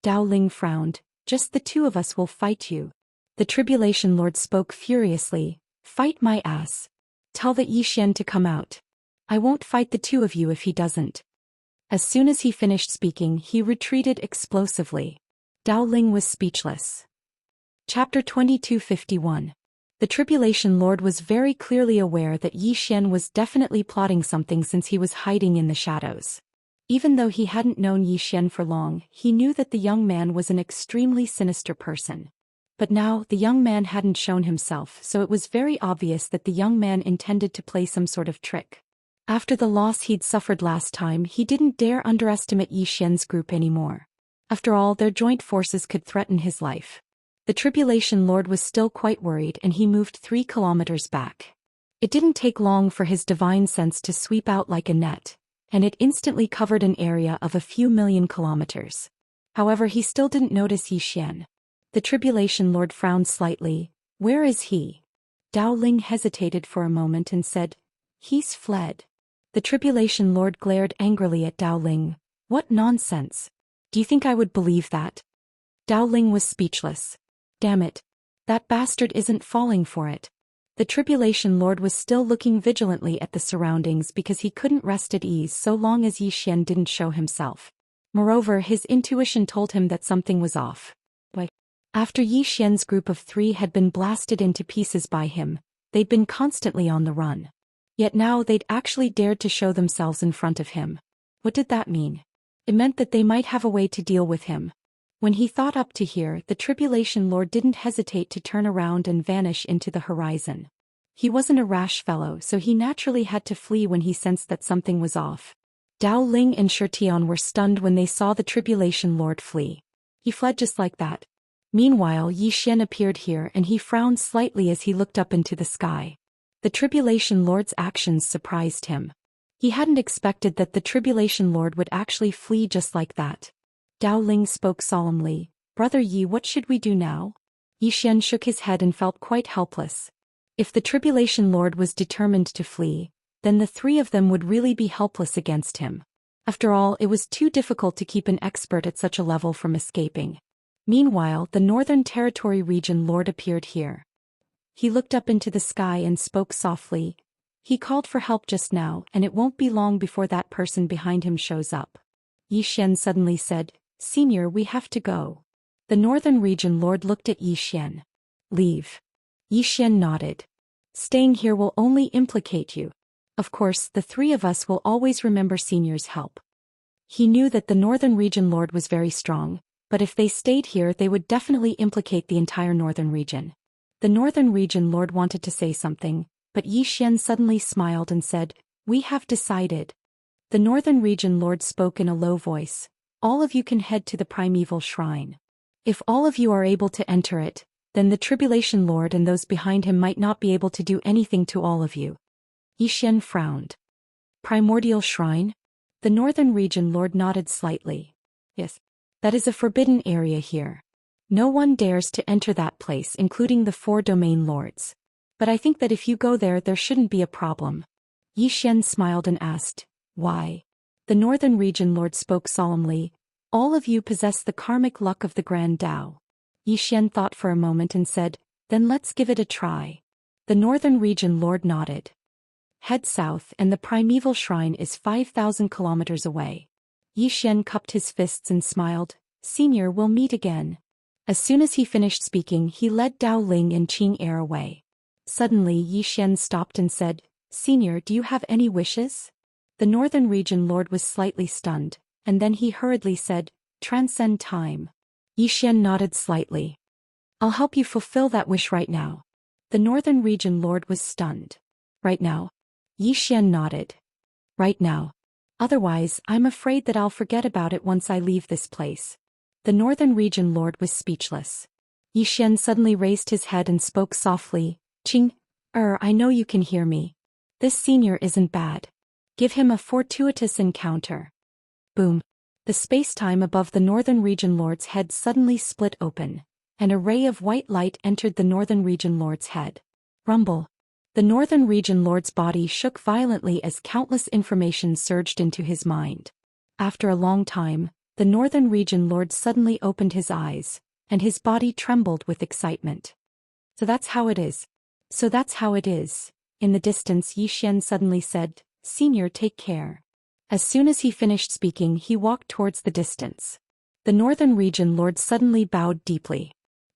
Dao Ling frowned. Just the two of us will fight you. The Tribulation Lord spoke furiously. Fight my ass. Tell the Yi Xian to come out. I won't fight the two of you if he doesn't. As soon as he finished speaking, he retreated explosively. Dao Ling was speechless. Chapter 2251. The Tribulation Lord was very clearly aware that Yi Xian was definitely plotting something since he was hiding in the shadows. Even though he hadn't known Yi Xian for long, he knew that the young man was an extremely sinister person. But now, the young man hadn't shown himself, so it was very obvious that the young man intended to play some sort of trick. After the loss he'd suffered last time, he didn't dare underestimate Yi Xian's group anymore. After all, their joint forces could threaten his life. The Tribulation Lord was still quite worried and he moved 3 kilometers back. It didn't take long for his divine sense to sweep out like a net, and it instantly covered an area of a few million kilometers. However, he still didn't notice Yi Xian. The Tribulation Lord frowned slightly. Where is he? Dao Ling hesitated for a moment and said, He's fled. The Tribulation Lord glared angrily at Dao Ling. What nonsense. Do you think I would believe that? Dao Ling was speechless. Damn it. That bastard isn't falling for it. The Tribulation Lord was still looking vigilantly at the surroundings because he couldn't rest at ease so long as Yi Xian didn't show himself. Moreover, his intuition told him that something was off. After Yi Xian's group of 3 had been blasted into pieces by him, they'd been constantly on the run. Yet now they'd actually dared to show themselves in front of him. What did that mean? It meant that they might have a way to deal with him. When he thought up to here, the Tribulation Lord didn't hesitate to turn around and vanish into the horizon. He wasn't a rash fellow, so he naturally had to flee when he sensed that something was off. Dao Ling and Shi Tian were stunned when they saw the Tribulation Lord flee. He fled just like that. Meanwhile, Yi Xian appeared here and he frowned slightly as he looked up into the sky. The Tribulation Lord's actions surprised him. He hadn't expected that the Tribulation Lord would actually flee just like that. Dao Ling spoke solemnly. Brother Yi, what should we do now? Yi Xian shook his head and felt quite helpless. If the Tribulation Lord was determined to flee, then the 3 of them would really be helpless against him. After all, it was too difficult to keep an expert at such a level from escaping. Meanwhile, the Northern Territory region lord appeared here. He looked up into the sky and spoke softly. He called for help just now, and it won't be long before that person behind him shows up. Yi Xian suddenly said, Senior, we have to go. The Northern Region Lord looked at Yi Xian. Leave. Yi Xian nodded. Staying here will only implicate you. Of course, the 3 of us will always remember Senior's help. He knew that the Northern Region Lord was very strong, but if they stayed here they would definitely implicate the entire Northern region. The Northern Region Lord wanted to say something, but Yi Xian suddenly smiled and said, We have decided. The Northern Region Lord spoke in a low voice. All of you can head to the Primeval Shrine. If all of you are able to enter it, then the Tribulation Lord and those behind him might not be able to do anything to all of you. Yi Xian frowned. Primordial Shrine? The Northern Region Lord nodded slightly. Yes. That is a forbidden area here. No one dares to enter that place, including the 4 domain lords. But I think that if you go there shouldn't be a problem. Yi Xian smiled and asked, Why? The Northern Region Lord spoke solemnly. All of you possess the karmic luck of the Grand Tao. Yi Xian thought for a moment and said, Then let's give it a try. The Northern Region Lord nodded. Head south and the Primeval Shrine is 5,000 kilometers away. Yi Xian cupped his fists and smiled. Senior, we'll meet again. As soon as he finished speaking, he led Dao Ling and Qing Er away. Suddenly Yi Xian stopped and said, Senior, do you have any wishes? The Northern Region Lord was slightly stunned, and then he hurriedly said, Transcend time. Yi Xian nodded slightly. I'll help you fulfill that wish right now. The Northern Region Lord was stunned. Right now? Yi Xian nodded. Right now. Otherwise, I'm afraid that I'll forget about it once I leave this place. The Northern Region Lord was speechless. Yi Xian suddenly raised his head and spoke softly. Qing, I know you can hear me. This senior isn't bad. Give him a fortuitous encounter. Boom. The space-time above the Northern Region Lord's head suddenly split open. and a ray of white light entered the Northern Region Lord's head. Rumble. The Northern Region Lord's body shook violently as countless information surged into his mind. After a long time, the Northern Region Lord suddenly opened his eyes, and his body trembled with excitement. So that's how it is. So that's how it is. In the distance, Zhou Xian suddenly said, "Senior, take care." As soon as he finished speaking, he walked towards the distance. The Northern Region Lord suddenly bowed deeply.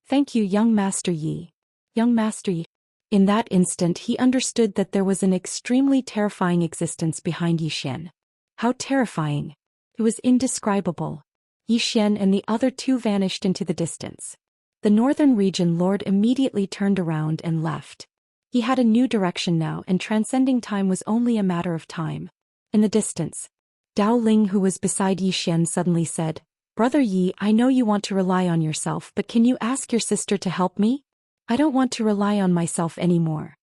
"Thank you, young Master Yi." Young Master Yi. In that instant he understood that there was an extremely terrifying existence behind Zhou Xian. How terrifying! It was indescribable. Zhou Xian and the other two vanished into the distance. The Northern Region Lord immediately turned around and left. He had a new direction now, and transcending time was only a matter of time. In the distance, Dao Ling, who was beside Zhou Xian, suddenly said, "Brother Yi, I know you want to rely on yourself, but can you ask your sister to help me? I don't want to rely on myself anymore."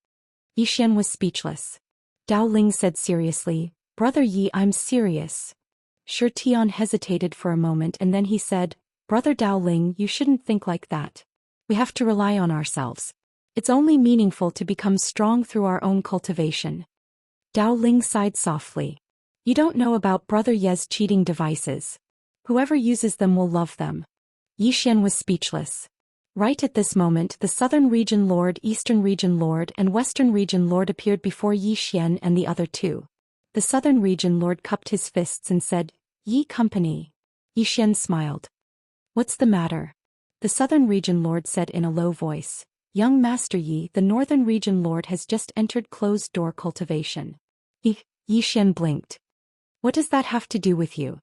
Zhou Xian was speechless. Dao Ling said seriously, "Brother Yi, I'm serious." Xianxia hesitated for a moment and then he said, "Brother Dao Ling, you shouldn't think like that. We have to rely on ourselves. It's only meaningful to become strong through our own cultivation." Dao Ling sighed softly. "You don't know about Brother Ye's cheating devices. Whoever uses them will love them." Zhou Xian was speechless. Right at this moment, the Southern Region Lord, Eastern Region Lord, and Western Region Lord appeared before Zhou Xian and the other two. The Southern Region Lord cupped his fists and said, "Yi Company." Zhou Xian smiled. "What's the matter?" The Southern Region Lord said in a low voice, "Young Master Yi, the Northern Region Lord has just entered closed-door cultivation." Zhou Xian blinked. "What does that have to do with you?"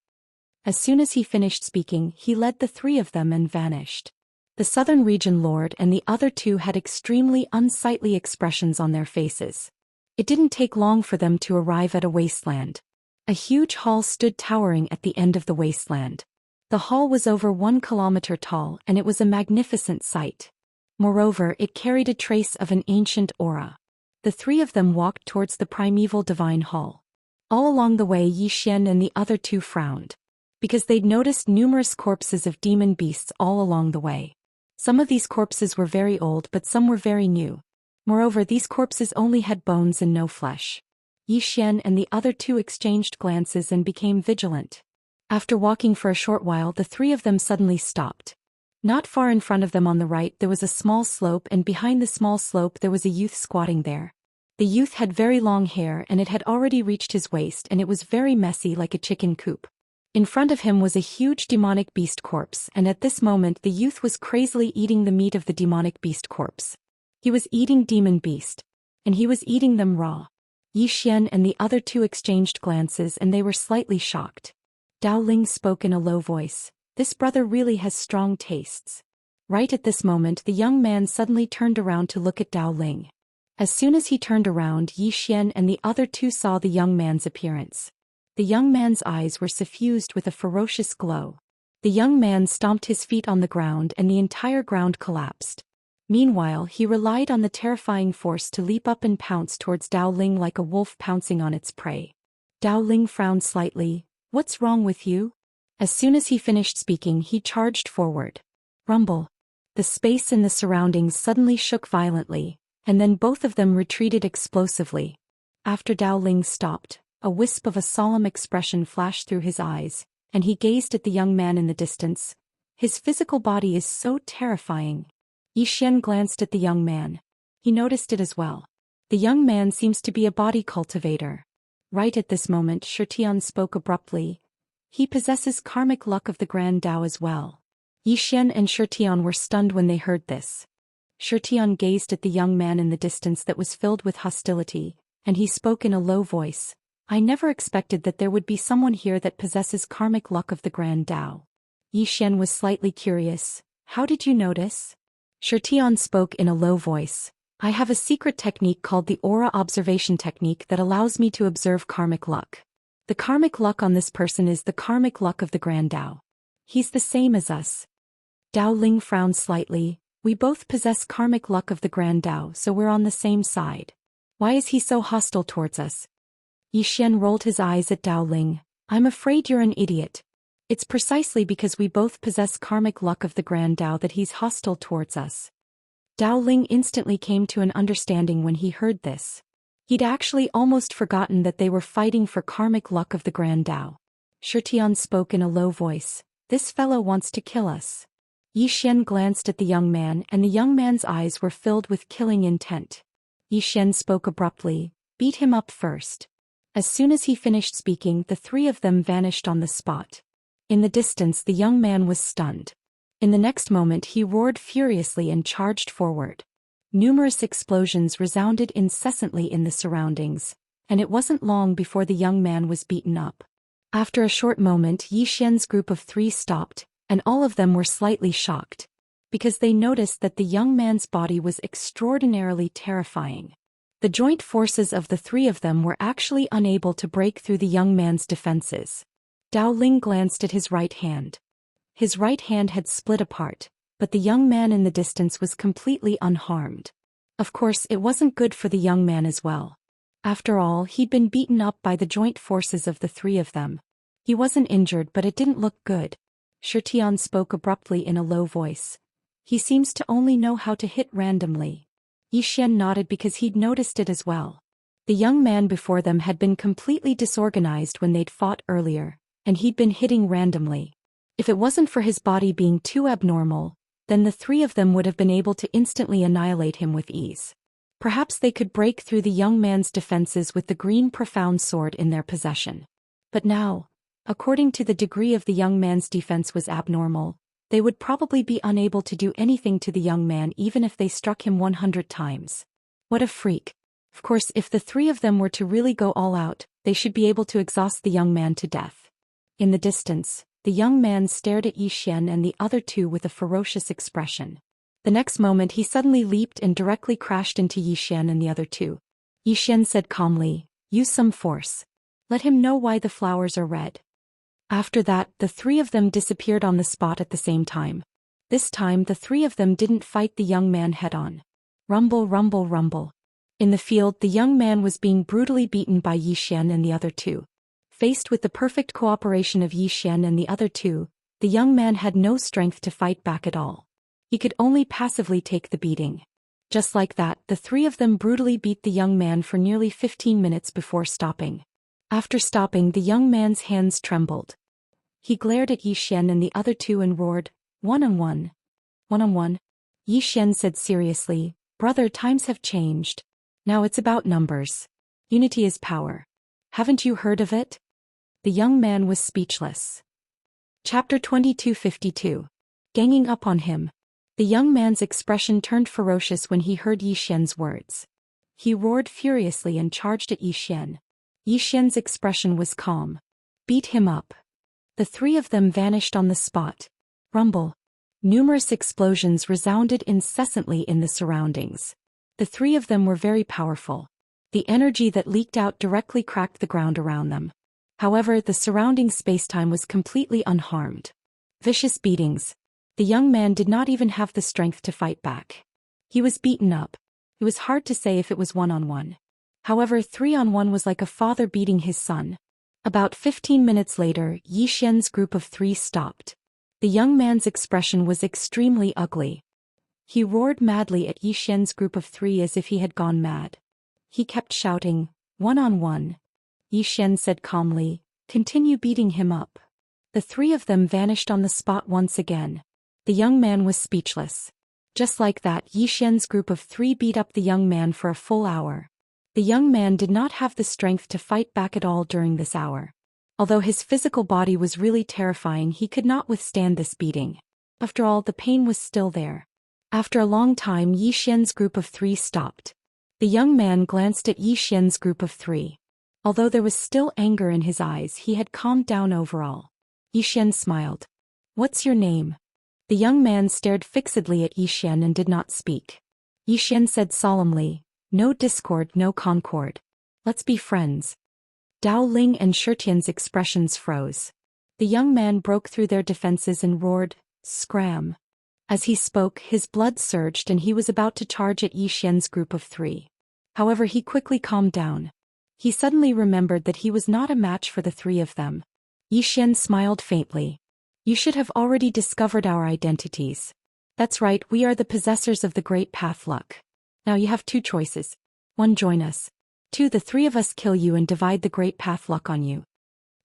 As soon as he finished speaking, he led the three of them and vanished. The Southern Region Lord and the other two had extremely unsightly expressions on their faces. It didn't take long for them to arrive at a wasteland. A huge hall stood towering at the end of the wasteland. The hall was over 1 kilometer tall and it was a magnificent sight. Moreover, it carried a trace of an ancient aura. The three of them walked towards the primeval divine hall. All along the way, Zhou Xian and the other two frowned, because they'd noticed numerous corpses of demon beasts all along the way. Some of these corpses were very old, but some were very new. Moreover, these corpses only had bones and no flesh. Zhou Xian and the other two exchanged glances and became vigilant. After walking for a short while, the three of them suddenly stopped. Not far in front of them on the right there was a small slope, and behind the small slope there was a youth squatting there. The youth had very long hair and it had already reached his waist, and it was very messy like a chicken coop. In front of him was a huge demonic beast corpse, and at this moment the youth was crazily eating the meat of the demonic beast corpse. He was eating demon beast. And he was eating them raw. Zhou Xian and the other two exchanged glances and they were slightly shocked. Dao Ling spoke in a low voice, "This brother really has strong tastes." Right at this moment the young man suddenly turned around to look at Dao Ling. As soon as he turned around, Zhou Xian and the other two saw the young man's appearance. The young man's eyes were suffused with a ferocious glow. The young man stomped his feet on the ground and the entire ground collapsed. Meanwhile, he relied on the terrifying force to leap up and pounce towards Dao Ling like a wolf pouncing on its prey. Dao Ling frowned slightly. "What's wrong with you?" As soon as he finished speaking, he charged forward. Rumble. The space and the surroundings suddenly shook violently, and then both of them retreated explosively. After Dao Ling stopped, a wisp of a solemn expression flashed through his eyes, and he gazed at the young man in the distance. "His physical body is so terrifying." Zhou Xian glanced at the young man. He noticed it as well. The young man seems to be a body cultivator. Right at this moment, Xianxia spoke abruptly. "He possesses karmic luck of the Grand Dao as well." Zhou Xian and Xianxia were stunned when they heard this. Xianxia gazed at the young man in the distance that was filled with hostility, and he spoke in a low voice. "I never expected that there would be someone here that possesses karmic luck of the Grand Dao." Zhou Xian was slightly curious. "How did you notice?" Xianxia spoke in a low voice. "I have a secret technique called the aura observation technique that allows me to observe karmic luck. The karmic luck on this person is the karmic luck of the Grand Dao. He's the same as us." Dao Ling frowned slightly. "We both possess karmic luck of the Grand Dao, so we're on the same side. Why is he so hostile towards us?" Zhou Xian rolled his eyes at Dao Ling. "I'm afraid you're an idiot. It's precisely because we both possess karmic luck of the Grand Dao that he's hostile towards us. Dao Ling instantly came to an understanding when he heard this. He'd actually almost forgotten that they were fighting for karmic luck of the Grand Dao. Xian spoke in a low voice. This fellow wants to kill us. Xian glanced at the young man and the young man's eyes were filled with killing intent. Xian spoke abruptly. Beat him up first. As soon as he finished speaking, the three of them vanished on the spot. In the distance, the young man was stunned. In the next moment, he roared furiously and charged forward. Numerous explosions resounded incessantly in the surroundings, and it wasn't long before the young man was beaten up. After a short moment, Xian's group of three stopped, and all of them were slightly shocked, because they noticed that the young man's body was extraordinarily terrifying. The joint forces of the three of them were actually unable to break through the young man's defenses. Dao Ling glanced at his right hand. His right hand had split apart, but the young man in the distance was completely unharmed. Of course, it wasn't good for the young man as well. After all, he'd been beaten up by the joint forces of the three of them. He wasn't injured, but it didn't look good. Xian spoke abruptly in a low voice. He seems to only know how to hit randomly. Xian nodded because he'd noticed it as well. The young man before them had been completely disorganized when they'd fought earlier, and he'd been hitting randomly. If it wasn't for his body being too abnormal, then the three of them would have been able to instantly annihilate him with ease. Perhaps they could break through the young man's defenses with the green profound sword in their possession. But now, according to the degree of the young man's defense was abnormal, they would probably be unable to do anything to the young man even if they struck him 100 times. What a freak. Of course, if the three of them were to really go all out, they should be able to exhaust the young man to death. In the distance, the young man stared at Xian and the other two with a ferocious expression. The next moment he suddenly leaped and directly crashed into Xian and the other two. Xian said calmly, "Use some force. Let him know why the flowers are red." After that, the three of them disappeared on the spot at the same time. This time the three of them didn't fight the young man head-on. Rumble, rumble, rumble. In the field, the young man was being brutally beaten by Xian and the other two. Faced with the perfect cooperation of Xian and the other two, the young man had no strength to fight back at all. He could only passively take the beating. Just like that, the three of them brutally beat the young man for nearly 15 minutes before stopping. After stopping, the young man's hands trembled. He glared at Xian and the other two and roared, "One-on-one. One-on-one." Xian said seriously, "Brother, times have changed. Now it's about numbers. Unity is power. Haven't you heard of it?" The young man was speechless. Chapter 2252. Ganging up on him. The young man's expression turned ferocious when he heard Xian's words. He roared furiously and charged at Xian. Xian's expression was calm. Beat him up. The three of them vanished on the spot. Rumble. Numerous explosions resounded incessantly in the surroundings. The three of them were very powerful. The energy that leaked out directly cracked the ground around them. However, the surrounding spacetime was completely unharmed. Vicious beatings. The young man did not even have the strength to fight back. He was beaten up. It was hard to say if it was one-on-one. However, 3-on-1 was like a father beating his son. About 15 minutes later, Xian's group of three stopped. The young man's expression was extremely ugly. He roared madly at Xian's group of three as if he had gone mad. He kept shouting, "One-on-one." Xian said calmly, "Continue beating him up." The three of them vanished on the spot once again. The young man was speechless. Just like that, Xian's group of three beat up the young man for a full hour. The young man did not have the strength to fight back at all during this hour. Although his physical body was really terrifying, he could not withstand this beating. After all, the pain was still there. After a long time, Xian's group of three stopped. The young man glanced at Xian's group of three. Although there was still anger in his eyes, he had calmed down overall. Xian smiled. "What's your name?" The young man stared fixedly at Xian and did not speak. Xian said solemnly, "No discord, no concord. Let's be friends." Dao Ling and Xian's expressions froze. The young man broke through their defenses and roared, "Scram." As he spoke, his blood surged and he was about to charge at Xian's group of three. However, he quickly calmed down. He suddenly remembered that he was not a match for the three of them. Yi Xian smiled faintly. You should have already discovered our identities. That's right, we are the possessors of the great path luck. Now you have two choices. 1. Join us. 2. The three of us kill you and divide the great path luck on you.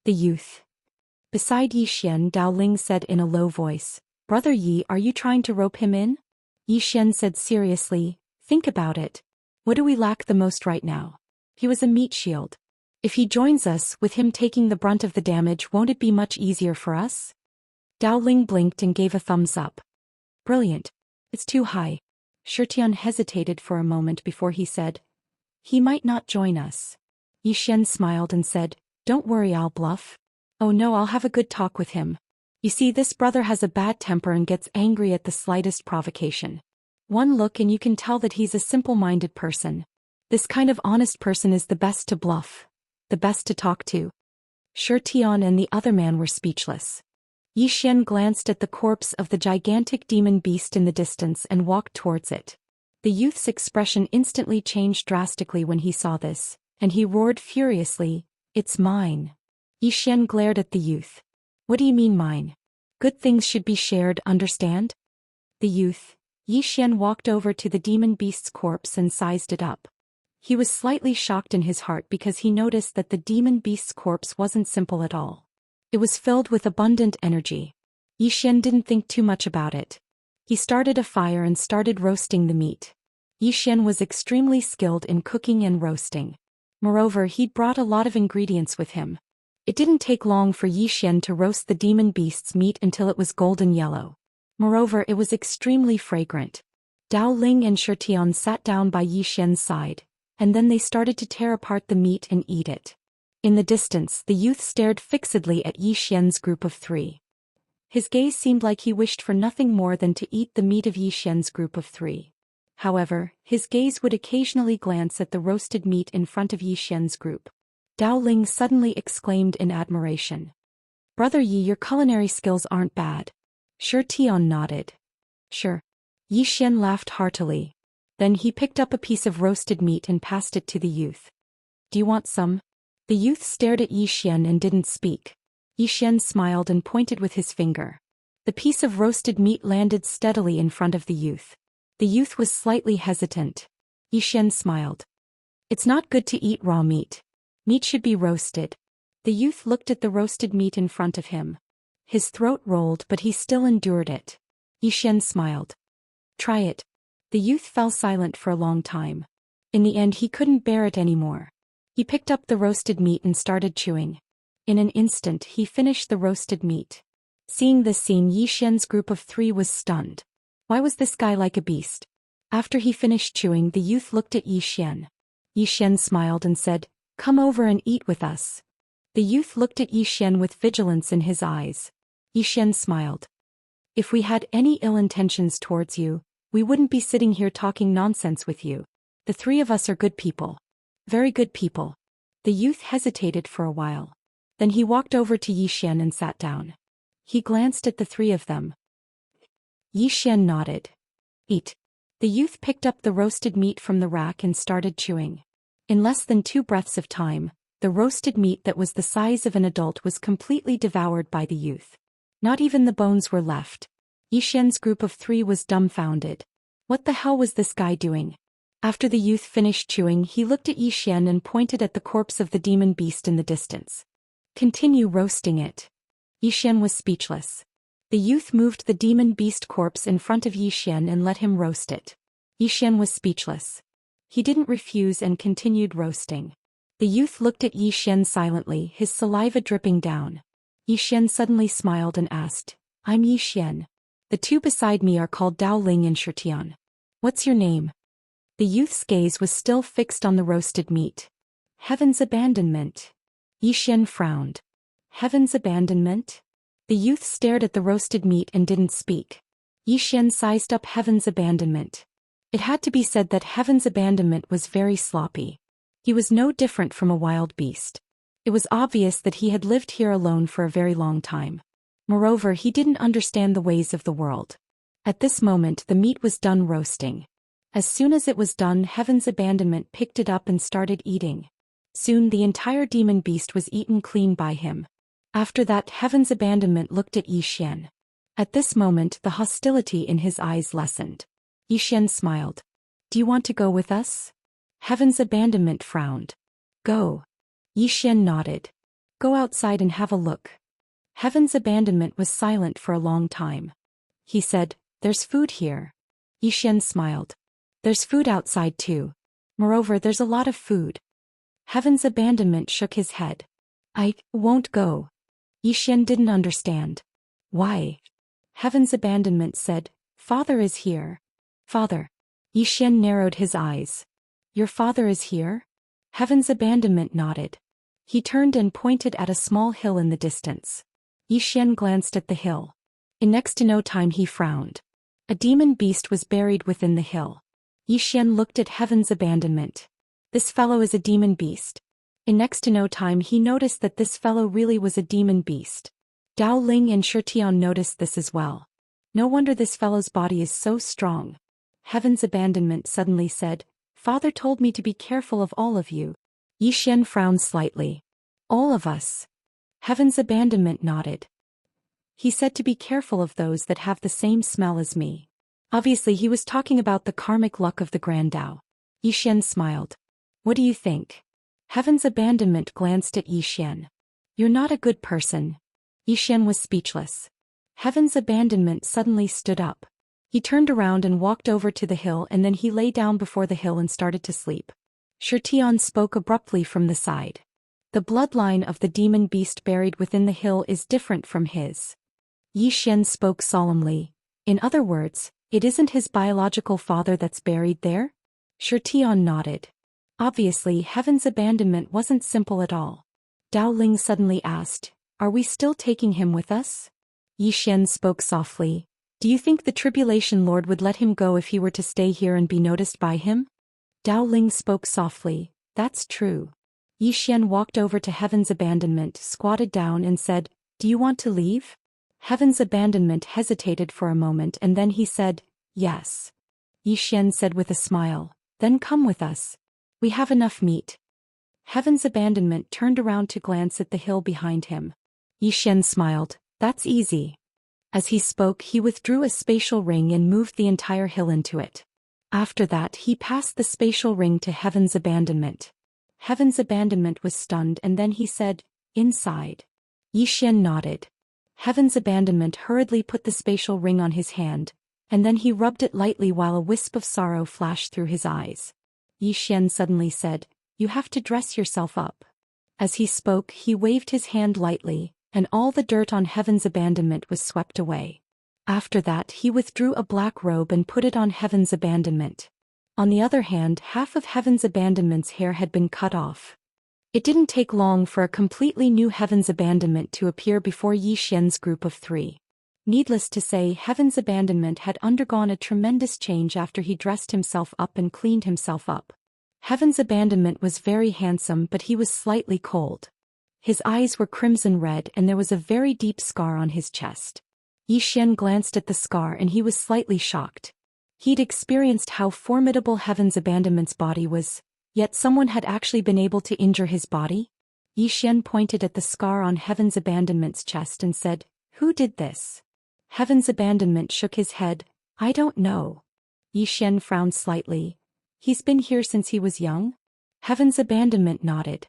The youth beside Yi Xian, Dao Ling said in a low voice. Brother Yi, are you trying to rope him in? Yi Xian said seriously, think about it. What do we lack the most right now? He was a meat shield. If he joins us, with him taking the brunt of the damage, won't it be much easier for us? Dao Ling blinked and gave a thumbs up. Brilliant. It's too high. Xian hesitated for a moment before he said, he might not join us. Yi Xian smiled and said, don't worry, I'll bluff. Oh no, I'll have a good talk with him. You see, this brother has a bad temper and gets angry at the slightest provocation. One look and you can tell that he's a simple-minded person. This kind of honest person is the best to bluff, the best to talk to. Xian and the other man were speechless. Yi Xian glanced at the corpse of the gigantic demon beast in the distance and walked towards it. The youth's expression instantly changed drastically when he saw this, and he roared furiously, it's mine. Yi Xian glared at the youth. What do you mean mine? Good things should be shared, understand? The youth. Yi Xian walked over to the demon beast's corpse and sized it up. He was slightly shocked in his heart because he noticed that the demon beast's corpse wasn't simple at all. It was filled with abundant energy. Yi Xian didn't think too much about it. He started a fire and started roasting the meat. Yi Xian was extremely skilled in cooking and roasting. Moreover, he'd brought a lot of ingredients with him. It didn't take long for Yi Xian to roast the demon beast's meat until it was golden yellow. Moreover, it was extremely fragrant. Dao Ling and Xian sat down by Yi Xian's side, and then they started to tear apart the meat and eat it. In the distance, the youth stared fixedly at Yi Xian's group of three. His gaze seemed like he wished for nothing more than to eat the meat of Yi Xian's group of three. However, his gaze would occasionally glance at the roasted meat in front of Yi Xian's group. Dao Ling suddenly exclaimed in admiration. Brother Yi, your culinary skills aren't bad. Xian nodded. Sure. Yi Xian laughed heartily. Then he picked up a piece of roasted meat and passed it to the youth. Do you want some? The youth stared at Yi Xian and didn't speak. Yi Xian smiled and pointed with his finger. The piece of roasted meat landed steadily in front of the youth. The youth was slightly hesitant. Yi Xian smiled. It's not good to eat raw meat. Meat should be roasted. The youth looked at the roasted meat in front of him. His throat rolled, but he still endured it. Yi Xian smiled. Try it. The youth fell silent for a long time. In the end, he couldn't bear it anymore. He picked up the roasted meat and started chewing. In an instant, he finished the roasted meat. Seeing this scene, Yi Xian's group of three was stunned. Why was this guy like a beast? After he finished chewing, the youth looked at Yi Xian. Yi Xian smiled and said, come over and eat with us. The youth looked at Yi Xian with vigilance in his eyes. Yi Xian smiled. If we had any ill intentions towards you, we wouldn't be sitting here talking nonsense with you. The three of us are good people. Very good people. The youth hesitated for a while. Then he walked over to Yi Xian and sat down. He glanced at the three of them. Yi Xian nodded. Eat. The youth picked up the roasted meat from the rack and started chewing. In less than 2 breaths of time, the roasted meat that was the size of an adult was completely devoured by the youth. Not even the bones were left. Yi Xian's group of three was dumbfounded. What the hell was this guy doing? After the youth finished chewing, he looked at Yi Xian and pointed at the corpse of the demon beast in the distance. Continue roasting it. Yi Xian was speechless. The youth moved the demon beast corpse in front of Yi Xian and let him roast it. Yi Xian was speechless. He didn't refuse and continued roasting. The youth looked at Yi Xian silently, his saliva dripping down. Yi Xian suddenly smiled and asked, I'm Yi Xian. The two beside me are called Dao Ling and Xian. What's your name? The youth's gaze was still fixed on the roasted meat. Heaven's abandonment. Yi Xian frowned. Heaven's abandonment? The youth stared at the roasted meat and didn't speak. Yi Xian sized up Heaven's abandonment. It had to be said that Heaven's abandonment was very sloppy. He was no different from a wild beast. It was obvious that he had lived here alone for a very long time. Moreover, he didn't understand the ways of the world. At this moment, the meat was done roasting. As soon as it was done, Heaven's abandonment picked it up and started eating. Soon the entire demon beast was eaten clean by him. After that, Heaven's Abandonment looked at Zhou Xian. At this moment, the hostility in his eyes lessened. Zhou Xian smiled. Do you want to go with us? Heaven's Abandonment frowned. Go. Zhou Xian nodded. Go outside and have a look. Heaven's Abandonment was silent for a long time. He said, there's food here. Zhou Xian smiled. There's food outside too. Moreover, there's a lot of food. Heaven's Abandonment shook his head. I won't go. Zhou Xian didn't understand. Why? Heaven's Abandonment said, Father is here. Father. Zhou Xian narrowed his eyes. Your father is here? Heaven's Abandonment nodded. He turned and pointed at a small hill in the distance. Zhou Xian glanced at the hill. In next to no time he frowned. A demon beast was buried within the hill. Zhou Xian looked at Heaven's Abandonment. This fellow is a demon beast. In next to no time he noticed that this fellow really was a demon beast. Dao Ling and Xianxia noticed this as well. No wonder this fellow's body is so strong. Heaven's Abandonment suddenly said, Father told me to be careful of all of you. Zhou Xian frowned slightly. All of us. Heaven's Abandonment nodded. He said to be careful of those that have the same smell as me. Obviously he was talking about the karmic luck of the Grand Dao. Zhou Xian smiled. What do you think? Heaven's Abandonment glanced at Zhou Xian. You're not a good person. Zhou Xian was speechless. Heaven's Abandonment suddenly stood up. He turned around and walked over to the hill, and then he lay down before the hill and started to sleep. Xianxia spoke abruptly from the side. The bloodline of the demon beast buried within the hill is different from his. Zhou Xian spoke solemnly. In other words, it isn't his biological father that's buried there? Xianxia nodded. Obviously, Heaven's Abandonment wasn't simple at all. Dao Ling suddenly asked, Are we still taking him with us? Zhou Xian spoke softly. Do you think the Tribulation Lord would let him go if he were to stay here and be noticed by him? Dao Ling spoke softly. That's true. Zhou Xian walked over to Heaven's Abandonment, squatted down and said, Do you want to leave? Heaven's Abandonment hesitated for a moment and then he said, Yes. Zhou Xian said with a smile, Then come with us. We have enough meat. Heaven's Abandonment turned around to glance at the hill behind him. Zhou Xian smiled, That's easy. As he spoke, he withdrew a spatial ring and moved the entire hill into it. After that, he passed the spatial ring to Heaven's Abandonment. Heaven's Abandonment was stunned and then he said, Inside. Zhou Xian nodded. Heaven's Abandonment hurriedly put the spatial ring on his hand, and then he rubbed it lightly while a wisp of sorrow flashed through his eyes. Zhou Xian suddenly said, You have to dress yourself up. As he spoke, he waved his hand lightly, and all the dirt on Heaven's Abandonment was swept away. After that, he withdrew a black robe and put it on Heaven's Abandonment. On the other hand, half of Heaven's Abandonment's hair had been cut off. It didn't take long for a completely new Heaven's Abandonment to appear before Zhou Xian's group of three. Needless to say, Heaven's Abandonment had undergone a tremendous change after he dressed himself up and cleaned himself up. Heaven's Abandonment was very handsome, but he was slightly cold. His eyes were crimson red and there was a very deep scar on his chest. Zhou Xian glanced at the scar and he was slightly shocked. He'd experienced how formidable Heaven's Abandonment's body was, yet someone had actually been able to injure his body? Zhou Xian pointed at the scar on Heaven's Abandonment's chest and said, Who did this? Heaven's Abandonment shook his head, I don't know. Zhou Xian frowned slightly. He's been here since he was young? Heaven's Abandonment nodded.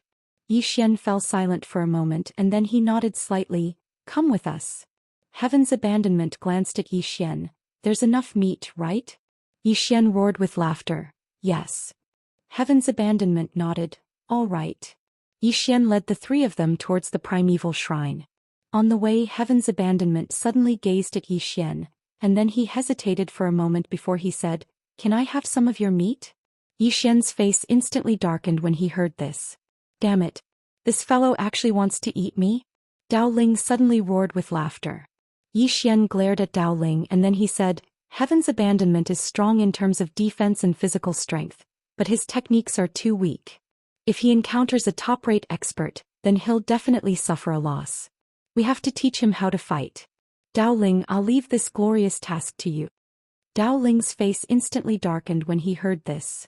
Zhou Xian fell silent for a moment and then he nodded slightly, Come with us. Heaven's Abandonment glanced at Zhou Xian. There's enough meat, right? Zhou Xian roared with laughter. Yes. Heaven's Abandonment nodded. All right. Zhou Xian led the three of them towards the primeval shrine. On the way, Heaven's Abandonment suddenly gazed at Zhou Xian, and then he hesitated for a moment before he said, Can I have some of your meat? Zhou Xian's face instantly darkened when he heard this. Damn it. This fellow actually wants to eat me? Dao Ling suddenly roared with laughter. Zhou Xian glared at Dao Ling and then he said, Heaven's Abandonment is strong in terms of defense and physical strength, but his techniques are too weak. If he encounters a top-rate expert, then he'll definitely suffer a loss. We have to teach him how to fight. Dao Ling, I'll leave this glorious task to you. Dao Ling's face instantly darkened when he heard this.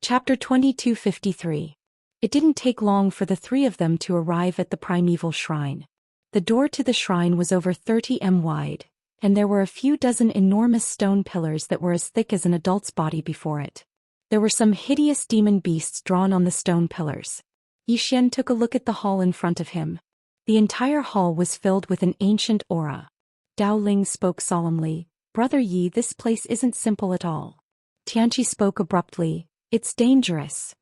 Chapter 2253. It didn't take long for the three of them to arrive at the primeval shrine. The door to the shrine was over 30 m wide, and there were a few dozen enormous stone pillars that were as thick as an adult's body before it. There were some hideous demon beasts drawn on the stone pillars. Xian took a look at the hall in front of him. The entire hall was filled with an ancient aura. Dao Ling spoke solemnly, "Brother Yi, this place isn't simple at all." Tianqi spoke abruptly, "It's dangerous."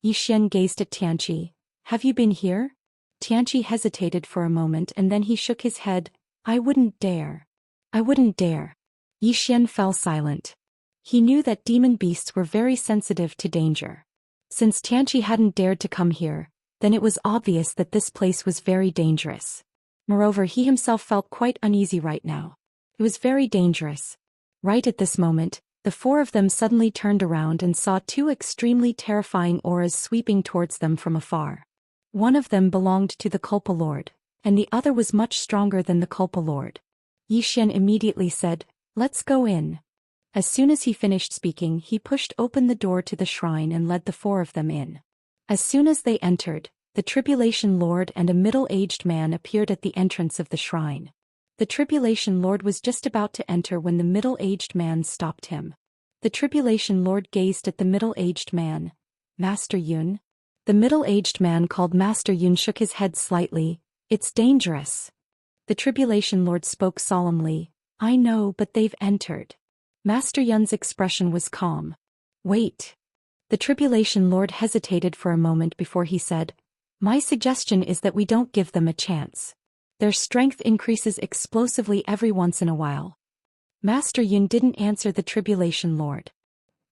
Xian gazed at Tianqi. "Have you been here?" Tianqi hesitated for a moment and then he shook his head. "I wouldn't dare. I wouldn't dare." Xian fell silent. He knew that demon beasts were very sensitive to danger. Since Tianqi hadn't dared to come here, then it was obvious that this place was very dangerous. Moreover, he himself felt quite uneasy right now. It was very dangerous. Right at this moment, the four of them suddenly turned around and saw two extremely terrifying auras sweeping towards them from afar. One of them belonged to the Culpa Lord, and the other was much stronger than the Culpa Lord. Xian immediately said, "Let's go in." As soon as he finished speaking, he pushed open the door to the shrine and led the four of them in. As soon as they entered, the Tribulation Lord and a middle-aged man appeared at the entrance of the shrine. The Tribulation Lord was just about to enter when the middle-aged man stopped him. The Tribulation Lord gazed at the middle-aged man. "Master Yun?" The middle-aged man called Master Yun shook his head slightly. "It's dangerous." The Tribulation Lord spoke solemnly. "I know, but they've entered." Master Yun's expression was calm. "Wait." The Tribulation Lord hesitated for a moment before he said, "My suggestion is that we don't give them a chance. Their strength increases explosively every once in a while." Master Yun didn't answer the Tribulation Lord.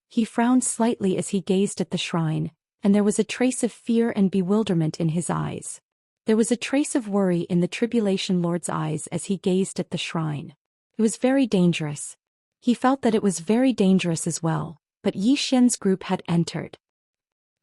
He frowned slightly as he gazed at the shrine, and there was a trace of fear and bewilderment in his eyes. There was a trace of worry in the Tribulation Lord's eyes as he gazed at the shrine. It was very dangerous. He felt that it was very dangerous as well, but Xian's group had entered.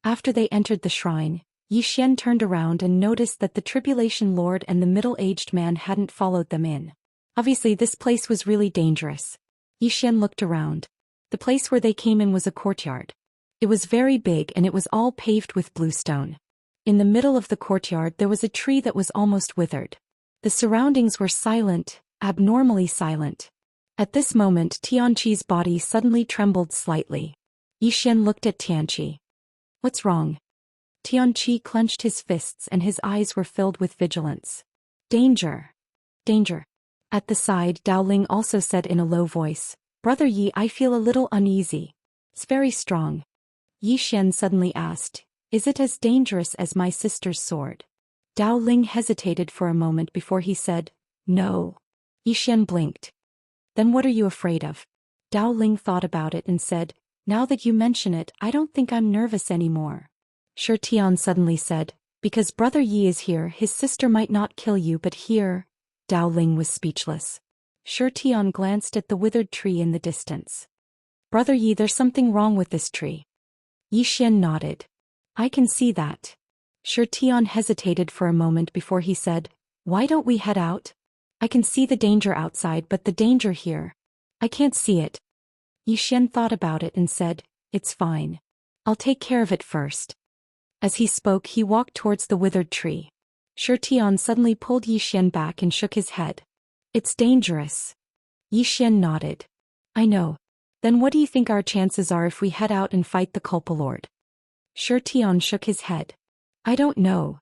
After they entered the shrine, Xian turned around and noticed that the Tribulation Lord and the middle-aged man hadn't followed them in. Obviously this place was really dangerous. Xian looked around. The place where they came in was a courtyard. It was very big and it was all paved with blue stone. In the middle of the courtyard there was a tree that was almost withered. The surroundings were silent, abnormally silent. At this moment Tianqi's body suddenly trembled slightly. Xian looked at Tianqi. "What's wrong?" Tianqi clenched his fists and his eyes were filled with vigilance. "Danger. Danger." At the side, Dao Ling also said in a low voice, "Brother Yi, I feel a little uneasy. It's very strong." Xian suddenly asked, "Is it as dangerous as my sister's sword?" Dao Ling hesitated for a moment before he said, "No." Xian blinked. "Then what are you afraid of?" Dao Ling thought about it and said, "Now that you mention it, I don't think I'm nervous anymore." Shi Tian suddenly said, "Because Brother Yi is here, his sister might not kill you, but here..." Dao Ling was speechless. Shi Tian glanced at the withered tree in the distance. "Brother Yi, there's something wrong with this tree." Xian nodded. "I can see that." Shi Tian hesitated for a moment before he said, "Why don't we head out? I can see the danger outside, but the danger here, I can't see it." Xian thought about it and said, "It's fine. I'll take care of it first." As he spoke, he walked towards the withered tree. Shi Tian suddenly pulled Xian back and shook his head. "It's dangerous." Xian nodded. "I know. Then what do you think our chances are if we head out and fight the Culpa Lord?" Shi Tian shook his head. "I don't know.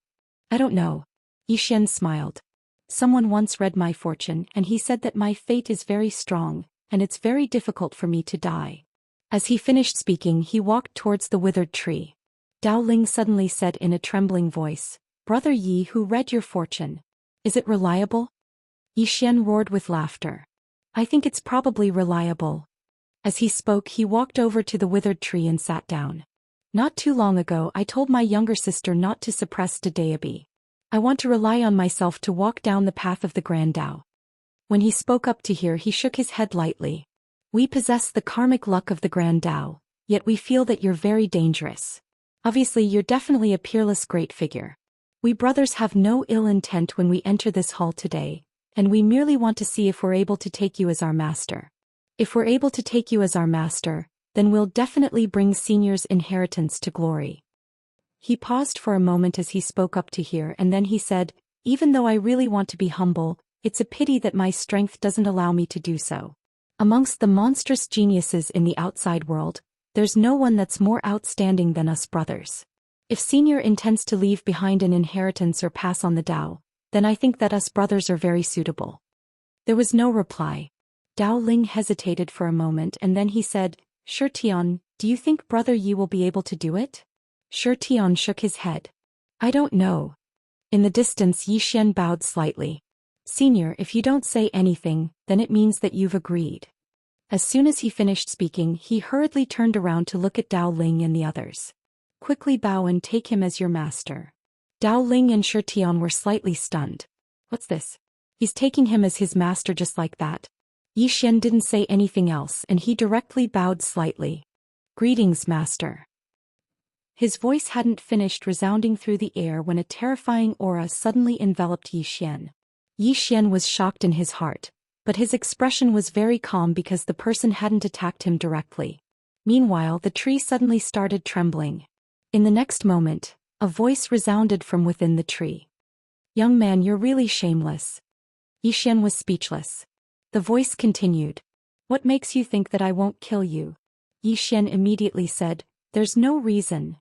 I don't know." Xian smiled. "Someone once read my fortune and he said that my fate is very strong, and it's very difficult for me to die." As he finished speaking, he walked towards the withered tree. Dao Ling suddenly said in a trembling voice, "Brother Yi, who read your fortune? Is it reliable?" Xian roared with laughter. "I think it's probably reliable." As he spoke, he walked over to the withered tree and sat down. "Not too long ago I told my younger sister not to suppress Daoist. I want to rely on myself to walk down the path of the Grand Dao." When he spoke up to here, he shook his head lightly. "We possess the karmic luck of the Grand Dao, yet we feel that you're very dangerous. Obviously you're definitely a peerless great figure. We brothers have no ill intent when we enter this hall today, and we merely want to see if we're able to take you as our master. If we're able to take you as our master, then we'll definitely bring Senior's inheritance to glory." He paused for a moment as he spoke up to here and then he said, Even though I really want to be humble, it's a pity that my strength doesn't allow me to do so. Amongst the monstrous geniuses in the outside world, there's no one that's more outstanding than us brothers. If Senior intends to leave behind an inheritance or pass on the Dao, then I think that us brothers are very suitable. There was no reply. Dao Ling hesitated for a moment and then he said, Sure Tian, do you think Brother Yi will be able to do it? Sure Tian shook his head. I don't know. In the distance Yi Xian bowed slightly. Senior, if you don't say anything, then it means that you've agreed. As soon as he finished speaking, he hurriedly turned around to look at Dao Ling and the others. Quickly bow and take him as your master. Dao Ling and Shi Tian were slightly stunned. What's this? He's taking him as his master just like that. Yi Xian didn't say anything else and he directly bowed slightly. Greetings, master. His voice hadn't finished resounding through the air when a terrifying aura suddenly enveloped Yi Xian. Yi Xian was shocked in his heart, but his expression was very calm because the person hadn't attacked him directly. Meanwhile, the tree suddenly started trembling. In the next moment, a voice resounded from within the tree. Young man, you're really shameless. Yi Xian was speechless. The voice continued. What makes you think that I won't kill you? Yi Xian immediately said, There's no reason.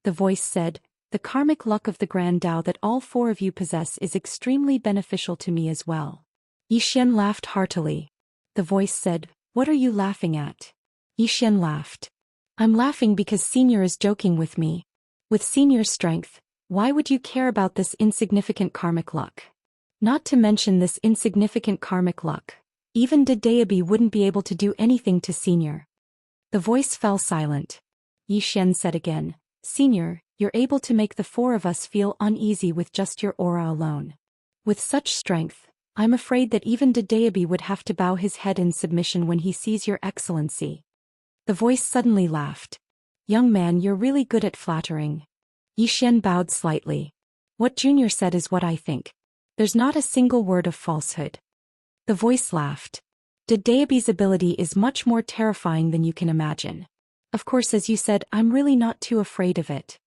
The voice said, The karmic luck of the Grand Dao that all four of you possess is extremely beneficial to me as well. Yi Xian laughed heartily. The voice said, What are you laughing at? Yi Xian laughed. I'm laughing because Senior is joking with me. With Senior's strength, why would you care about this insignificant karmic luck? Not to mention this insignificant karmic luck. Even Daoist wouldn't be able to do anything to Senior. The voice fell silent. Yi Xian said again, Senior, you're able to make the four of us feel uneasy with just your aura alone. With such strength, I'm afraid that even Daoist would have to bow his head in submission when he sees your excellency. The voice suddenly laughed. Young man, you're really good at flattering. Yi Xian bowed slightly. What Junior said is what I think. There's not a single word of falsehood. The voice laughed. Daoist's ability is much more terrifying than you can imagine. Of course, as you said, I'm really not too afraid of it.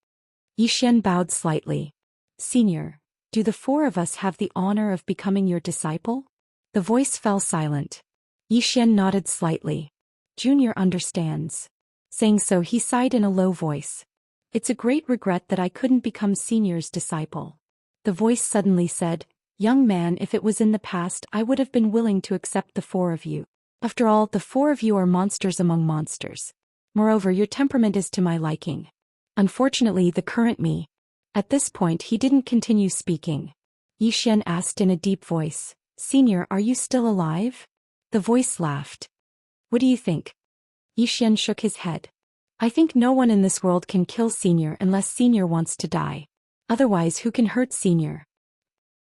Yi Xian bowed slightly. Senior, do the four of us have the honor of becoming your disciple? The voice fell silent. Yi Xian nodded slightly. Junior understands. Saying so, he sighed in a low voice. It's a great regret that I couldn't become Senior's disciple. The voice suddenly said, Young man, if it was in the past, I would have been willing to accept the four of you. After all, the four of you are monsters among monsters. Moreover, your temperament is to my liking. Unfortunately, the current me. At this point, he didn't continue speaking. Yi Xian asked in a deep voice, Senior, are you still alive? The voice laughed. What do you think? Yi Xian shook his head. I think no one in this world can kill Senior unless Senior wants to die. Otherwise, who can hurt Senior?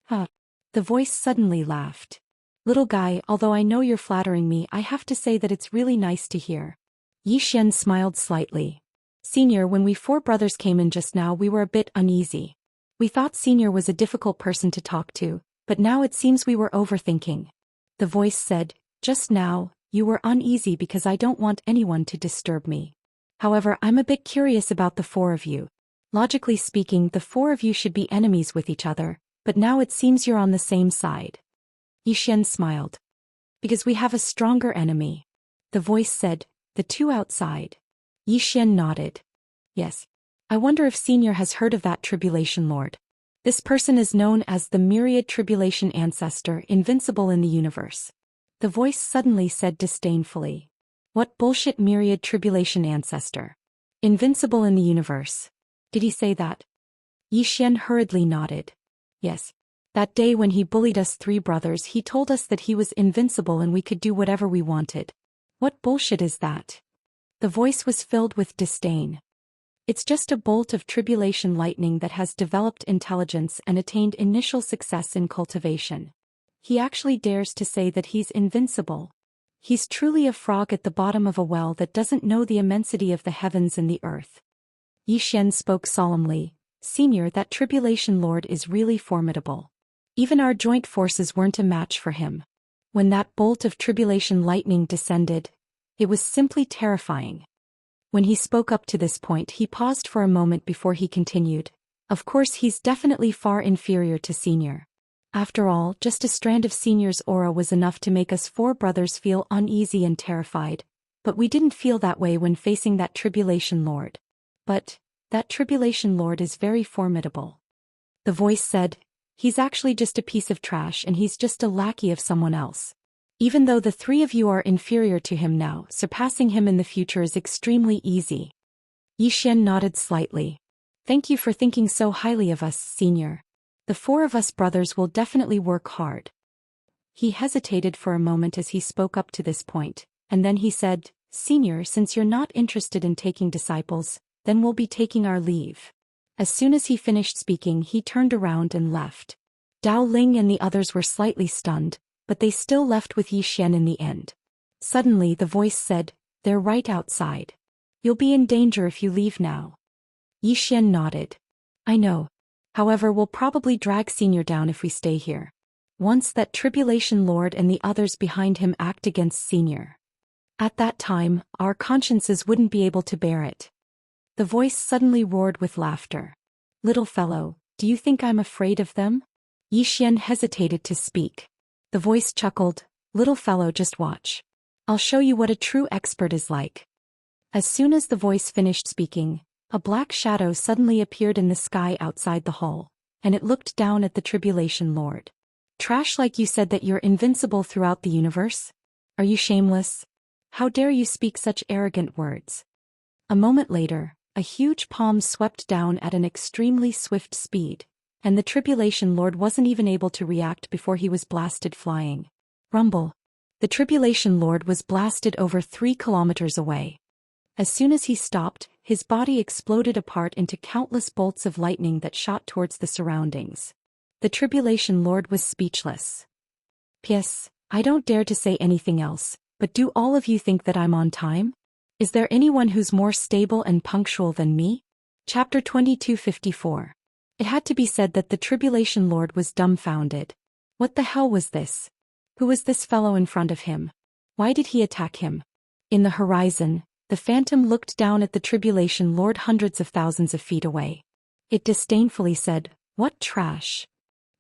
Huh. The voice suddenly laughed. Little guy, although I know you're flattering me, I have to say that it's really nice to hear. Yi Xian smiled slightly. Senior, when we four brothers came in just now, we were a bit uneasy. We thought Senior was a difficult person to talk to, but now it seems we were overthinking. The voice said, Just now, you were uneasy because I don't want anyone to disturb me. However, I'm a bit curious about the four of you. Logically speaking, the four of you should be enemies with each other, but now it seems you're on the same side. Yi Xian smiled. Because we have a stronger enemy. The voice said, The two outside. Yi Xian nodded. Yes. I wonder if Senior has heard of that Tribulation Lord. This person is known as the Myriad Tribulation Ancestor, invincible in the universe. The voice suddenly said disdainfully. What bullshit Myriad Tribulation Ancestor? Invincible in the universe. Did he say that? Yi Xian hurriedly nodded. Yes. That day when he bullied us three brothers, he told us that he was invincible and we could do whatever we wanted. What bullshit is that? The voice was filled with disdain. It's just a bolt of tribulation lightning that has developed intelligence and attained initial success in cultivation. He actually dares to say that he's invincible. He's truly a frog at the bottom of a well that doesn't know the immensity of the heavens and the earth. Yi Xian spoke solemnly. Senior, that Tribulation Lord is really formidable. Even our joint forces weren't a match for him. When that bolt of tribulation lightning descended, it was simply terrifying. When he spoke up to this point, he paused for a moment before he continued. Of course, he's definitely far inferior to Senior. After all, just a strand of Senior's aura was enough to make us four brothers feel uneasy and terrified, but we didn't feel that way when facing that Tribulation Lord. But that Tribulation Lord is very formidable. The voice said, he's actually just a piece of trash and he's just a lackey of someone else. Even though the three of you are inferior to him now, surpassing him in the future is extremely easy. Zhou Xian nodded slightly. Thank you for thinking so highly of us, Senior. The four of us brothers will definitely work hard. He hesitated for a moment as he spoke up to this point, and then he said, Senior, since you're not interested in taking disciples, then we'll be taking our leave. As soon as he finished speaking, he turned around and left. Dao Ling and the others were slightly stunned, but they still left with Zhou Xian in the end. Suddenly the voice said, they're right outside. You'll be in danger if you leave now. Zhou Xian nodded. I know. However, we'll probably drag Senior down if we stay here. Once that Tribulation Lord and the others behind him act against Senior. At that time, our consciences wouldn't be able to bear it. The voice suddenly roared with laughter. Little fellow, do you think I'm afraid of them? Zhou Xian hesitated to speak. The voice chuckled, little fellow, just watch. I'll show you what a true expert is like. As soon as the voice finished speaking, a black shadow suddenly appeared in the sky outside the hall, and it looked down at the Tribulation Lord. Trash, like you said that you're invincible throughout the universe? Are you shameless? How dare you speak such arrogant words? A moment later, a huge palm swept down at an extremely swift speed, and the Tribulation Lord wasn't even able to react before he was blasted flying. Rumble. The Tribulation Lord was blasted over 3 kilometers away. As soon as he stopped, his body exploded apart into countless bolts of lightning that shot towards the surroundings. The Tribulation Lord was speechless. P.S. I don't dare to say anything else, but do all of you think that I'm on time? Is there anyone who's more stable and punctual than me? Chapter 2254. It had to be said that the Tribulation Lord was dumbfounded. What the hell was this? Who was this fellow in front of him? Why did he attack him? In the horizon, the phantom looked down at the Tribulation Lord hundreds of thousands of feet away. It disdainfully said, what trash?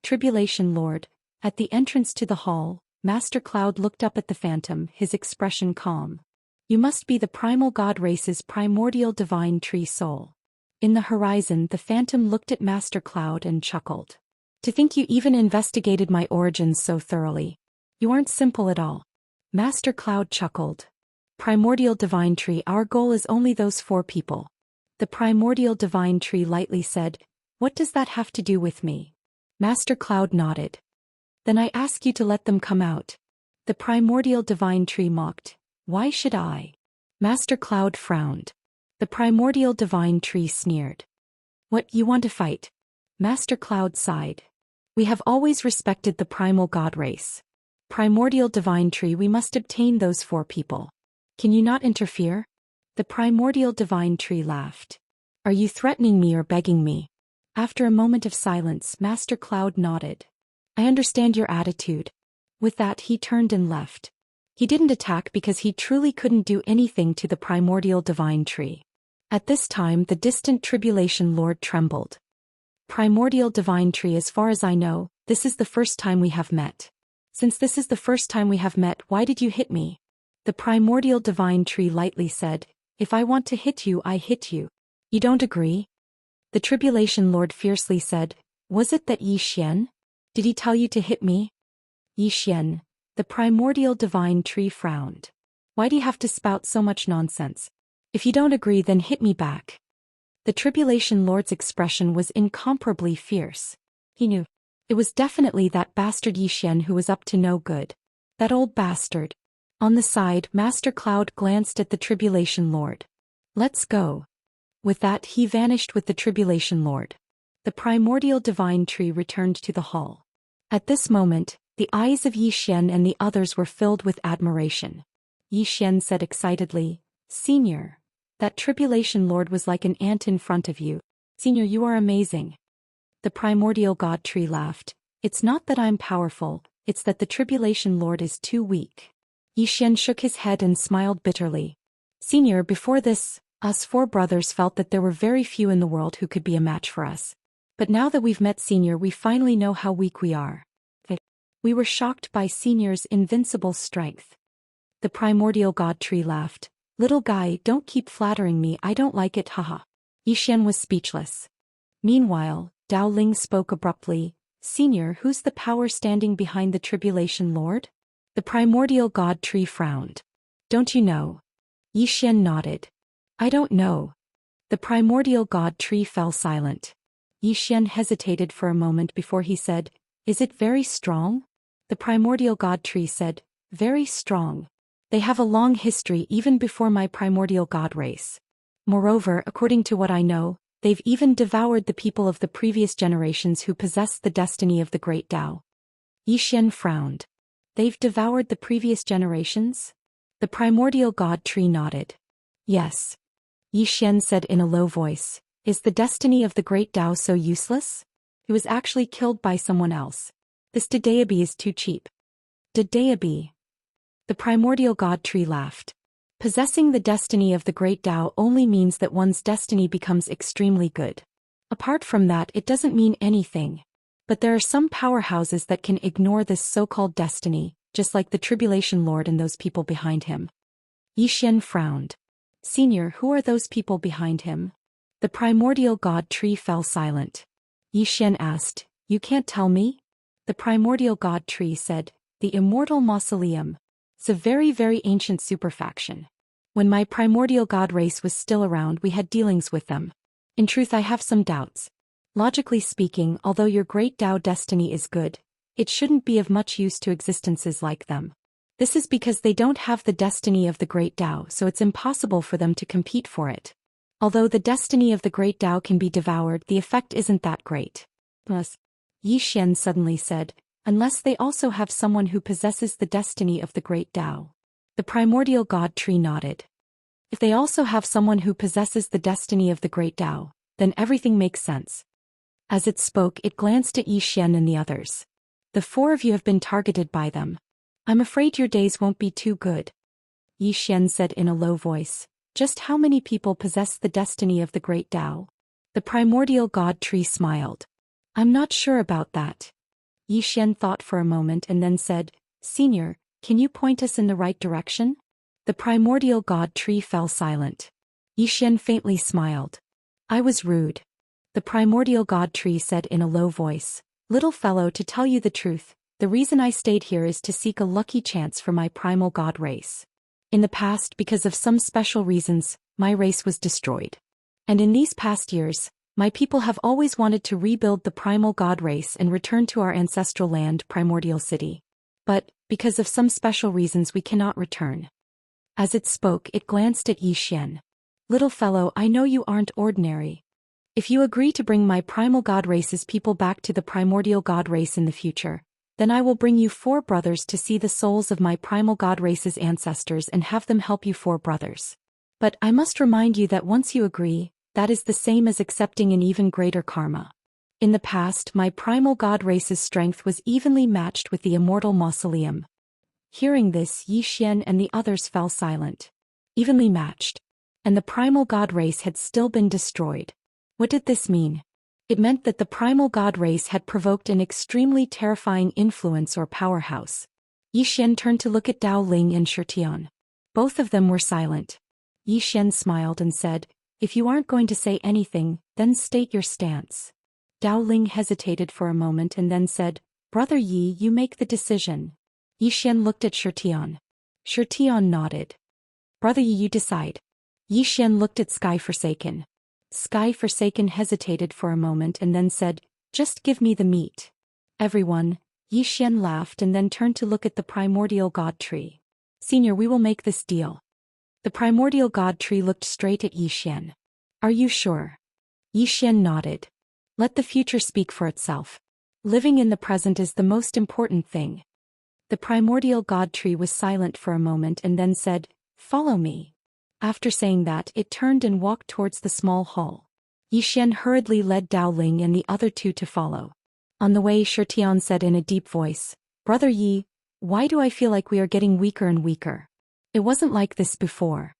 Tribulation Lord. At the entrance to the hall, Master Cloud looked up at the phantom, his expression calm. You must be the primal god race's primordial divine tree soul. In the horizon, the phantom looked at Master Cloud and chuckled. To think you even investigated my origins so thoroughly. You aren't simple at all. Master Cloud chuckled. Primordial divine tree, our goal is only those 4 people. The primordial divine tree lightly said, what does that have to do with me? Master Cloud nodded. Then I ask you to let them come out. The primordial divine tree mocked. Why should I? Master Cloud frowned. The primordial divine tree sneered. What, you want to fight? Master Cloud sighed. We have always respected the primal god race. Primordial divine tree, we must obtain those 4 people. Can you not interfere? The primordial divine tree laughed. Are you threatening me or begging me? After a moment of silence, Master Cloud nodded. I understand your attitude. With that, he turned and left. He didn't attack because he truly couldn't do anything to the primordial divine tree. At this time, the distant Tribulation Lord trembled. Primordial divine tree, as far as I know, this is the first time we have met. Since this is the first time we have met, why did you hit me? The primordial divine tree lightly said, if I want to hit you, I hit you. You don't agree? The Tribulation Lord fiercely said, was it that Zhou Xian? Did he tell you to hit me? Zhou Xian. The primordial divine tree frowned. Why do you have to spout so much nonsense? If you don't agree, then hit me back. The Tribulation Lord's expression was incomparably fierce. He knew. It was definitely that bastard Zhou Xian who was up to no good. That old bastard. On the side, Master Cloud glanced at the Tribulation Lord. Let's go. With that, he vanished with the Tribulation Lord. The primordial divine tree returned to the hall. At this moment, the eyes of Zhou Xian and the others were filled with admiration. Zhou Xian said excitedly, Senior, that Tribulation Lord was like an ant in front of you. Senior, you are amazing. The primordial god tree laughed. It's not that I'm powerful, it's that the Tribulation Lord is too weak. Zhou Xian shook his head and smiled bitterly. Senior, before this, us 4 brothers felt that there were very few in the world who could be a match for us. But now that we've met Senior, we finally know how weak we are. We were shocked by Senior's invincible strength. The primordial god tree laughed. Little guy, don't keep flattering me, I don't like it, haha. Yi Xian was speechless. Meanwhile, Dao Ling spoke abruptly. Senior, who's the power standing behind the Tribulation Lord? The primordial god tree frowned. Don't you know? Yi Xian nodded. I don't know. The primordial god tree fell silent. Yi Xian hesitated for a moment before he said, Is it very strong? The primordial god tree said, Very strong. They have a long history even before my primordial god race. Moreover, according to what I know, they've even devoured the people of the previous generations who possessed the destiny of the great Tao. Yi Xian frowned. They've devoured the previous generations? The primordial god tree nodded. Yes. Yi Xian said in a low voice, Is the destiny of the great Tao so useless? It was actually killed by someone else. This Daoist is too cheap. Daoist. The primordial god tree laughed. Possessing the destiny of the great Tao only means that one's destiny becomes extremely good. Apart from that, it doesn't mean anything. But there are some powerhouses that can ignore this so-called destiny, just like the Tribulation Lord and those people behind him. Yi Xian frowned. Senior, who are those people behind him? The primordial god tree fell silent. Yi Xian asked, You can't tell me? The primordial god tree said, The Immortal Mausoleum. It's a very, very ancient superfaction. When my primordial god race was still around, we had dealings with them. In truth, I have some doubts. Logically speaking, although your great Tao destiny is good, it shouldn't be of much use to existences like them. This is because they don't have the destiny of the great Tao, so it's impossible for them to compete for it. Although the destiny of the great Tao can be devoured, the effect isn't that great. Plus, Yi Xian suddenly said, Unless they also have someone who possesses the destiny of the great Tao. The primordial god tree nodded. If they also have someone who possesses the destiny of the great Tao, then everything makes sense. As it spoke, it glanced at Yi Xian and the others. The four of you have been targeted by them. I'm afraid your days won't be too good. Yi Xian said in a low voice, Just how many people possess the destiny of the great Tao? The primordial god tree smiled. I'm not sure about that. Yi Xian thought for a moment and then said, Senior, can you point us in the right direction? The primordial god tree fell silent. Yi Xian faintly smiled. I was rude. The primordial god tree said in a low voice, Little fellow, to tell you the truth, the reason I stayed here is to seek a lucky chance for my primal god race. In the past, because of some special reasons, my race was destroyed. And in these past years, my people have always wanted to rebuild the primal god race and return to our ancestral land, Primordial City. But, because of some special reasons, we cannot return. As it spoke, it glanced at Yi Xian. Little fellow, I know you aren't ordinary. If you agree to bring my primal god race's people back to the primordial god race in the future, then I will bring you 4 brothers to see the souls of my primal god race's ancestors and have them help you 4 brothers. But I must remind you that once you agree, that is the same as accepting an even greater karma. In the past, my primal god race's strength was evenly matched with the Immortal Mausoleum. Hearing this, Yi Xian and the others fell silent. Evenly matched. And the primal god race had still been destroyed. What did this mean? It meant that the primal god race had provoked an extremely terrifying influence or powerhouse. Yi Xian turned to look at Dao Ling and Xianxia. Both of them were silent. Yi Xian smiled and said, If you aren't going to say anything, then state your stance. Dao Ling hesitated for a moment and then said, Brother Yi, you make the decision. Yi Xian looked at Xianxia. Xianxia nodded. Brother Yi, you decide. Yi Xian looked at Sky Forsaken. Sky Forsaken hesitated for a moment and then said, Just give me the meat. Everyone, Yi Xian laughed and then turned to look at the primordial god tree. Senior, we will make this deal. The primordial god tree looked straight at Yi Xian. Are you sure? Yi Xian nodded. Let the future speak for itself. Living in the present is the most important thing. The primordial god tree was silent for a moment and then said, Follow me. After saying that, it turned and walked towards the small hall. Yi Xian hurriedly led Dao Ling and the other 2 to follow. On the way, Xianxia said in a deep voice, Brother Yi, why do I feel like we are getting weaker and weaker? It wasn't like this before.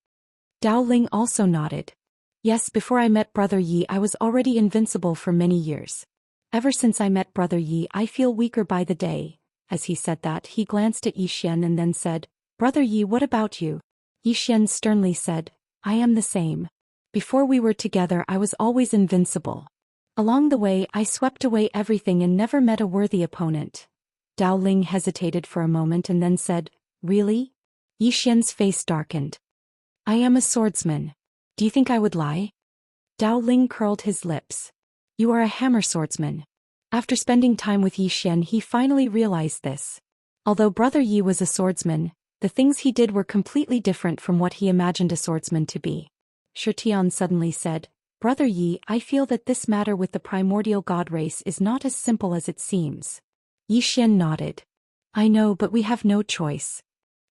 Dao Ling also nodded. Yes, before I met Brother Yi, I was already invincible for many years. Ever since I met Brother Yi, I feel weaker by the day, As he said that, he glanced at Yi Xian and then said, "Brother Yi, what about you?" Yi Xian sternly said, "I am the same. Before we were together I was always invincible. Along the way I swept away everything and never met a worthy opponent." Dao Ling hesitated for a moment and then said, "Really?" Yi Xian's face darkened. "I am a swordsman. Do you think I would lie?" Dao Ling curled his lips. "You are a hammer swordsman." After spending time with Yi Xian, he finally realized this. Although Brother Yi was a swordsman, the things he did were completely different from what he imagined a swordsman to be. Xian suddenly said, "Brother Yi, I feel that this matter with the primordial god race is not as simple as it seems." Yi Xian nodded. "I know, but we have no choice."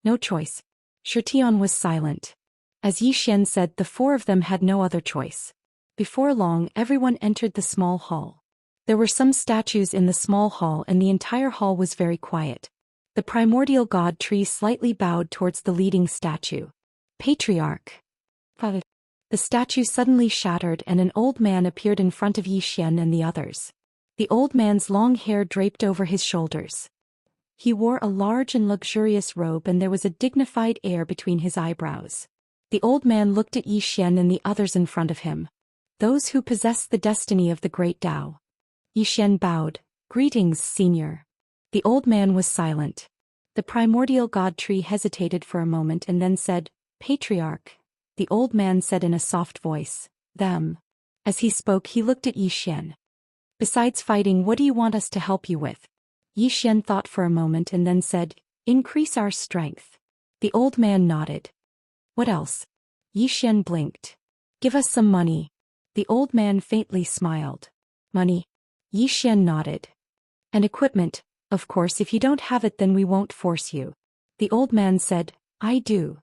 "No choice?" Xian was silent. As Yi Xian said, the four of them had no other choice. Before long, everyone entered the small hall. There were some statues in the small hall and the entire hall was very quiet. The primordial god tree slightly bowed towards the leading statue. "Patriarch." Father. The statue suddenly shattered and an old man appeared in front of Yi Xian and the others. The old man's long hair draped over his shoulders. He wore a large and luxurious robe and there was a dignified air between his eyebrows. The old man looked at Yi Xian and the others in front of him. "Those who possess the destiny of the great Tao." Yi Xian bowed. "Greetings, senior." The old man was silent. The primordial god tree hesitated for a moment and then said, "Patriarch." The old man said in a soft voice, "Them." As he spoke, he looked at Yi Xian. "Besides fighting, what do you want us to help you with?" Yi Xian thought for a moment and then said, "Increase our strength." The old man nodded. "What else?" Yi Xian blinked. "Give us some money." The old man faintly smiled. "Money?" Yi Xian nodded. "And equipment, of course. If you don't have it then we won't force you." The old man said, "I do."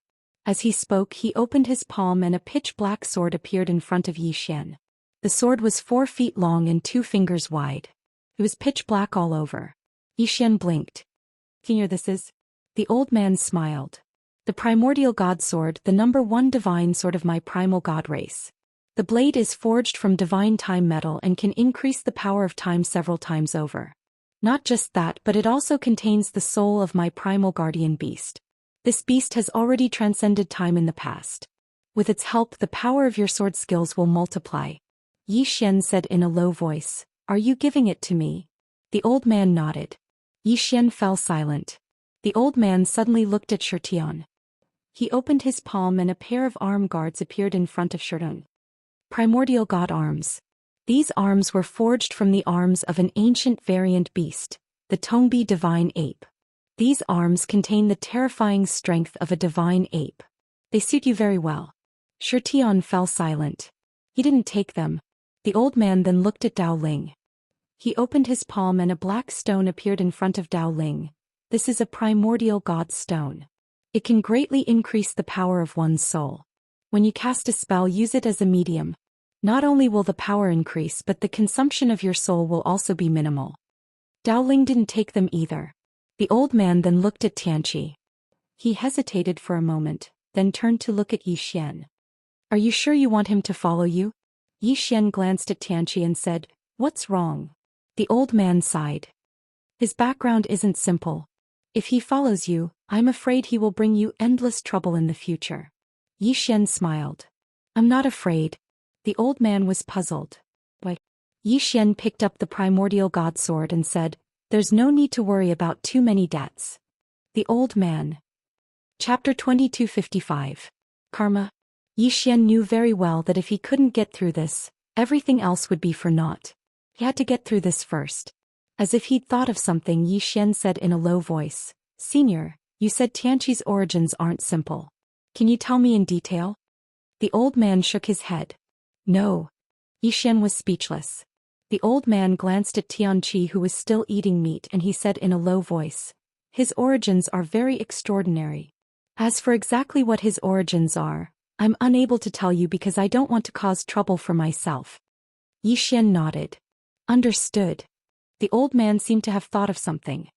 As he spoke, he opened his palm and a pitch-black sword appeared in front of Yi Xian. The sword was 4 feet long and 2 fingers wide. It was pitch-black all over. Yi Xian blinked. "Senior, this is?" The old man smiled. "The primordial god sword, the #1 divine sword of my primal god race. The blade is forged from divine time metal and can increase the power of time several times over. Not just that, but it also contains the soul of my primal guardian beast. This beast has already transcended time in the past. With its help, the power of your sword skills will multiply." Yi Xian said in a low voice, "Are you giving it to me?" The old man nodded. Yi Xian fell silent. The old man suddenly looked at Xian. He opened his palm and a pair of arm guards appeared in front of Xian. Primordial god arms. These arms were forged from the arms of an ancient variant beast, the Tongbi divine ape. These arms contain the terrifying strength of a divine ape. They suit you very well. Xian fell silent. He didn't take them. The old man then looked at Dao Ling. He opened his palm and a black stone appeared in front of Dao Ling. This is a primordial god stone. It can greatly increase the power of one's soul. When you cast a spell, use it as a medium. Not only will the power increase, but the consumption of your soul will also be minimal. Dao Ling didn't take them either. The old man then looked at Xianxia. He hesitated for a moment, then turned to look at Yi Xian. "Are you sure you want him to follow you?" Yi Xian glanced at Xianxia and said, "What's wrong?" The old man sighed. "His background isn't simple. If he follows you, I'm afraid he will bring you endless trouble in the future." Yi Xian smiled. "I'm not afraid." The old man was puzzled. "What?" Yi Xian picked up the primordial god sword and said, "There's no need to worry about too many debts." The old man. Chapter 2255. Karma. Yi Xian knew very well that if he couldn't get through this, everything else would be for naught. He had to get through this first. As if he'd thought of something, Yi Xian said in a low voice, "Senior, you said Tianqi's origins aren't simple. Can you tell me in detail?" The old man shook his head. "No." Yi Xian was speechless. The old man glanced at Tianqi, who was still eating meat, and he said in a low voice, "His origins are very extraordinary. As for exactly what his origins are, I'm unable to tell you because I don't want to cause trouble for myself." Yi Xian nodded. "Understood." The old man seemed to have thought of something.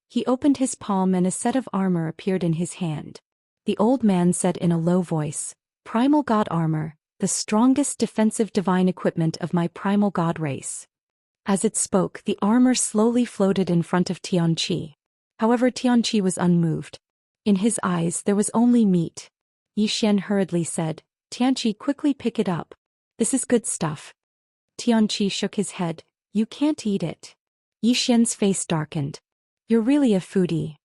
He opened his palm and a set of armor appeared in his hand. The old man said in a low voice, "Primal God armor, the strongest defensive divine equipment of my primal god race." As it spoke, the armor slowly floated in front of Tianqi. However, Xianxia was unmoved. In his eyes there was only meat. Xian hurriedly said, "Xianxia, quickly pick it up. This is good stuff." Xianxia shook his head. "You can't eat it." Xian's face darkened. "You're really a foodie."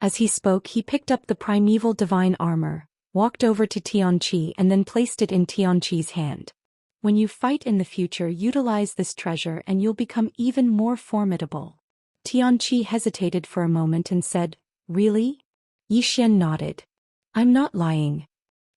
As he spoke, he picked up the primeval divine armor, walked over to Xianxia and then placed it in Xianxi's hand. "When you fight in the future, utilize this treasure and you'll become even more formidable." Xianxia hesitated for a moment and said, "Really?" Xian nodded. "I'm not lying."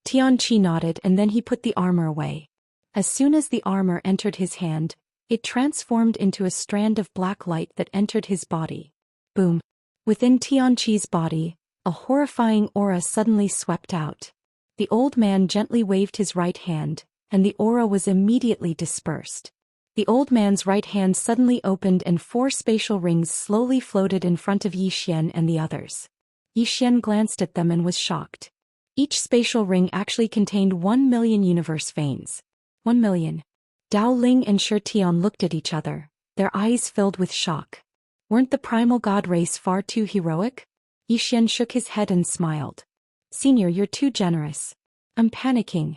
Xianxia nodded and then he put the armor away. As soon as the armor entered his hand, it transformed into a strand of black light that entered his body. Boom! Within Xianxi's body, a horrifying aura suddenly swept out. The old man gently waved his right hand, and the aura was immediately dispersed. The old man's right hand suddenly opened and 4 spatial rings slowly floated in front of Xian and the others. Xian glanced at them and was shocked. Each spatial ring actually contained 1 million universe veins. 1 million. Dao Ling and Shi Tian looked at each other, their eyes filled with shock. Weren't the primal god race far too heroic? Xian shook his head and smiled. "Senior, you're too generous. I'm panicking."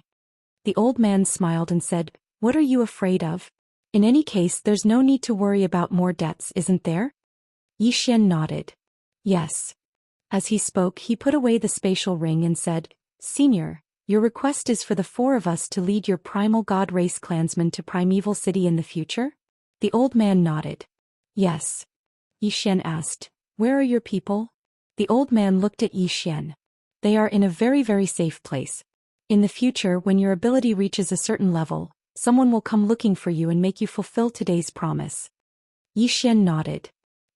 The old man smiled and said, "What are you afraid of? In any case, there's no need to worry about more debts, isn't there?" Xian nodded. "Yes." As he spoke, he put away the spatial ring and said, "Senior, your request is for the 4 of us to lead your primal god race clansmen to Primeval City in the future?" The old man nodded. "Yes." Xian asked, "Where are your people?" The old man looked at Xian. "They are in a very, very safe place. In the future, when your ability reaches a certain level, someone will come looking for you and make you fulfill today's promise." Xian nodded.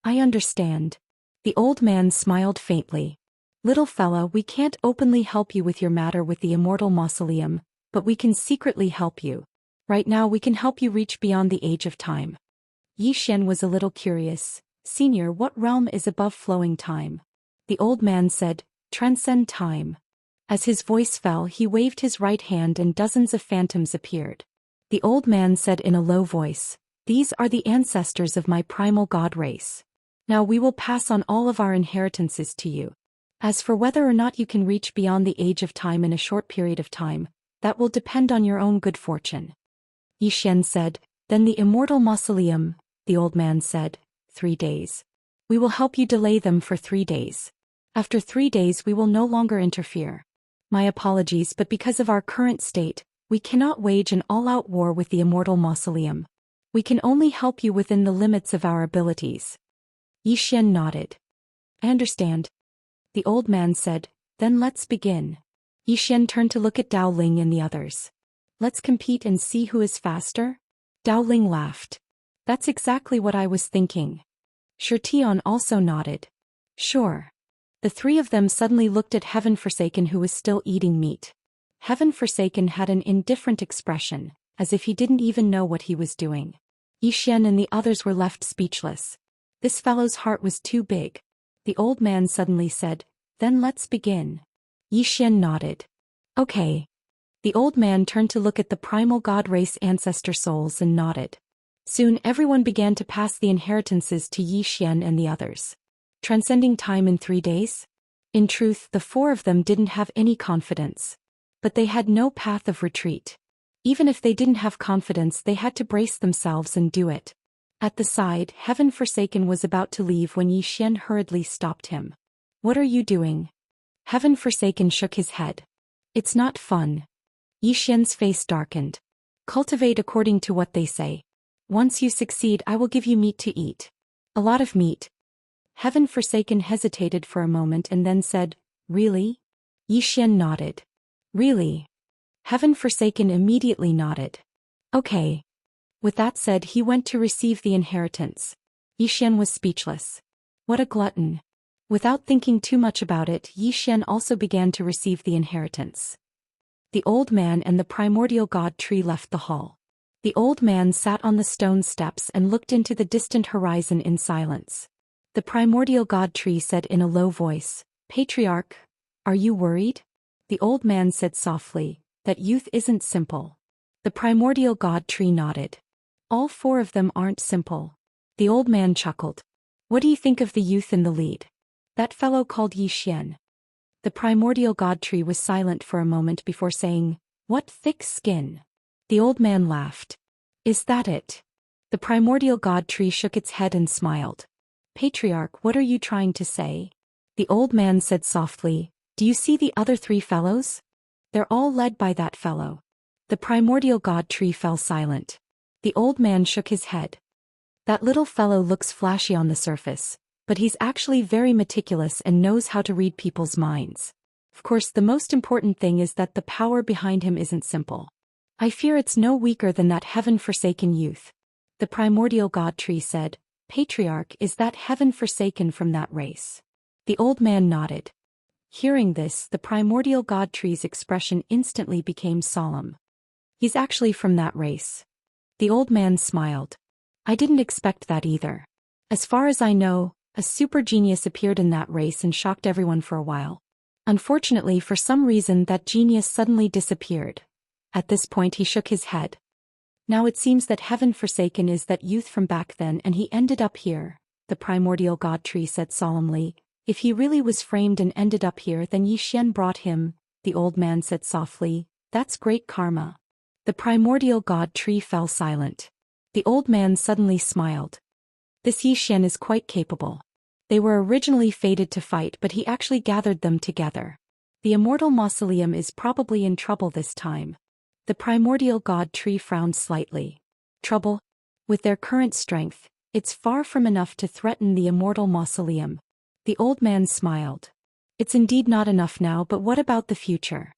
"I understand." The old man smiled faintly. "Little fella, we can't openly help you with your matter with the Immortal Mausoleum, but we can secretly help you. Right now we can help you reach beyond the age of time." Xian was a little curious. "Senior, what realm is above flowing time?" The old man said, "Transcend time." As his voice fell, he waved his right hand and dozens of phantoms appeared. The old man said in a low voice, "These are the ancestors of my primal god race. Now we will pass on all of our inheritances to you. As for whether or not you can reach beyond the age of time in a short period of time, that will depend on your own good fortune." Xian said, "Then the Immortal Mausoleum," the old man said, 3 days. "We will help you delay them for 3 days. After 3 days we will no longer interfere. My apologies, but because of our current state, we cannot wage an all-out war with the Immortal Mausoleum. We can only help you within the limits of our abilities." Xian nodded. "I understand." The old man said, "Then let's begin." Xian turned to look at Dao Ling and the others. "Let's compete and see who is faster?" Dao Ling laughed. "That's exactly what I was thinking." Shi Tian also nodded. "Sure." The 3 of them suddenly looked at Heaven Forsaken, who was still eating meat. Heaven Forsaken had an indifferent expression, as if he didn't even know what he was doing. Xian and the others were left speechless. This fellow's heart was too big. The old man suddenly said, "Then let's begin." Xian nodded. "Okay." The old man turned to look at the primal god race ancestor souls and nodded. Soon everyone began to pass the inheritances to Xian and the others. Transcending time in 3 days? In truth, the 4 of them didn't have any confidence. But they had no path of retreat. Even if they didn't have confidence, they had to brace themselves and do it. At the side, Heaven Forsaken was about to leave when Xian hurriedly stopped him. "What are you doing?" Heaven Forsaken shook his head. "It's not fun." Xian's face darkened. "Cultivate according to what they say. Once you succeed, I will give you meat to eat. A lot of meat." Heaven Forsaken hesitated for a moment and then said, "Really?" Xian nodded. "Really?" Heaven Forsaken immediately nodded. "Okay." With that said, he went to receive the inheritance. Xian was speechless. What a glutton. Without thinking too much about it, Xian also began to receive the inheritance. The old man and the primordial god tree left the hall. The old man sat on the stone steps and looked into the distant horizon in silence. The primordial god tree said in a low voice, "Patriarch, are you worried?" The old man said softly, "That youth isn't simple." The primordial god tree nodded. "All 4 of them aren't simple." The old man chuckled. "What do you think of the youth in the lead?" That fellow called Zhou Xian. The primordial god tree was silent for a moment before saying, "What thick skin?" The old man laughed. "Is that it?" The primordial god tree shook its head and smiled. "Patriarch, what are you trying to say?" The old man said softly, "Do you see the other three fellows? They're all led by that fellow." The primordial god tree fell silent. The old man shook his head. "That little fellow looks flashy on the surface, but he's actually very meticulous and knows how to read people's minds. Of course, the most important thing is that the power behind him isn't simple. I fear it's no weaker than that heaven-forsaken youth." The primordial god tree said, "Patriarch, is that heaven-forsaken from that race?" The old man nodded. Hearing this, the primordial god tree's expression instantly became solemn. "He's actually from that race." The old man smiled. "I didn't expect that either. As far as I know, a super genius appeared in that race and shocked everyone for a while. Unfortunately, for some reason that genius suddenly disappeared." At this point he shook his head. "Now it seems that heaven-forsaken is that youth from back then and he ended up here," the primordial god tree said solemnly. "If he really was framed and ended up here, then Zhou Xian brought him," the old man said softly. "That's great karma." The primordial god tree fell silent. The old man suddenly smiled. "This Zhou Xian is quite capable. They were originally fated to fight, but he actually gathered them together. The Immortal Mausoleum is probably in trouble this time." The primordial god tree frowned slightly. "Trouble? With their current strength, it's far from enough to threaten the Immortal Mausoleum." The old man smiled. "It's indeed not enough now, but what about the future?